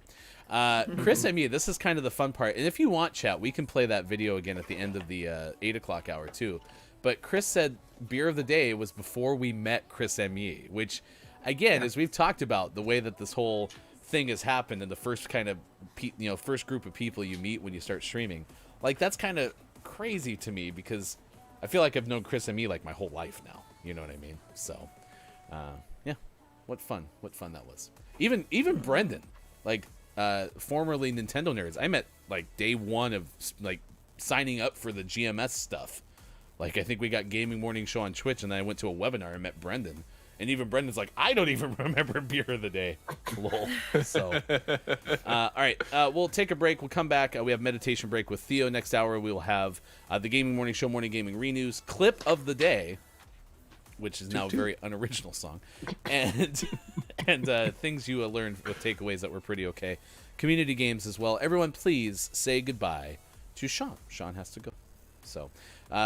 Chris, I mean, this is kind of the fun part. And if you want, chat, we can play that video again at the end of the 8 o'clock hour, too. But Chris said beer of the day was before we met Chris M.E., which, again, as we've talked about, the way that this whole thing has happened and the first kind of, first group of people you meet when you start streaming, like, that's kind of crazy to me because I feel like I've known Chris M.E. like my whole life now. You know what I mean? So, yeah, what fun that was. Even Brendan, like, formerly Nintendo Nerds, I met like day one of like signing up for the GMS stuff. Like, I think we got Gaming Morning Show on Twitch, and then I went to a webinar and met Brendan. And even Brendan's like, I don't even remember beer of the day. Lol. So, all right, we'll take a break. We'll come back. We have meditation break with Theo next hour. We will have the Gaming Morning Show Morning Gaming Renews, clip of the day, which is now a very unoriginal song, and things you learned with takeaways that were pretty okay. Community games as well. Everyone, please say goodbye to Sean. Sean has to go. So,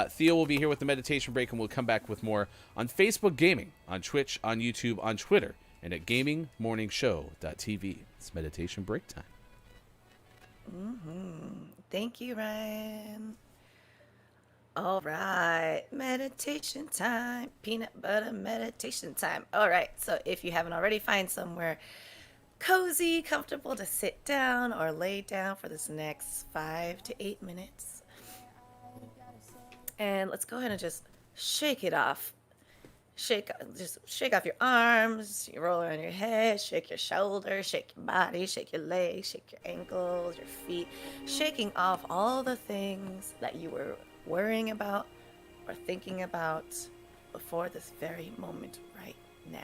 Theo will be here with the meditation break, and we'll come back with more on Facebook Gaming, on Twitch, on YouTube, on Twitter, and at gamingmorningshow.tv. It's meditation break time. Thank you, Ryan. All right, meditation time, peanut butter meditation time. All right, so if you haven't already, find somewhere cozy, comfortable to sit down or lay down for this next 5 to 8 minutes. And let's go ahead and just shake it off. Just shake off your arms, you roll around your head, shake your shoulders, shake your body, shake your legs, shake your ankles, your feet, shaking off all the things that you were worrying about or thinking about before this very moment right now.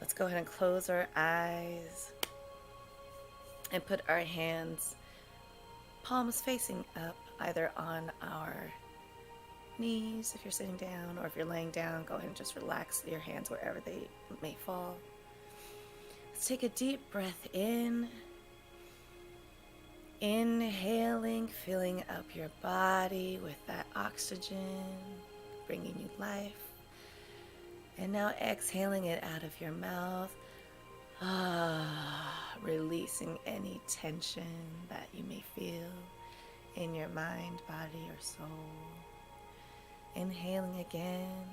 Let's go ahead and close our eyes and put our hands, palms facing up, either on our knees if you're sitting down, or if you're laying down, go ahead and just relax your hands wherever they may fall. Let's take a deep breath in. Inhaling, filling up your body with that oxygen, bringing you life. And now exhaling it out of your mouth, releasing any tension that you may feel in your mind, body, or soul. Inhaling again,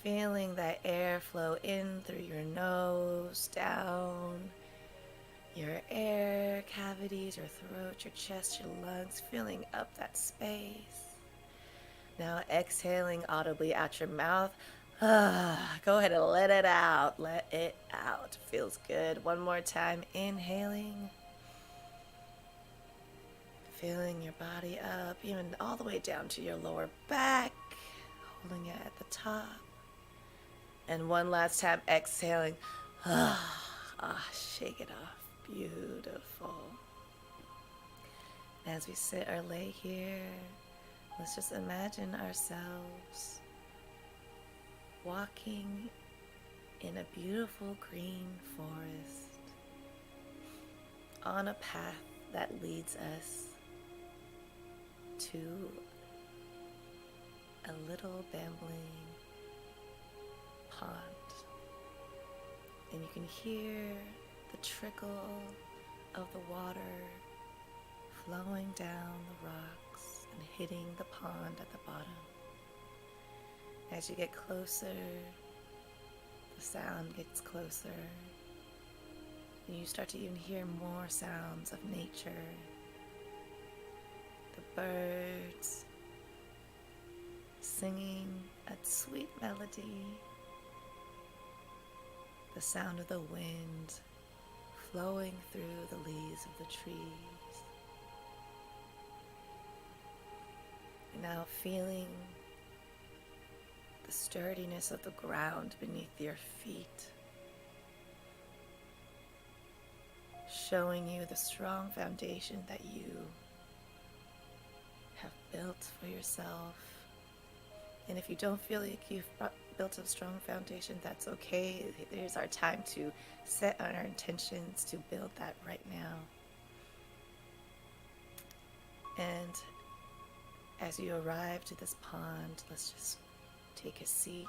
feeling that air flow in through your nose, down your air cavities, your throat, your chest, your lungs, filling up that space. Now exhaling audibly out your mouth. Go ahead and let it out. Let it out. Feels good. One more time. Inhaling. Filling your body up, even all the way down to your lower back. Holding it at the top. And one last time. Exhaling. Shake it off. Beautiful. As we sit or lay here, let's just imagine ourselves walking in a beautiful green forest on a path that leads us to a little bambling pond. And you can hear the trickle of the water flowing down the rocks and hitting the pond at the bottom. As you get closer, the sound gets closer, and you start to even hear more sounds of nature. The birds singing a sweet melody, the sound of the wind flowing through the leaves of the trees. You're now feeling the sturdiness of the ground beneath your feet, showing you the strong foundation that you have built for yourself. And if you don't feel like you've built a strong foundation, that's okay. There's our time to set on our intentions to build that right now. And as you arrive to this pond, let's just take a seat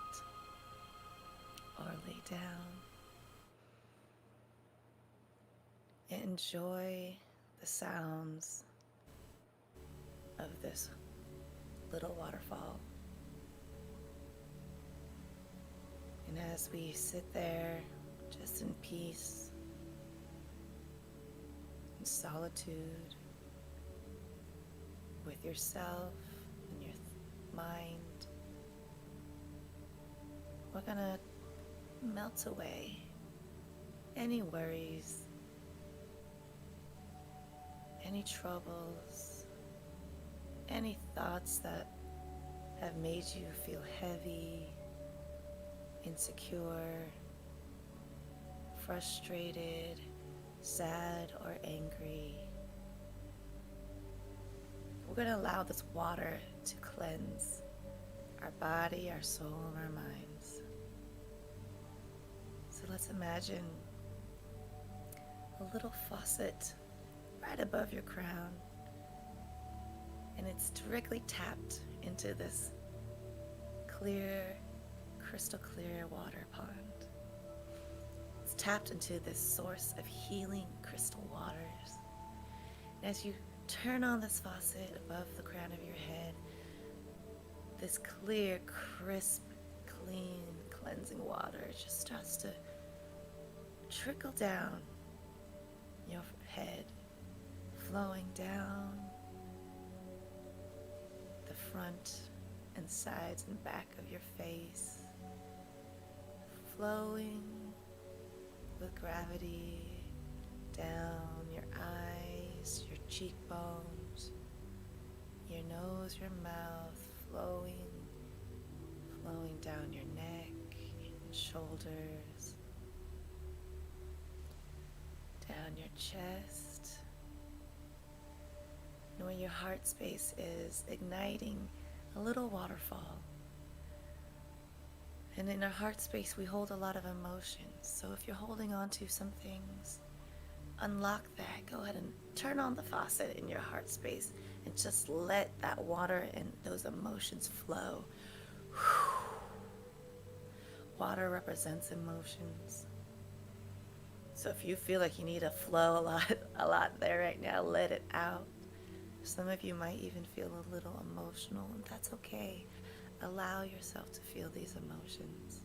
or lay down. enjoy the sounds of this little waterfall. And as we sit there just in peace, in solitude, with yourself and your mind, we're gonna melt away any worries, any troubles, any thoughts that have made you feel heavy, insecure, frustrated, sad, or angry. We're going to allow this water to cleanse our body, our soul, and our minds. So let's imagine a little faucet right above your crown, and it's directly tapped into this clear, crystal clear water pond. It's tapped into this source of healing crystal waters. And as you turn on this faucet above the crown of your head, this clear, crisp, clean, cleansing water just starts to trickle down your head, flowing down the front and sides and back of your face, flowing with gravity down your eyes, your cheekbones, your nose, your mouth, flowing down your neck and shoulders, down your chest, and where your heart space is, igniting a little waterfall. And in our heart space, we hold a lot of emotions. So if you're holding on to some things, unlock that. Go ahead and turn on the faucet in your heart space and just let that water and those emotions flow. Water represents emotions. So if you feel like you need to flow a lot there right now, let it out. Some of you might even feel a little emotional, and that's okay. Allow yourself to feel these emotions.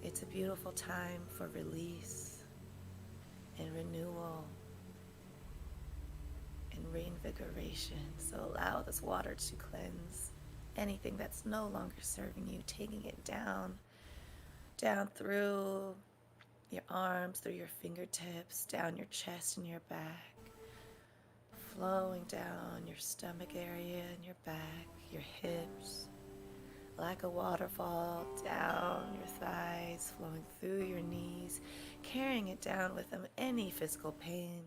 It's a beautiful time for release and renewal and reinvigoration. So allow this water to cleanse anything that's no longer serving you, taking it down through your arms, through your fingertips, down your chest and your back, flowing down your stomach area and your back, your hips, like a waterfall, down your thighs, flowing through your knees, carrying it down with them, any physical pain,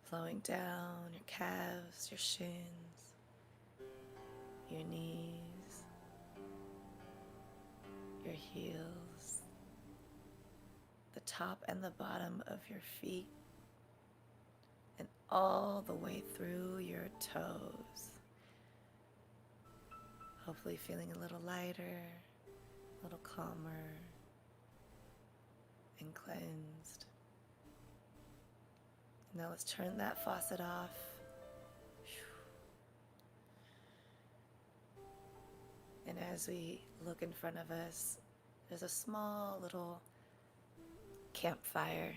flowing down your calves, your shins, your knees, your heels, the top and the bottom of your feet, and all the way through your toes. Hopefully feeling a little lighter, a little calmer, and cleansed. Now let's turn that faucet off. And as we look in front of us, there's a small little campfire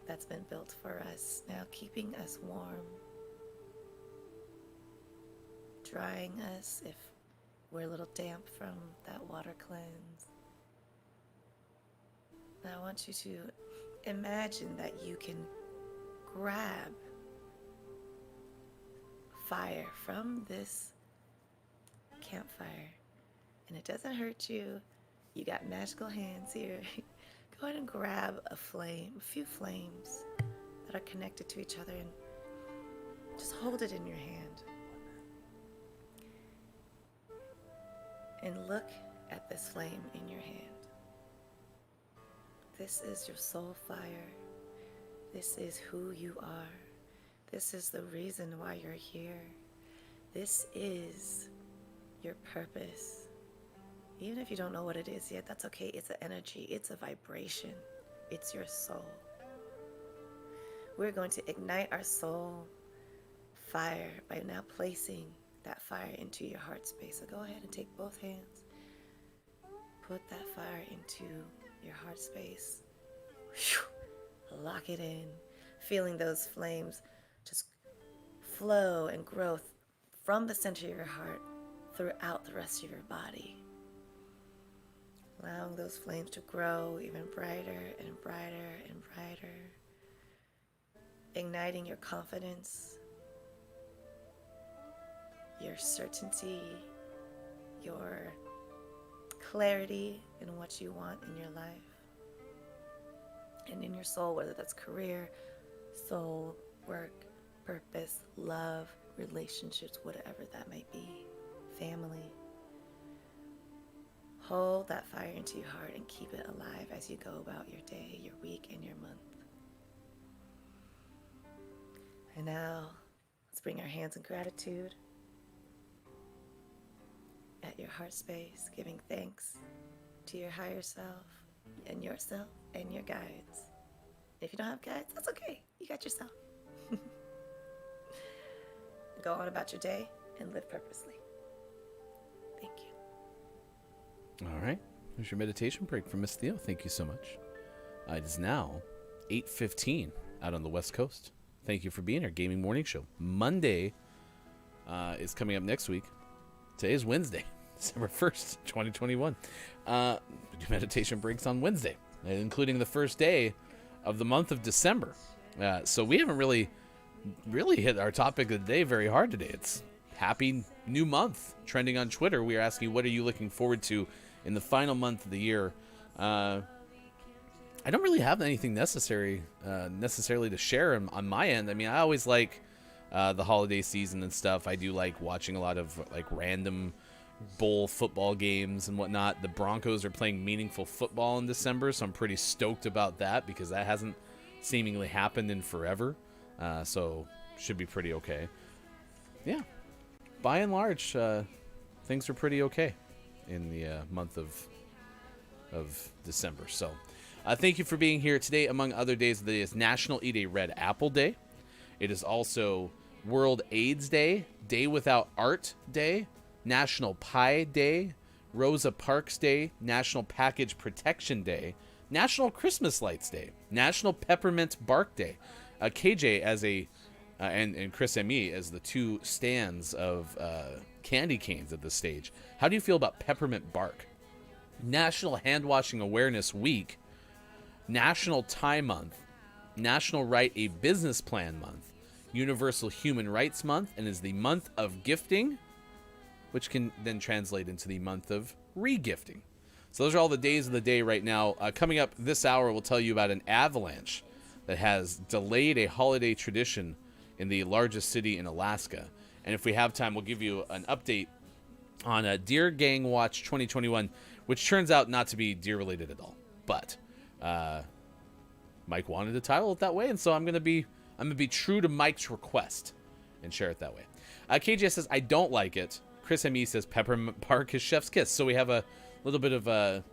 that's been built for us, now keeping us warm, drying us if we're a little damp from that water cleanse. Now I want you to imagine that you can grab fire from this campfire, and it doesn't hurt you. You got magical hands here. Go ahead and grab a flame, a few flames that are connected to each other, and just hold it in your hand. And look at this flame in your hand. This is your soul fire. This is who you are. This is the reason why you're here. This is your purpose. Even if you don't know what it is yet, that's okay. It's an energy, it's a vibration, it's your soul. We're going to ignite our soul fire by now placing that fire into your heart space. So go ahead and take both hands. Put that fire into your heart space. Whew. Lock it in. Feeling those flames just flow and grow from the center of your heart throughout the rest of your body. Allowing those flames to grow even brighter and brighter and brighter. Igniting your confidence, your certainty, your clarity in what you want in your life and in your soul, whether that's career, soul, work, purpose, love, relationships, whatever that may be, family. Hold that fire into your heart and keep it alive as you go about your day, your week, and your month. And now, let's bring our hands in gratitude at your heart space, giving thanks to your higher self and yourself and your guides. If you don't have guides, that's okay. You got yourself. Go on about your day and live purposely. Thank you. All right. Here's your meditation break from Miss Theo. Thank you so much. It is now 8:15 out on the West Coast. Thank you for being here. Gaming Morning Show. Monday is coming up next week. Today is Wednesday, December 1st, 2021. We do meditation breaks on Wednesday, including the first day of the month of December. So we haven't really hit our topic of the day very hard today. It's Happy New Month. Trending on Twitter, we are asking, what are you looking forward to in the final month of the year? I don't really have anything necessarily to share on my end. I mean, I always like the holiday season and stuff. I do like watching a lot of like random bowl football games and whatnot. The Broncos are playing meaningful football in December, so I'm pretty stoked about that because that hasn't seemingly happened in forever. So should be pretty okay. Yeah, by and large, things are pretty okay in the month of December. So thank you for being here today. Among other days, it is National Eat a Red Apple Day. It is also World AIDS Day, Day Without Art Day, National Pie Day, Rosa Parks Day, National Package Protection Day, National Christmas Lights Day, National Peppermint Bark Day. KJ as and Chris and me as the two stands of candy canes at this stage. How do you feel about peppermint bark? National Handwashing Awareness Week, National Tie Month, National Write a Business Plan Month, Universal Human Rights Month, and is the month of gifting, which can then translate into the month of regifting. So those are all the days of the day right now. Coming up this hour, we'll tell you about an avalanche that has delayed a holiday tradition in the largest city in Alaska. And if we have time, we'll give you an update on Deer Gang Watch 2021, which turns out not to be deer-related at all. But Mike wanted to title it that way, and so I'm gonna be true to Mike's request and share it that way. KJ says, I don't like it. Chris M.E. says peppermint bark is chef's kiss. So we have a little bit of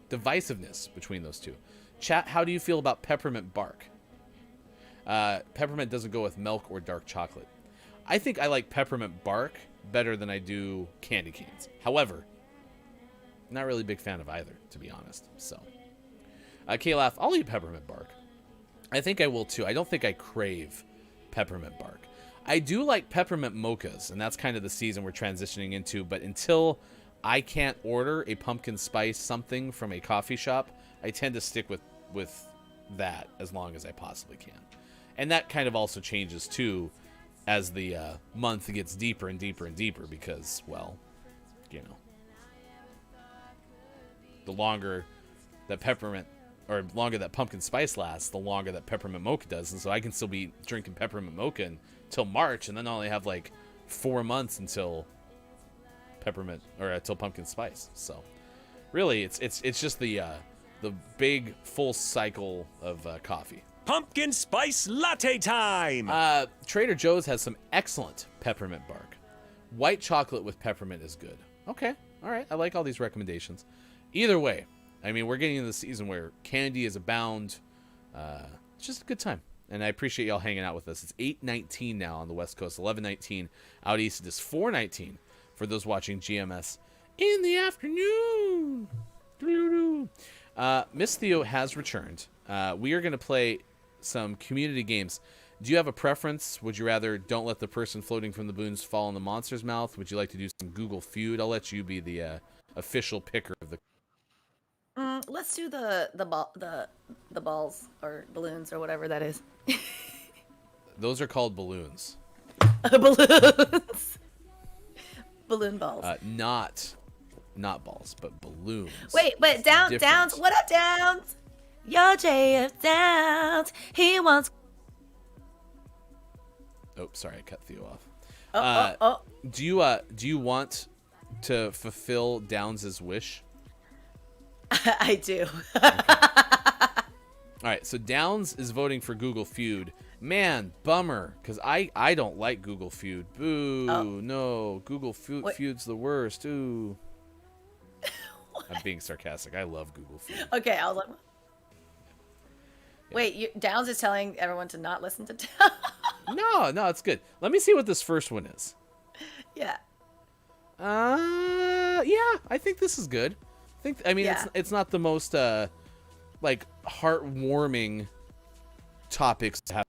divisiveness between those two. Chat, how do you feel about peppermint bark? Peppermint doesn't go with milk or dark chocolate. I think I like peppermint bark better than I do candy canes. However, not really a big fan of either, to be honest. So, K-Laugh, I'll eat peppermint bark. I think I will too. I don't think I crave peppermint bark. I do like peppermint mochas, and that's kind of the season we're transitioning into. But until I can't order a pumpkin spice something from a coffee shop, I tend to stick with that as long as I possibly can. And that kind of also changes too as the month gets deeper and deeper and deeper because, well, you know, the longer that peppermint or longer that pumpkin spice lasts, the longer that peppermint mocha does. And so I can still be drinking peppermint mocha until March, and then I only have like 4 months until peppermint or until pumpkin spice. So really, it's just the big full cycle of coffee. Pumpkin spice latte time! Trader Joe's has some excellent peppermint bark. White chocolate with peppermint is good. Okay, All right. I like all these recommendations. Either way, I mean, we're getting into the season where candy is abound. It's just a good time. And I appreciate y'all hanging out with us. It's 8:19 now on the West Coast, 11:19 out east. It is 4:19 for those watching GMS in the afternoon. Miss Theo has returned. We are going to play some community games. Do you have a preference? Would you rather don't let the person floating from the balloons fall in the monster's mouth? Would you like to do some Google Feud? I'll let you be the official picker of the. Let's do the balls or balloons or whatever that is. Those are called balloons. Balloons. Balloon balls. Not balls, but balloons. Wait, but Downs, what up, Downs? Yo, JF Downs. He wants. Oh, sorry, I cut Theo off. Do you want to fulfill Downs' wish? I do. All right, so Downs is voting for Google Feud. Man, bummer, because I don't like Google Feud. Boo, no. Google Feud's the worst. Ooh. I'm being sarcastic. I love Google Feud. Okay, I was like, yeah. Wait, Downs is telling everyone to not listen to Downs? No, it's good. Let me see what this first one is. Yeah. Yeah, I think this is good. It's not the most like heartwarming topics to have,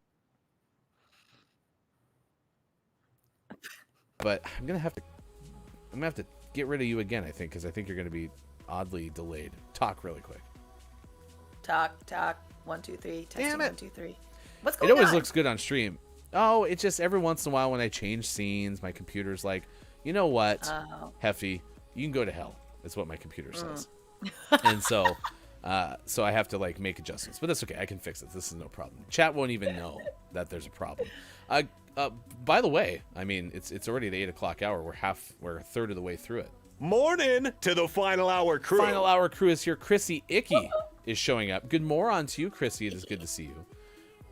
but I'm gonna have to get rid of you again. I think because I think you're gonna be oddly delayed. Talk really quick. Talk. 1, 2, 3. Testing. Damn it. 1, 2, 3. What's going on? It always looks good on stream. Oh, it just every once in a while when I change scenes, my computer's like, you know what, Heffy, you can go to hell. That's what my computer says. And so I have to like make adjustments, but that's okay. I can fix it. This is no problem. Chat won't even know that there's a problem. By the way, I mean it's already the 8 o'clock hour. We're a third of the way through it. Morning to the Final Hour crew. Final Hour crew is here. Chrissy Icky is showing up. Good morning to you, Chrissy. It is good to see you.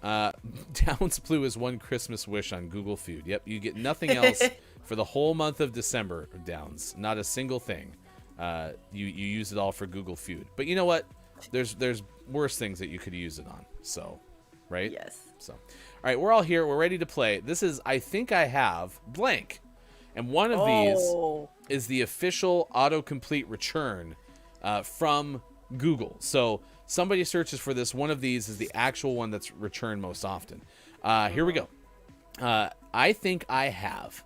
Downs Blue is one Christmas wish on Google Feud. Yep, you get nothing else for the whole month of December, Downs. Not a single thing. You use it all for Google Feud. But you know what? There's worse things that you could use it on. So, right? Yes. So, all right, we're all here. We're ready to play. This is I Think I Have blank. And one of these is the official autocomplete return from Google. So somebody searches for this. One of these is the actual one that's returned most often. Here we go. I think I have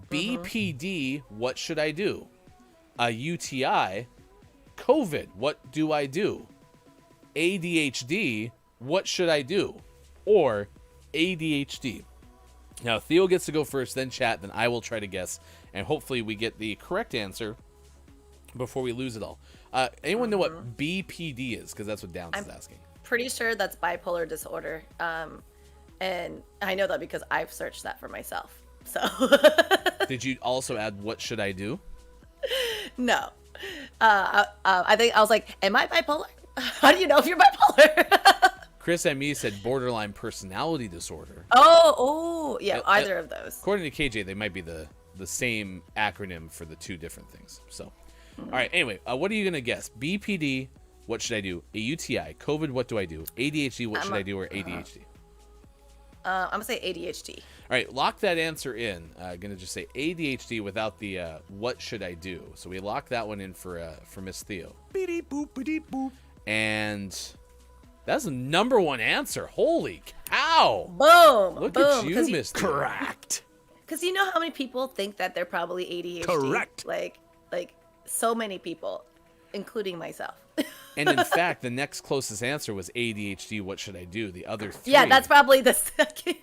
BPD, what should I do? A UTI, COVID, what do I do? ADHD, what should I do? Or ADHD. Now, Theo gets to go first, then chat, then I will try to guess, and hopefully we get the correct answer before we lose it all. Anyone know what BPD is? Because that's what Downs is asking. Pretty sure that's bipolar disorder. And I know that because I've searched that for myself. So. Did you also add what should I do? No. I think I was like, am I bipolar? How do you know if you're bipolar? Chris M.E. said borderline personality disorder. Yeah, either of those. According to KJ, they might be the same acronym for the two different things. So, all right, anyway, what are you going to guess? BPD, what should I do? A UTI, COVID, what do I do? ADHD, what should I do? Or ADHD? I'm going to say ADHD. All right, lock that answer in. I'm going to just say ADHD without the what should I do. So we lock that one in for Miss Theo. Beep boop, beep boop. And that's the number one answer. Holy cow. Boom. Look at you, Miss Theo. Correct. Because you know how many people think that they're probably ADHD? Correct. Like so many people, including myself. And in fact, the next closest answer was ADHD, what should I do? The other three. Yeah, that's probably the second.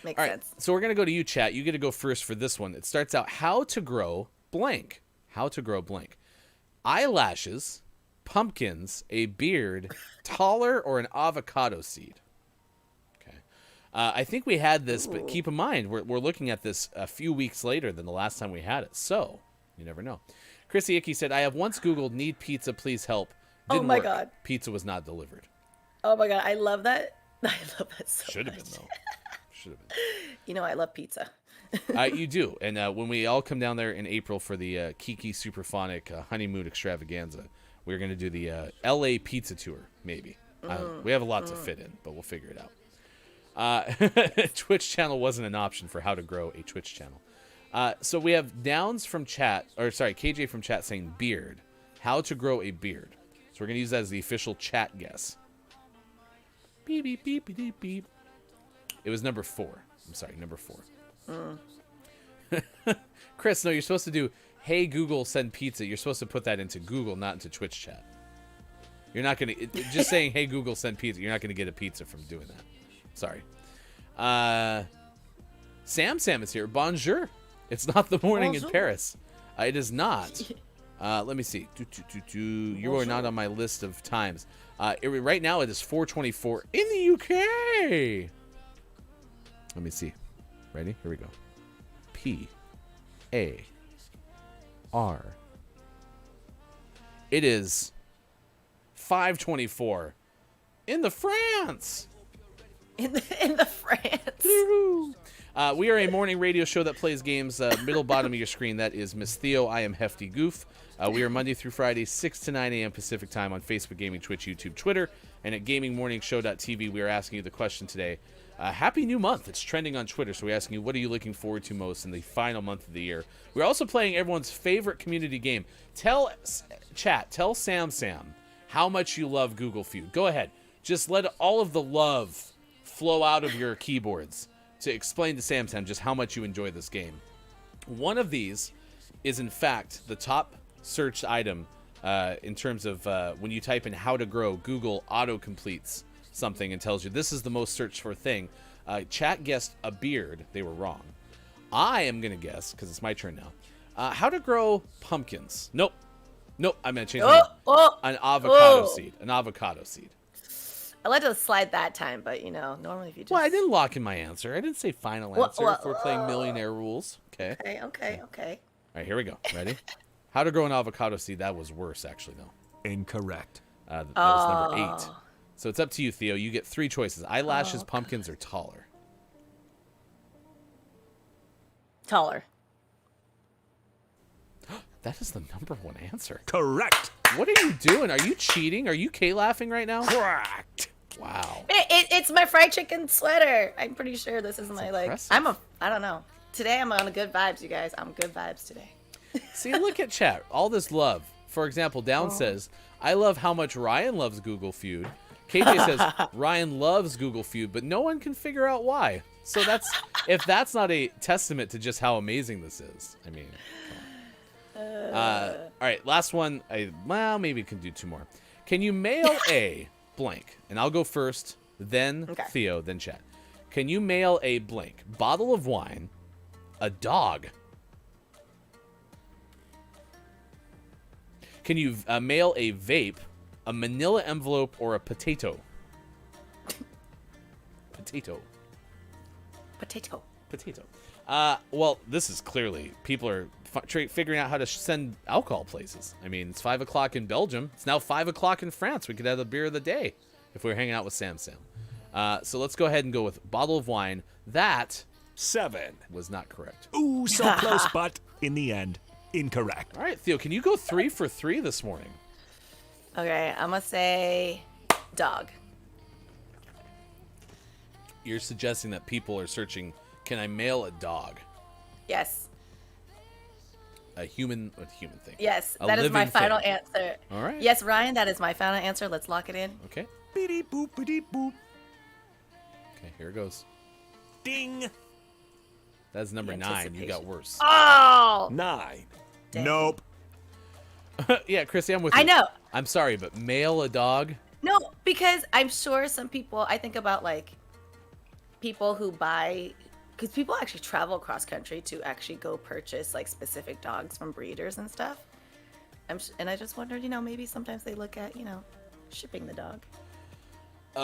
Makes All right, sense. so we're going to go to you, chat. You get to go first for this one. It starts out, how to grow blank. How to grow blank. Eyelashes, pumpkins, a beard, taller, or an avocado seed. Okay. I think we had this, but keep in mind, we're looking at this a few weeks later than the last time we had it. So, you never know. Chrissy Icky said, I have once Googled, need pizza, please help. Didn't work. God. Pizza was not delivered. Oh my God, I love that. I love that so Should have much. been, though. Should have been. You know, I love pizza. You do. And when we all come down there in April for the Kiki Superphonic honeymoon extravaganza, we're going to do the LA pizza tour, maybe. We have a lot to fit in, but we'll figure it out. Twitch channel wasn't an option for how to grow a Twitch channel. So we have Downs from chat, or sorry, KJ from chat saying beard. How to grow a beard. So we're going to use that as the official chat guess. Beep, beep, beep, beep, beep. It was number 4. I'm sorry, number 4. Chris, no, you're supposed to do, hey, Google, send pizza. You're supposed to put that into Google, not into Twitch chat. You're not going to, just saying, hey, Google, send pizza. You're not going to get a pizza from doing that. Sorry. Sam is here. Bonjour. It's not the morning in Paris. It is not. Let me see. You are not on my list of times. Right now it is 4:24 in the UK. Let me see. Ready? Here we go. P-A-R. It is 5:24 in the France. In the France. We are a morning radio show that plays games. Middle bottom of your screen, that is Miss Theo. I am Hefty Goof. We are Monday through Friday, 6 to 9 a.m. Pacific time on Facebook Gaming, Twitch, YouTube, Twitter, and at GamingMorningShow.tv. We are asking you the question today. Happy new month. It's trending on Twitter, so we're asking you, what are you looking forward to most in the final month of the year? We're also playing everyone's favorite community game. Tell Sam how much you love Google Feud. Go ahead. Just let all of the love flow out of your keyboards to explain to Sam just how much you enjoy this game. One of these is, in fact, the top searched item in terms of when you type in how to grow, Google auto-completes something and tells you this is the most searched for thing. Chat guessed a beard. They were wrong. I am going to guess, because it's my turn now, how to grow pumpkins. Nope. I'm going to change it. An avocado seed. An avocado seed. I let it slide that time, but normally if you just... Well, I didn't lock in my answer. I didn't say final answer if we're playing millionaire rules. Okay. Okay. All right, here we go. Ready? How to grow an avocado seed. That was worse, actually, though. Incorrect. That was number 8. So it's up to you, Theo. You get 3 choices. Eyelashes, pumpkins, or taller. Taller. That is the number 1 answer. Correct. What are you doing? Are you cheating? Are you K-laughing right now? Correct. Wow. It's my fried chicken sweater. I'm pretty sure this is my, impressive. I don't know. Today I'm on good vibes, you guys. I'm good vibes today. See, look at chat. All this love. For example, Down says, I love how much Ryan loves Google Feud. KJ says, Ryan loves Google Feud, but no one can figure out why. So if that's not a testament to just how amazing this is. I mean, all right, last one. Maybe we can do 2 more. Can you mail a blank? And I'll go first, then Theo, then chat. Can you mail a blank bottle of wine, a dog? Can you mail a vape, a manila envelope, or a potato? Potato. Well, this is clearly people are figuring out how to send alcohol places. I mean, it's 5 o'clock in Belgium. It's now 5 o'clock in France. We could have the beer of the day if we were hanging out with Sam. So let's go ahead and go with bottle of wine. That 7 was not correct. Ooh, so close, but in the end, incorrect. All right, Theo, can you go 3 for 3 this morning? Okay, I'm going to say dog. You're suggesting that people are searching, can I mail a dog? Yes. A human thing. Yes, A that is my living final thing. answer. All right. Yes, Ryan, that is my final answer. Let's lock it in. Okay. Beep boop, beep boop. Okay, here it goes. Ding. That's number 9. You got worse. Oh! 9. Dang. Nope. Yeah, Chrissy, I'm with you. I know. I'm sorry, but mail a dog? No, because I'm sure some people, I think about people who buy, because people actually travel cross country to actually go purchase specific dogs from breeders and stuff. And I just wondered, maybe sometimes they look at, shipping the dog.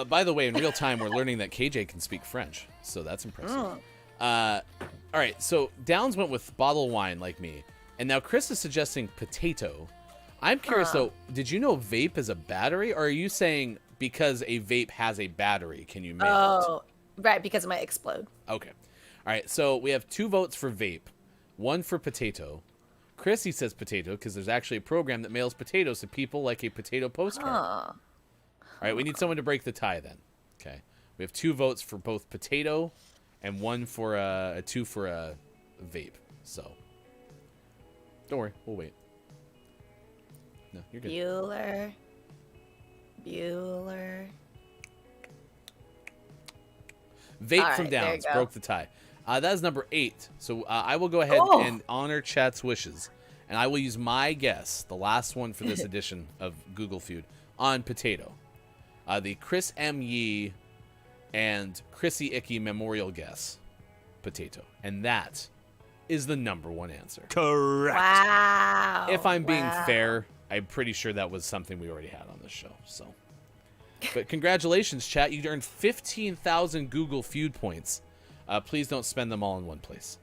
By the way, in real time, we're learning that KJ can speak French, so that's impressive. All right, so Downs went with bottle of wine like me, and now Chris is suggesting potato. I'm curious, though, did you know vape is a battery, or are you saying because a vape has a battery, can you mail it? Oh, right, because it might explode. Okay. All right, so we have 2 votes for vape, 1 for potato. Chrissy says potato because there's actually a program that mails potatoes to people like a potato postcard. All right, we need someone to break the tie then. Okay. We have 2 votes for both potato and 1 for 2 for a vape. So don't worry, we'll wait. No, you're good. Bueller. Vape from Downs broke the tie. That is number 8. So I will go ahead and honor chat's wishes. And I will use my guess, the last one for this edition of Google Feud, on potato. The Chris M. Yee and Chrissy Icky memorial guess, potato. And that is the number 1 answer. Correct. Wow. If I'm being fair, I'm pretty sure that was something we already had on this show. So, but congratulations, chat. You earned 15,000 Google Feud points. Please don't spend them all in one place.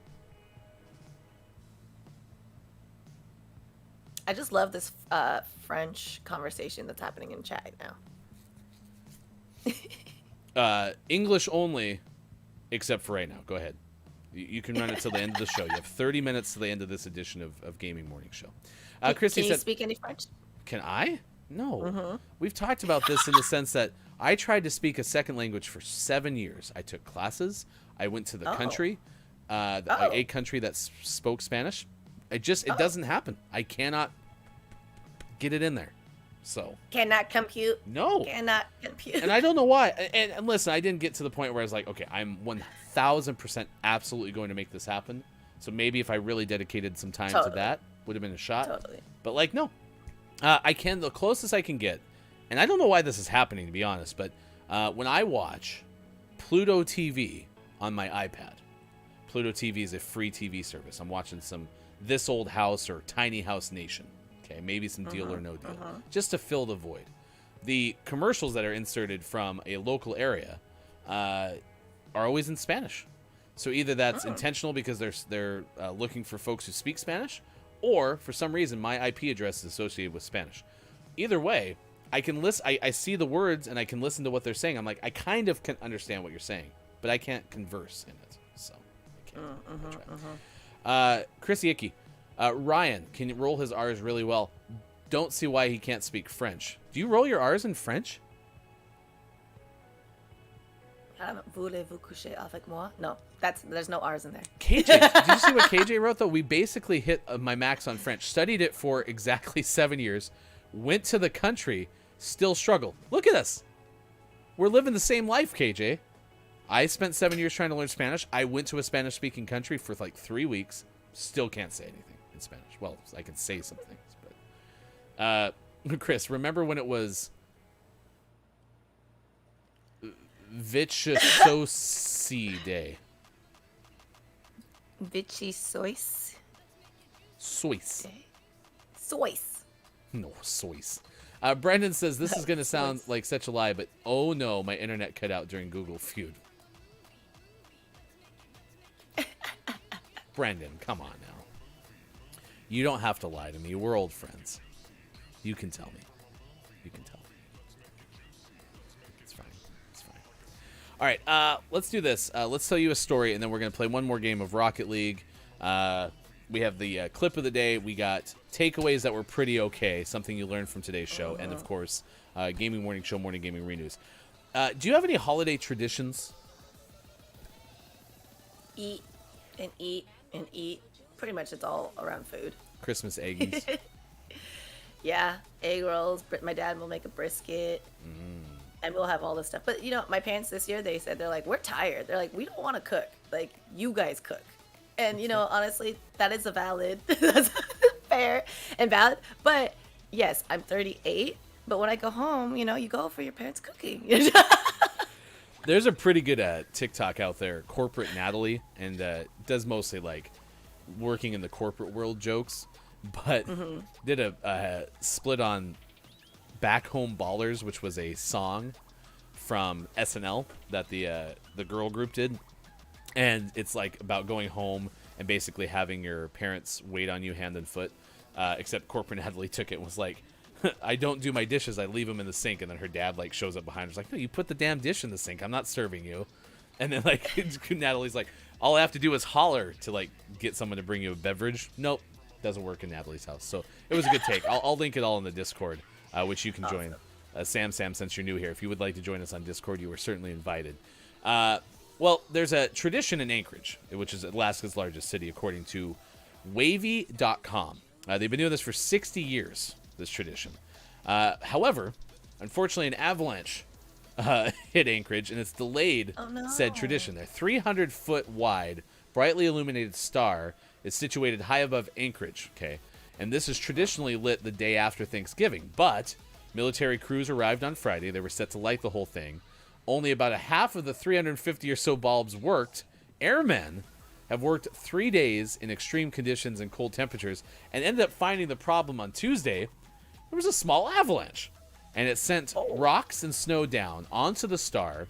I just love this French conversation that's happening in chat now. English only, except for right now. Go ahead. You can run it till the end of the show. You have 30 minutes to the end of this edition of Gaming Morning Show. Christy can you said, speak any French? Can I? No. We've talked about this in the sense that I tried to speak a second language for 7 years. I took classes. I went to the country, a country that spoke Spanish. It doesn't happen. I cannot get it in there. So cannot compute. No. Cannot compute. And I don't know why. And listen, I didn't get to the point where I was like, okay, I'm 1,000% absolutely going to make this happen. So maybe if I really dedicated some time to that, would have been a shot. Totally. But like, no. The closest I can get, and I don't know why this is happening, to be honest, but when I watch Pluto TV on my iPad, Pluto TV is a free TV service. I'm watching some This Old House or Tiny House Nation. Okay, maybe some Deal or No Deal, just to fill the void. The commercials that are inserted from a local area are always in Spanish. So either that's intentional because they're looking for folks who speak Spanish, or for some reason my IP address is associated with Spanish. Either way, I can listen. I see the words and I can listen to what they're saying. I'm like, I kind of can understand what you're saying, but I can't converse in it. So, I can't. Chrissy Icky. Ryan can roll his R's really well. Don't see why he can't speak French. Do you roll your R's in French? Voulez-vous coucher avec moi? No, there's no R's in there. KJ, did you see what KJ wrote though? We basically hit my max on French. Studied it for exactly 7 years. Went to the country. Still struggle. Look at us. We're living the same life, KJ. I spent 7 years trying to learn Spanish. I went to a Spanish-speaking country for like 3 weeks. Still can't say anything in Spanish. Well, I can say some things, but Chris, remember when it was Vichyssocy Day? Vichyssocy. Sois. Sois. No, sois. Brendan says this is going to sound like such a lie, but oh no, my internet cut out during Google Feud. Brendan, come on now. You don't have to lie to me. We're old friends. You can tell me. You can tell me. It's fine. It's fine. All right, let's do this. Let's tell you a story, and then we're going to play one more game of Rocket League. We have the clip of the day. We got takeaways that were pretty okay, something you learned from today's show, and, of course, Gaming Morning Show, Morning Gaming Renews. Do you have any holiday traditions? Eat and eat and eat. Pretty much it's all around food. Christmas eggies. Yeah, egg rolls. My dad will make a brisket. And we'll have all this stuff. But, my parents this year, they're like, we're tired. They're like, we don't want to cook. Like, you guys cook. And, honestly, that is that's fair and valid. But, yes, I'm 38. But when I go home, you go for your parents' cooking. There's a pretty good TikTok out there, Corporate Natalie, and does mostly, like, working in the corporate world jokes. But did a split on Back Home Ballers, which was a song from SNL that the girl group did. And it's like about going home and basically having your parents wait on you hand and foot. Except Corporate Natalie took it and was like, I don't do my dishes. I leave them in the sink. And then her dad like shows up behind her. She's like, no, you put the damn dish in the sink. I'm not serving you. And then like Natalie's like, all I have to do is holler to like get someone to bring you a beverage. Nope, doesn't work in Natalie's house. So it was a good take. I'll link it all in the Discord, which you can join. Sam, since you're new here, if you would like to join us on Discord, you are certainly invited. Well, there's a tradition in Anchorage, which is Alaska's largest city, according to Wavy.com. They've been doing this for 60 years, this tradition. However, unfortunately, an avalanche hit Anchorage, and it's delayed said tradition. Their 300-foot wide, brightly illuminated star is situated high above Anchorage, okay? And this is traditionally lit the day after Thanksgiving, but military crews arrived on Friday. They were set to light the whole thing. Only about a half of the 350 or so bulbs worked. Airmen have worked 3 days in extreme conditions and cold temperatures and ended up finding the problem on Tuesday. There was a small avalanche, and it sent rocks and snow down onto the star.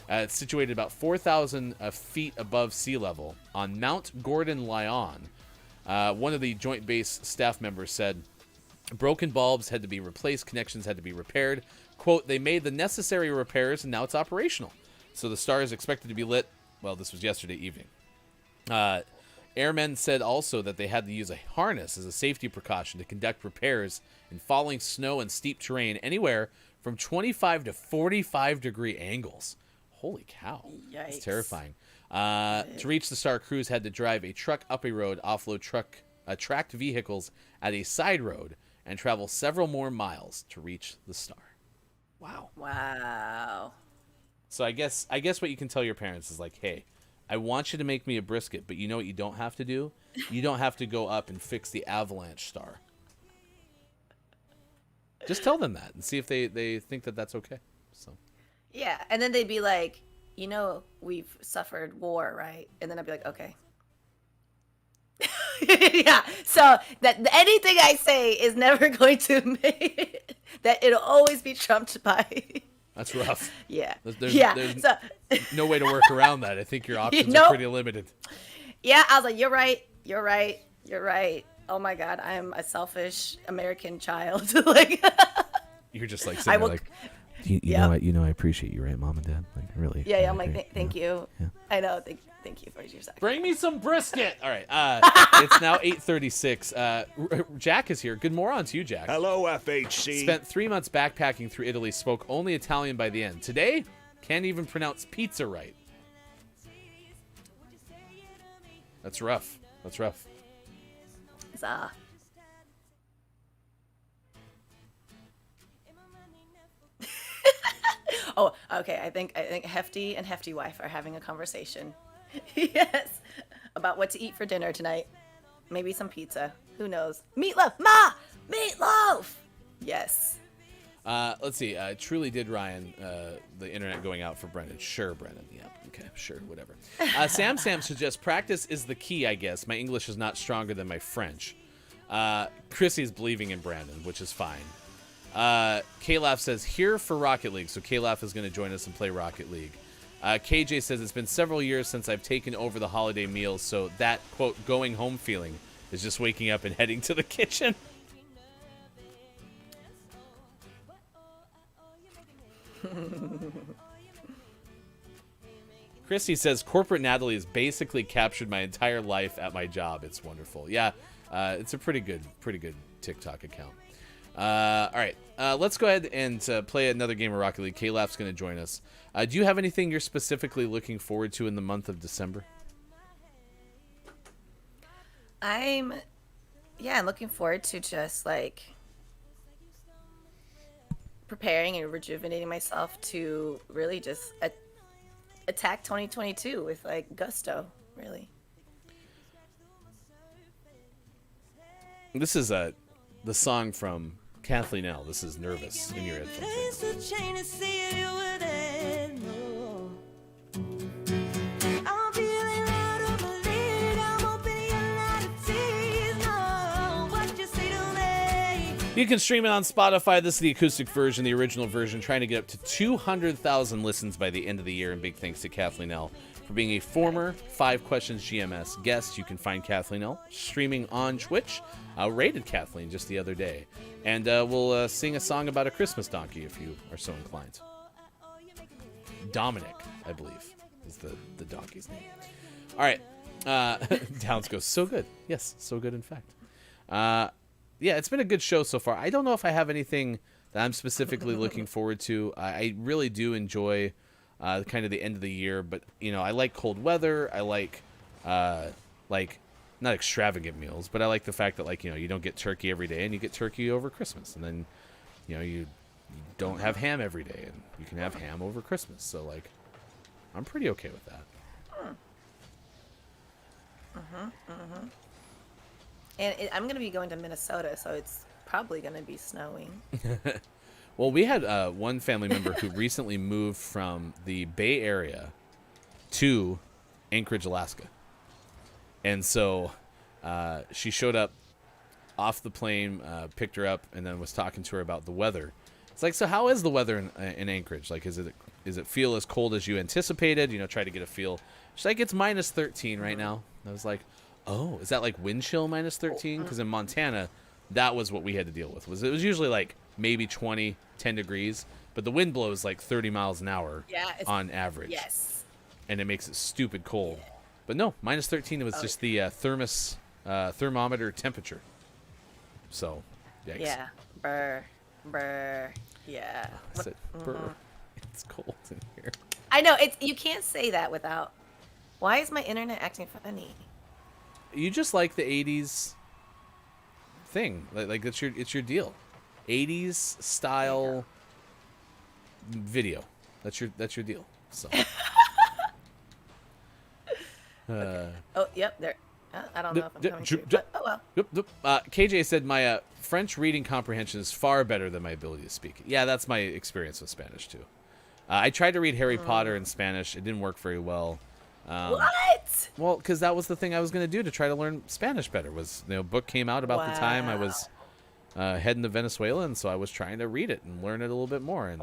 It's situated about 4,000 feet above sea level on Mount Gordon-Lyon. One of the Joint Base staff members said, broken bulbs had to be replaced, connections had to be repaired. Quote, they made the necessary repairs, and now it's operational. So the star is expected to be lit, well, this was yesterday evening. Airmen said also that they had to use a harness as a safety precaution to conduct repairs in falling snow and steep terrain anywhere from 25 to 45 degree angles. Holy cow. Yikes. That's terrifying. To reach the star, crews had to drive a truck up a road, offload tracked vehicles at a side road, and travel several more miles to reach the star. Wow. So I guess what you can tell your parents is like, hey, I want you to make me a brisket, but you know what you don't have to do? You don't have to go up and fix the avalanche star. Just tell them that and see if they think that that's okay. So. Yeah, and then they'd be like, you know, we've suffered war, right? And then I'd be like, okay. Yeah, so that anything I say is never going to make that it'll always be trumped by. That's rough. Yeah. There's no way to work around that. I think your options are pretty limited. Yeah, I was like, you're right. Oh my God, I'm a selfish American child. Like, you're just like sitting there like, you know what? You know I appreciate you, right, Mom and Dad? Like really. Yeah. I'm like, thank you. Yeah. I know. Thank you for your sacrifice. Bring me some brisket. All right. It's now 8:36. Jack is here. Good morning to you, Jack. Hello, FHC. Spent 3 months backpacking through Italy. Spoke only Italian by the end. Today, can't even pronounce pizza right. That's rough. Huzzah. Oh, okay. I think Hefty and Hefty Wife are having a conversation. Yes, about what to eat for dinner tonight. Maybe some pizza. Who knows? Meatloaf, Ma! Meatloaf! Yes. Let's see. Truly did Ryan, the internet going out for Brendan. Sure, Brendan. Yeah. Okay. Sure. Whatever. Sam suggests practice is the key, I guess. My English is not stronger than my French. Chrissy's believing in Brandon, which is fine. K-Laugh says, here for Rocket League. So K-Laugh is going to join us and play Rocket League. KJ says, it's been several years since I've taken over the holiday meals, so that, quote, going home feeling is just waking up and heading to the kitchen. Christy says, corporate Natalie has basically captured my entire life at my job. It's wonderful. Yeah, it's a pretty good TikTok account. All right, let's go ahead and play another game of Rocket League. K-Laugh's going to join us. Do you have anything you're specifically looking forward to in the month of December? I'm looking forward to just like preparing and rejuvenating myself to really just attack 2022 with like gusto, really. This is the song from Kathleen L. This is Nervous in your headphones. You can stream it on Spotify. This is the acoustic version, the original version, trying to get up to 200,000 listens by the end of the year. And big thanks to Kathleen L. for being a former 5 Questions GMS guest. You can find Kathleen L. streaming on Twitch. Rated Kathleen just the other day. And we'll sing a song about a Christmas donkey if you are so inclined. Dominic, I believe. is the donkey's name. All right. Downs goes, so good. Yes, so good, in fact. Yeah, it's been a good show so far. I don't know if I have anything that I'm specifically looking forward to. I really do enjoy kind of the end of the year, but, you know, I like cold weather. I like not extravagant meals, but I like the fact that, like, you know, you don't get turkey every day and you get turkey over Christmas. And then, you know, you don't have ham every day and you can have ham over Christmas. So, like, I'm pretty okay with that. And I'm going to be going to Minnesota, so it's probably going to be snowing. Well, we had one family member who recently moved from the Bay Area to Anchorage, Alaska. And so she showed up off the plane, picked her up, and then was talking to her about the weather. It's like, so how is the weather in Anchorage? Like, is it feel as cold as you anticipated? You know, try to get a feel. She's like, it's minus 13 right now. And I was like, oh, is that like wind chill minus 13? Because in Montana, that was what we had to deal with. It was usually like maybe 10 degrees, but the wind blows like 30 miles an hour on average. Yes. And it makes it stupid cold. But no, minus 13 was just the thermometer temperature. So, yikes. Yeah. Brr. Yeah. I said, brr. It's cold in here. I know. You can't say that without... Why is my internet acting funny? You just like the 80s thing. Like it's your deal. 80s style video. That's your deal. So. Oh, yep. There. I don't know if I'm coming through, but, oh well. KJ said my French reading comprehension is far better than my ability to speak it. Yeah, that's my experience with Spanish too. I tried to read Harry Potter in Spanish. It didn't work very well. What? Well, because that was the thing I was going to do to try to learn Spanish better. Was, you know, book came out about the time I was heading to Venezuela, and so I was trying to read it and learn it a little bit more. And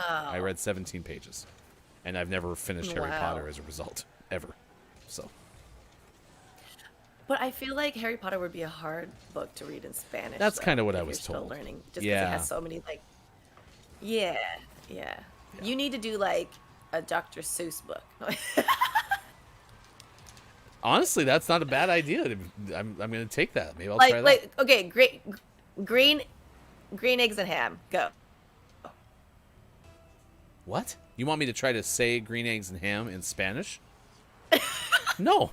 I read 17 pages, and I've never finished Harry Potter as a result ever. So. But I feel like Harry Potter would be a hard book to read in Spanish. That's kind of what I was still told. Learning, just because it has so many like. Yeah. You need to do like a Dr. Seuss book. Honestly, that's not a bad idea. I'm going to take that. Maybe I'll try that. Like, okay, great. Green eggs and ham. Go. What? You want me to try to say green eggs and ham in Spanish? No.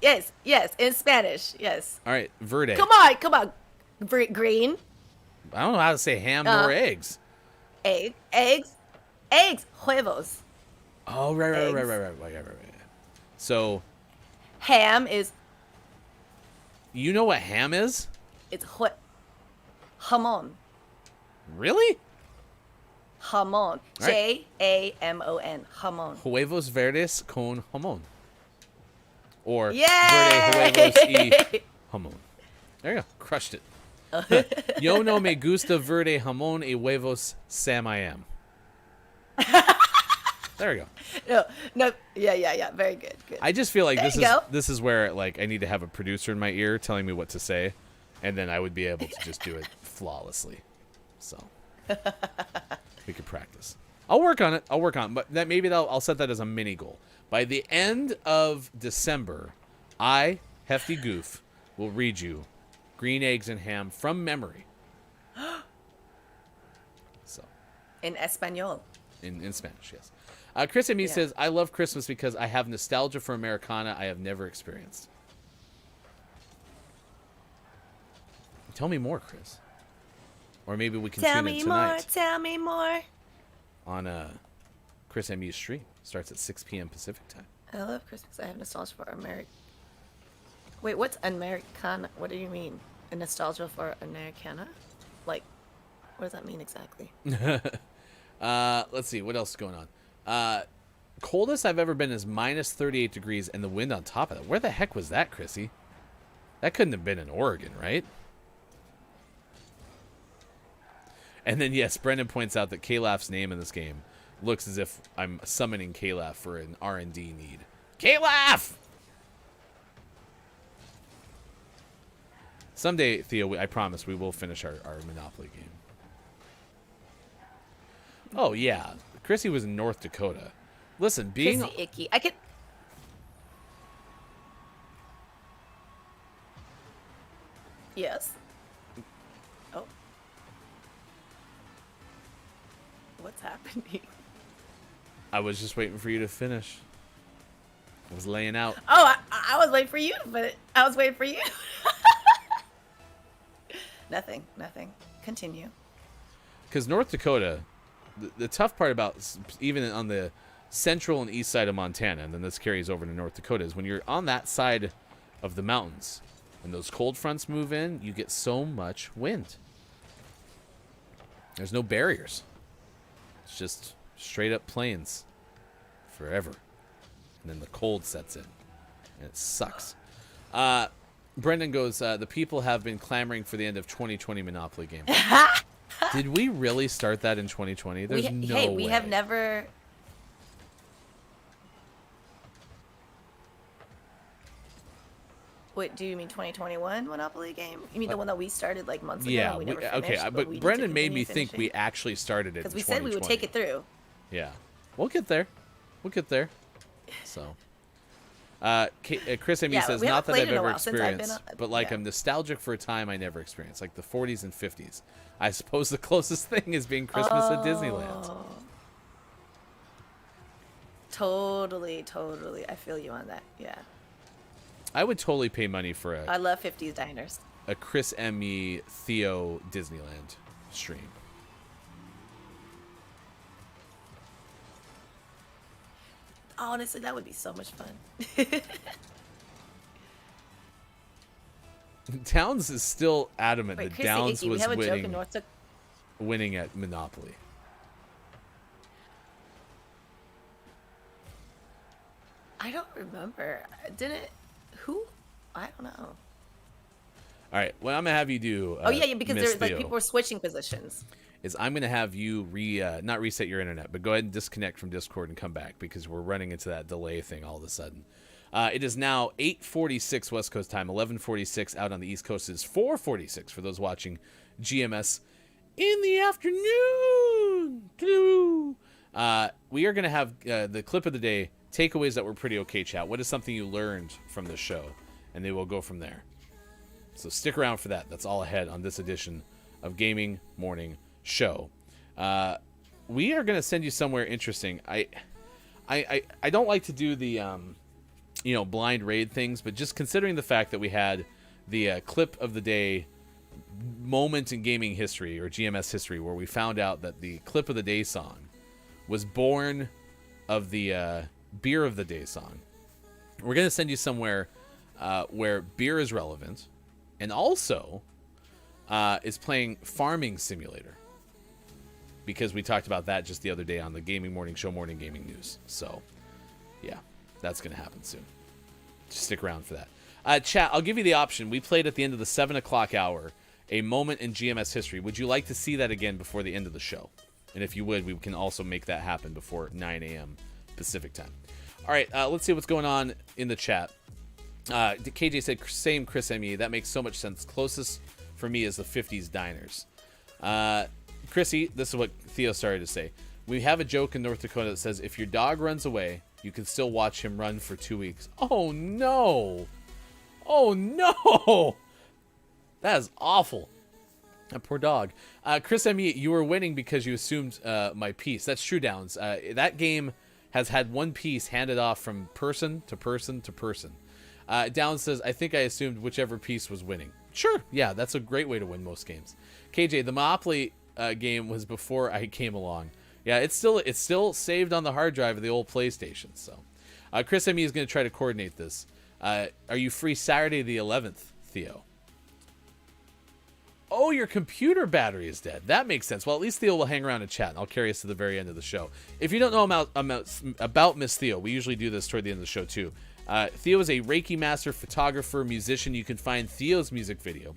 Yes, in Spanish. Yes. All right, verde. Come on. Green. I don't know how to say ham nor eggs. Eggs. Huevos. Oh, right. So, ham is. You know what ham is? It's jamon. Really? Jamon. Right. Jamon. Jamon. Huevos verdes con jamon. Or Yay! verde huevos y jamon. There you go. Crushed it. Yo no me gusta verde jamon y huevos Sam I am. There we go. No. Yeah. Very good. I just feel like this is where like I need to have a producer in my ear telling me what to say, and then I would be able to just do it flawlessly. So we could practice. I'll work on it. But I'll set that as a mini goal. By the end of December, I, Hefty Goof, will read you Green Eggs and Ham from memory. So. In Espanol. In Spanish, yes. Chris and me says, I love Christmas because I have nostalgia for Americana I have never experienced. Tell me more, Chris. Or maybe we can tune in tonight. Tell me more. On Chris and me's stream. Starts at 6 p.m. Pacific time. I love Christmas. I have nostalgia for America. Wait, what's Americana? What do you mean? A nostalgia for Americana? Like, what does that mean exactly? Let's see. What else is going on? Coldest I've ever been is minus 38 degrees and the wind on top of that. Where the heck was that, Chrissy? That couldn't have been in Oregon, right? And then, yes, Brendan points out that Calaf's name in this game looks as if I'm summoning Calaf for an R&D need. Calaf! Someday, Theo, I promise we will finish our Monopoly game. Oh, yeah. Chrissy was in North Dakota. Listen, being Kissy icky. I could. Yes. Oh. What's happening? I was just waiting for you to finish. I was laying out. Oh, I was waiting for you, but I was waiting for you. Nothing. Continue. Because North Dakota, the tough part about even on the central and east side of Montana, and then this carries over to North Dakota, is when you're on that side of the mountains and those cold fronts move in, you get so much wind. There's no barriers. It's just straight up plains forever. And then the cold sets in. And it sucks. Brendan goes, the people have been clamoring for the end of 2020 Monopoly game. Did we really start that in 2020? There's no way. We have never... Wait, do you mean 2021 Monopoly game? You mean the one that we started like months ago? Yeah, and we never okay, finished, but we need to Brendan made me continue think we actually started it in because we said we would take it through. Yeah, we'll get there. So, Chris M.E. says, not that I've ever experienced, but like I'm nostalgic for a time I never experienced, like the 40s and 50s. I suppose the closest thing is being Christmas at Disneyland. Totally. I feel you on that. Yeah. I would totally pay money for I love 50s diners. a Chris M.E. Theo Disneyland stream. Honestly, that would be so much fun. Downs is still adamant Wait, that Chrissy Downs Icky, we was have a joke in winning, North Dakota. winning at Monopoly. I don't remember. Didn't who? I don't know. All right, what I'm gonna have you do. Oh yeah, because Miss there's like Theo, people were switching positions. is I'm gonna have you not reset your internet, but go ahead and disconnect from Discord and come back because we're running into that delay thing all of a sudden. It is now 8:46 West Coast time, 11:46 out on the East Coast. It's 4:46 for those watching GMS in the afternoon. We are gonna have the clip of the day, takeaways that were pretty okay. Chat. What is something you learned from the show, and they will go from there. So stick around for that. That's all ahead on this edition of Gaming Morning Show. We are going to send you somewhere interesting. I don't like to do the blind raid things, but just considering the fact that we had the clip of the day moment in gaming history or GMS history where we found out that the clip of the day song was born of the beer of the day song. We're going to send you somewhere where beer is relevant and also is playing Farming Simulator, because we talked about that just the other day on the Gaming Morning Show Morning Gaming News. So, yeah, that's going to happen soon. Just stick around for that. Chat, I'll give you the option. We played at the end of the 7 o'clock hour a moment in GMS history. Would you like to see that again before the end of the show? And if you would, we can also make that happen before 9 a.m. Pacific time. All right, let's see what's going on in the chat. KJ said, same Chris M.E. That makes so much sense. Closest for me is the 50s diners. Chrissy, this is what Theo started to say. We have a joke in North Dakota that says, if your dog runs away, you can still watch him run for 2 weeks. Oh, no. Oh, no. That is awful. That poor dog. Chris M.E., you were winning because you assumed my piece. That's true, Downs. That game has had one piece handed off from person to person to person. Downs says, I think I assumed whichever piece was winning. Sure, yeah, that's a great way to win most games. KJ, the Monopoly game was before I came along. Yeah, it's still saved on the hard drive of the old PlayStation. So, Chris M.E. is going to try to coordinate this. Are you free Saturday the 11th, Theo? Oh, your computer battery is dead. That makes sense. Well, at least Theo will hang around and chat, and I'll carry us to the very end of the show. If you don't know about Miss Theo, we usually do this toward the end of the show, too. Theo is a Reiki master, photographer, musician. You can find Theo's music video,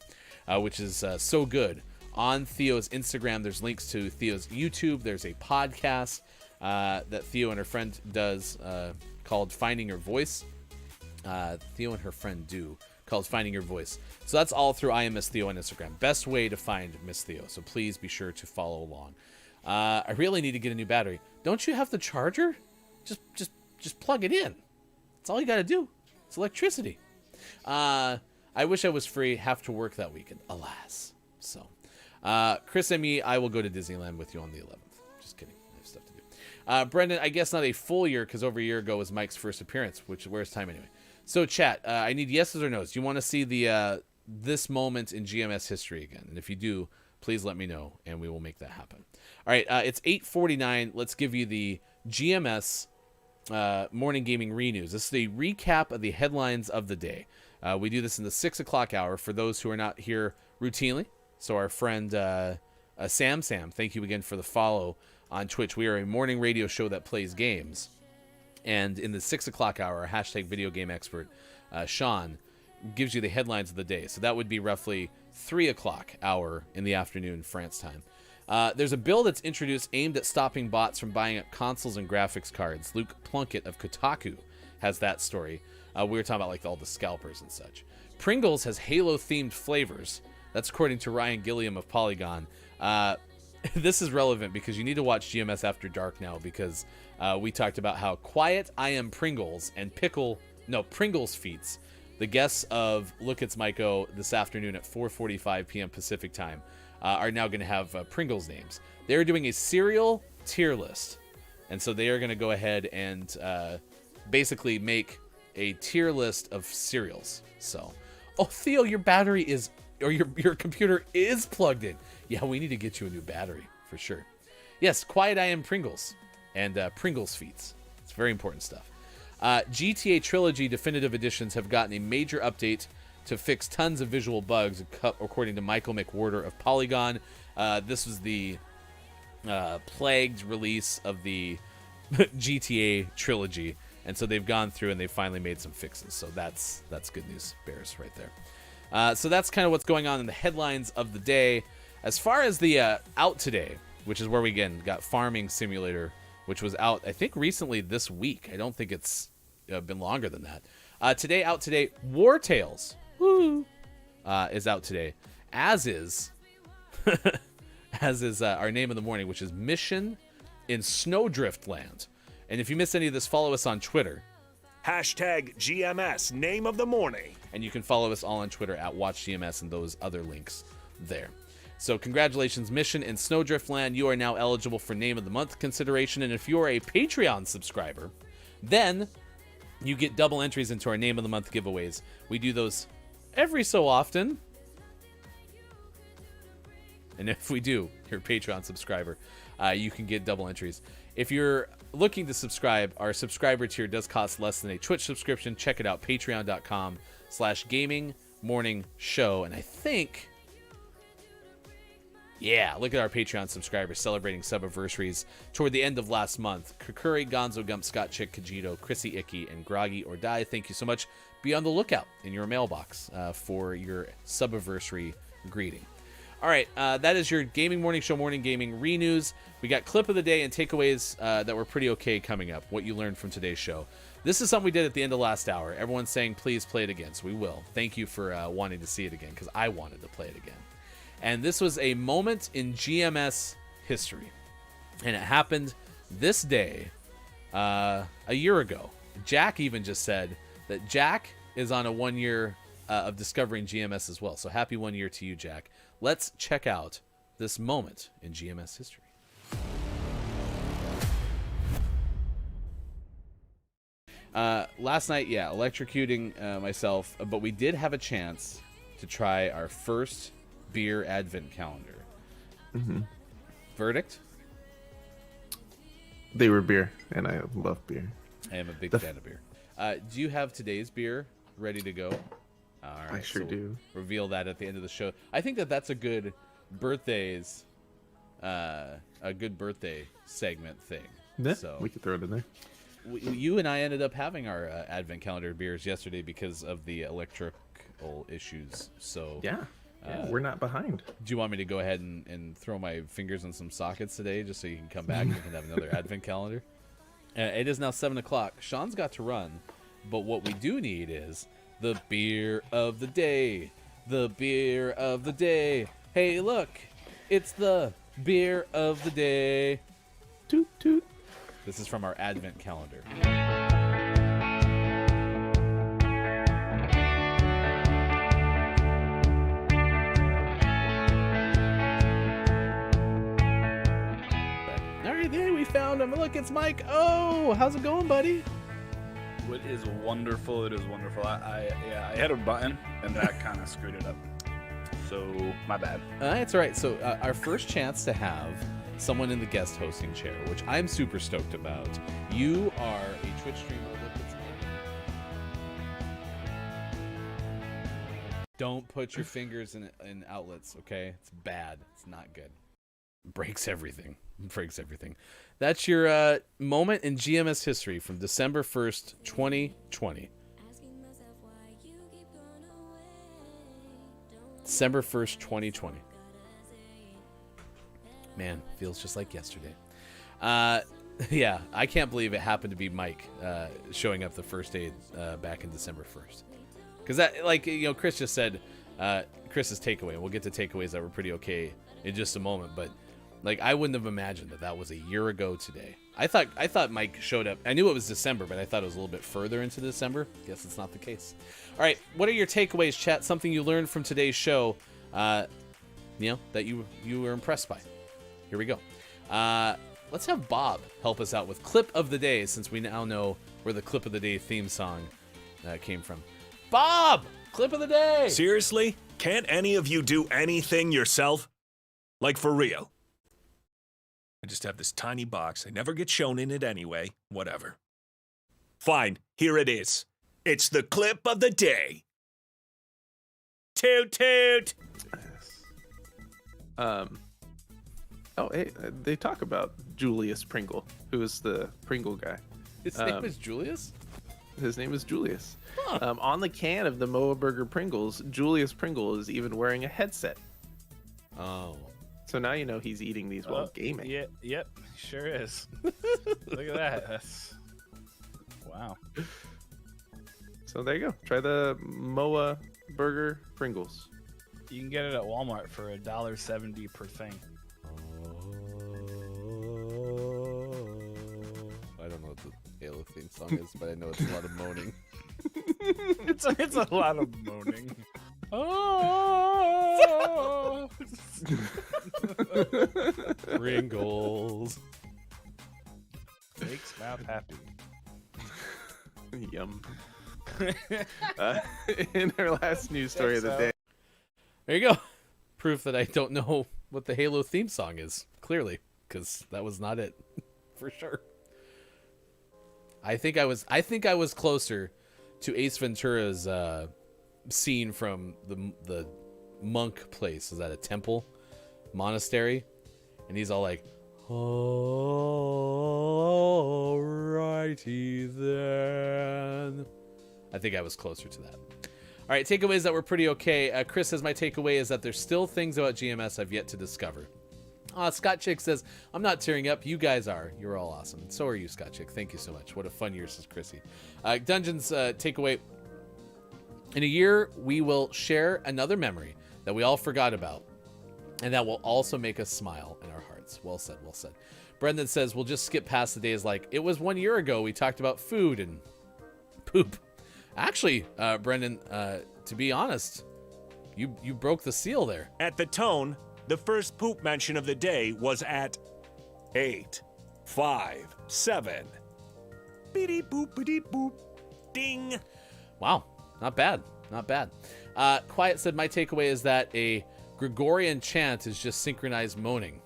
which is so good, on Theo's Instagram. There's links to Theo's YouTube. There's a podcast that Theo and her friend does called Finding Your Voice. Theo and her friend do, called Finding Your Voice. So that's all through I am Miss Theo on Instagram. Best way to find Miss Theo. So please be sure to follow along. I really need to get a new battery. Don't you have the charger? Just plug it in. That's all you got to do. It's electricity. I wish I was free. Have to work that weekend, alas. So, Chris and me, I will go to Disneyland with you on the 11th. Just kidding. I have stuff to do. Brendan, I guess not a full year because over a year ago was Mike's first appearance, which where's time anyway. So, chat, I need yeses or nos. Do you want to see the this moment in GMS history again? And if you do, please let me know, and we will make that happen. All right, it's 8:49. Let's give you the GMS Morning Gaming Renews. This is a recap of the headlines of the day. We do this in the 6 o'clock hour for those who are not here routinely. So our friend Sam, thank you again for the follow on Twitch. We are a morning radio show that plays games. And in the 6 o'clock hour, our hashtag video game expert, Sean, gives you the headlines of the day. So that would be roughly 3 o'clock hour in the afternoon, France time. There's a bill that's introduced aimed at stopping bots from buying up consoles and graphics cards. Luke Plunkett of Kotaku has that story. We were talking about like all the scalpers and such. Pringles has Halo-themed flavors. That's according to Ryan Gilliam of Polygon. This is relevant because you need to watch GMS After Dark now because we talked about how quiet I am Pringles and Pringles Feats, the guests of Look It's Myco this afternoon at 4:45 p.m. Pacific time, are now going to have Pringles names. They're doing a cereal tier list. And so they are going to go ahead and basically make a tier list of cereals. So, Theo, your battery is, or your computer is plugged in. Yeah, we need to get you a new battery for sure. Yes, Quiet I Am Pringles and Pringles Feats. It's very important stuff. GTA Trilogy Definitive Editions have gotten a major update to fix tons of visual bugs, according to Michael McWhorter of Polygon. This was the plagued release of the GTA Trilogy, and so they've gone through and they've finally made some fixes. So that's good news, Bears, right there. So that's kind of what's going on in the headlines of the day. As far as the out today, which is where we again got Farming Simulator, which was out, I think, recently this week. I don't think it's been longer than that. Out today, War Tales is out today, as is our name of the morning, which is Mission in Snowdrift Land. And if you missed any of this, follow us on Twitter. Hashtag GMS Name of the Morning. And you can follow us all on Twitter at WatchGMS and those other links there. So congratulations, Mission in Snowdrift Land. You are now eligible for Name of the Month consideration. And if you are a Patreon subscriber, then you get double entries into our Name of the Month giveaways. We do those every so often. And if we do, you're a Patreon subscriber, you can get double entries. If you're looking to subscribe, our subscriber tier does cost less than a Twitch subscription. Check it out, patreon.com/gamingmorningshow. And I think, yeah, look at our Patreon subscribers celebrating subiversaries toward the end of last month. Kakuri, Gonzo, Gump, Scott, Chick, Kajito, Chrissy, Icky, and Groggy or Die. Thank you so much. Be on the lookout in your mailbox for your subiversary greeting. All right, that is your Gaming Morning Show Morning Gaming Renews. We got clip of the day and takeaways that were pretty okay coming up, what you learned from today's show. This is something we did at the end of last hour. Everyone's saying, please play it again, so we will. Thank you for wanting to see it again, because I wanted to play it again. And this was a moment in GMS history. And it happened this day a year ago. Jack even just said that Jack is on a 1 year of discovering GMS as well. So happy 1 year to you, Jack. Let's check out this moment in GMS history. Last night, electrocuting myself, but we did have a chance to try our first beer advent calendar. Mm-hmm. Verdict? They were beer, and I love beer. I am a big fan of beer. Do you have today's beer ready to go? All right, I sure do. Reveal that at the end of the show. I think that's a good birthdays, a good birthday segment thing. Yeah, so we could throw it in there. You and I ended up having our advent calendar beers yesterday because of the electrical issues. So yeah, we're not behind. Do you want me to go ahead and throw my fingers in some sockets today just so you can come back and we can have another advent calendar? It is now 7 o'clock. Sean's got to run, but what we do need is the beer of the day. The beer of the day. Hey, look, it's the beer of the day. Toot toot. This is from our Advent calendar. All right, there we found him. Look, it's Mike. Oh, how's it going, buddy? It is wonderful. It is wonderful. I hit a button and that kind of screwed it up. So my bad. It's all right. So our first chance to have someone in the guest hosting chair, which I'm super stoked about. You are a Twitch streamer. Look, it's Don't put your fingers in outlets, okay? It's bad. It's not good. Breaks everything. Breaks everything. That's your moment in GMS history from December 1st, 2020. December 1st, 2020. Man, feels just like yesterday. Yeah, I can't believe it happened to be Mike showing up the first day back in December 1st. Because that, like, you know, Chris just said, Chris's takeaway, and we'll get to takeaways that were pretty okay in just a moment, but like, I wouldn't have imagined that was a year ago today. I thought Mike showed up. I knew it was December, but I thought it was a little bit further into December. Guess it's not the case. All right, what are your takeaways, chat? Something you learned from today's show, you know, that you were impressed by. Here we go. Let's have Bob help us out with clip of the day, since we now know where the clip of the day theme song came from. Bob, clip of the day. Seriously? Can't any of you do anything yourself? Like, for real? I just have this tiny box. I never get shown in it anyway. Whatever. Fine, here it is. It's the clip of the day. Toot toot! Oh, hey, they talk about Julius Pringle, who is the Pringle guy. His name is Julius? His name is Julius. Huh. On the can of the Moa Burger Pringles, Julius Pringle is even wearing a headset. Oh. So now you know he's eating these while gaming. Yeah, yep, sure is. Look at that. That's... Wow. So there you go. Try the Moa Burger Pringles. You can get it at Walmart for $1.70 per thing. I don't know what the Halo theme song is, but I know it's a lot of moaning. it's a lot of moaning. Oh! Pringles. Makes mouth happy. Yum. In our last news story of the day. There you go. Proof that I don't know what the Halo theme song is, clearly, because that was not it, for sure. I think I was closer to Ace Ventura's scene from the monk place. Is that a temple, monastery? And he's all like, "Alrighty then." I think I was closer to that. All right, takeaways that were pretty okay. Chris says, my takeaway is that there's still things about GMS I've yet to discover. Scott Chick says, I'm not tearing up. You guys are. You're all awesome. And so are you, Scott Chick. Thank you so much. What a fun year, says Chrissy. Dungeons takeaway. In a year, we will share another memory that we all forgot about, and that will also make us smile in our hearts. Well said, well said. Brendan says, we'll just skip past the days like, it was 1 year ago we talked about food and poop. Actually, Brendan, to be honest, you broke the seal there. At the tone, the first poop mention of the day was at 8, 5, 7. Beep boop, beep boop. Ding. Wow, not bad, not bad. Quiet said, my takeaway is that a Gregorian chant is just synchronized moaning.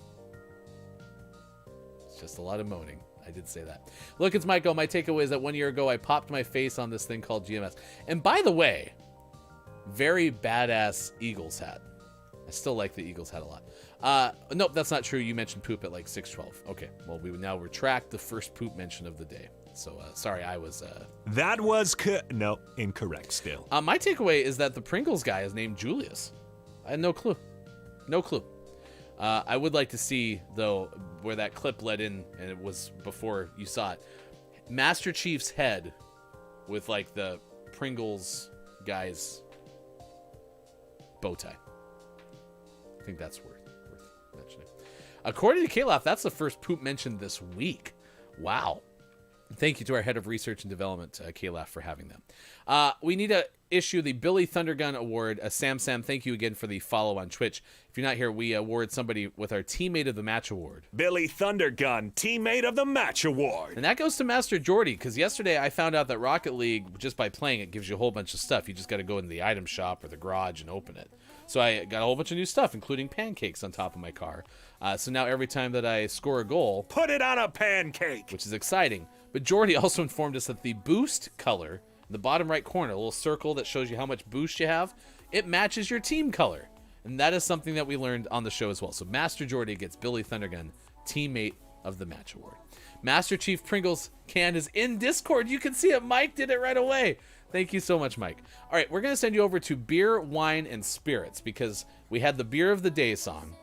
It's just a lot of moaning. I did say that. Look, it's Michael. My takeaway is that 1 year ago, I popped my face on this thing called GMS. And by the way, very badass Eagles hat. I still like the Eagles hat a lot. Nope, that's not true. You mentioned poop at like 6:12. Okay, well, we would now retract the first poop mention of the day. So, sorry, I was... That was... No, incorrect still. My takeaway is that the Pringles guy is named Julius. I had no clue. No clue. I would like to see, though, where that clip led in, and it was before you saw it, Master Chief's head with, like, the Pringles guy's bow tie. I think that's worth mentioning. According to Kalaf, that's the first poop mentioned this week. Wow. Thank you to our head of research and development, Kayla, for having them. We need to issue the Billy Thundergun Award. Sam, thank you again for the follow on Twitch. If you're not here, we award somebody with our Teammate of the Match Award. Billy Thundergun, Teammate of the Match Award. And that goes to Master Jordy, because yesterday I found out that Rocket League, just by playing it, gives you a whole bunch of stuff. You just got to go into the item shop or the garage and open it. So I got a whole bunch of new stuff, including pancakes on top of my car. So now every time that I score a goal... Put it on a pancake! Which is exciting. But Jordy also informed us that the boost color, in the bottom right corner, a little circle that shows you how much boost you have, it matches your team color. And that is something that we learned on the show as well. So Master Jordy gets Billy Thundergun, Teammate of the Match Award. Master Chief Pringles can is in Discord. You can see it. Mike did it right away. Thank you so much, Mike. All right, we're going to send you over to Beer, Wine, and Spirits because we had the Beer of the Day song.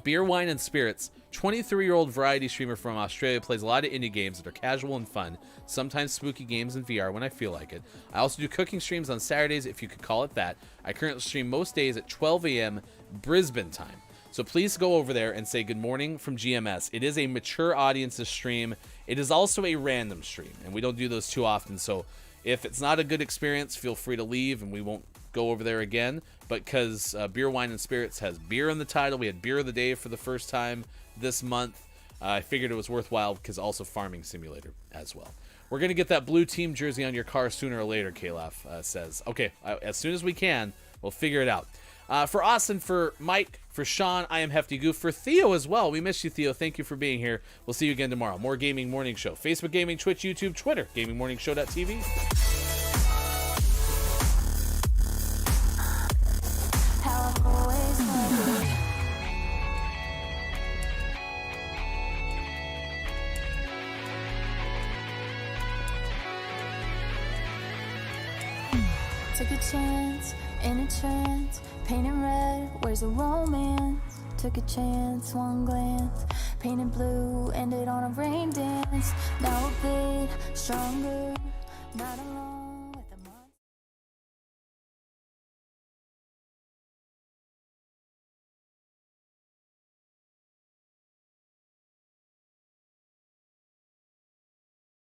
Beer, Wine, and Spirits, 23-year-old variety streamer from Australia, plays a lot of indie games that are casual and fun, sometimes spooky games in VR when I feel like it. I also do cooking streams on Saturdays, if you could call it that. I currently stream most days at 12 a.m. Brisbane time. So please go over there and say good morning from GMS. It is a mature audience's stream. It is also a random stream, and we don't do those too often. So if it's not a good experience, feel free to leave, and we won't go over there again. But because Beer, Wine, and Spirits has beer in the title, we had Beer of the Day for the first time this month. I figured it was worthwhile because also Farming Simulator as well. We're going to get that blue team jersey on your car sooner or later, Kalaf says. Okay, as soon as we can, we'll figure it out. For Austin, for Mike, for Sean, I am Hefty Goof. For Theo as well. We miss you, Theo. Thank you for being here. We'll see you again tomorrow. More Gaming Morning Show. Facebook Gaming, Twitch, YouTube, Twitter. GamingMorningShow.tv. Took a chance, in a trance, painted red, where's the romance? Took a chance, one glance, painted blue, ended on a rain dance. Now a bit stronger, not alone.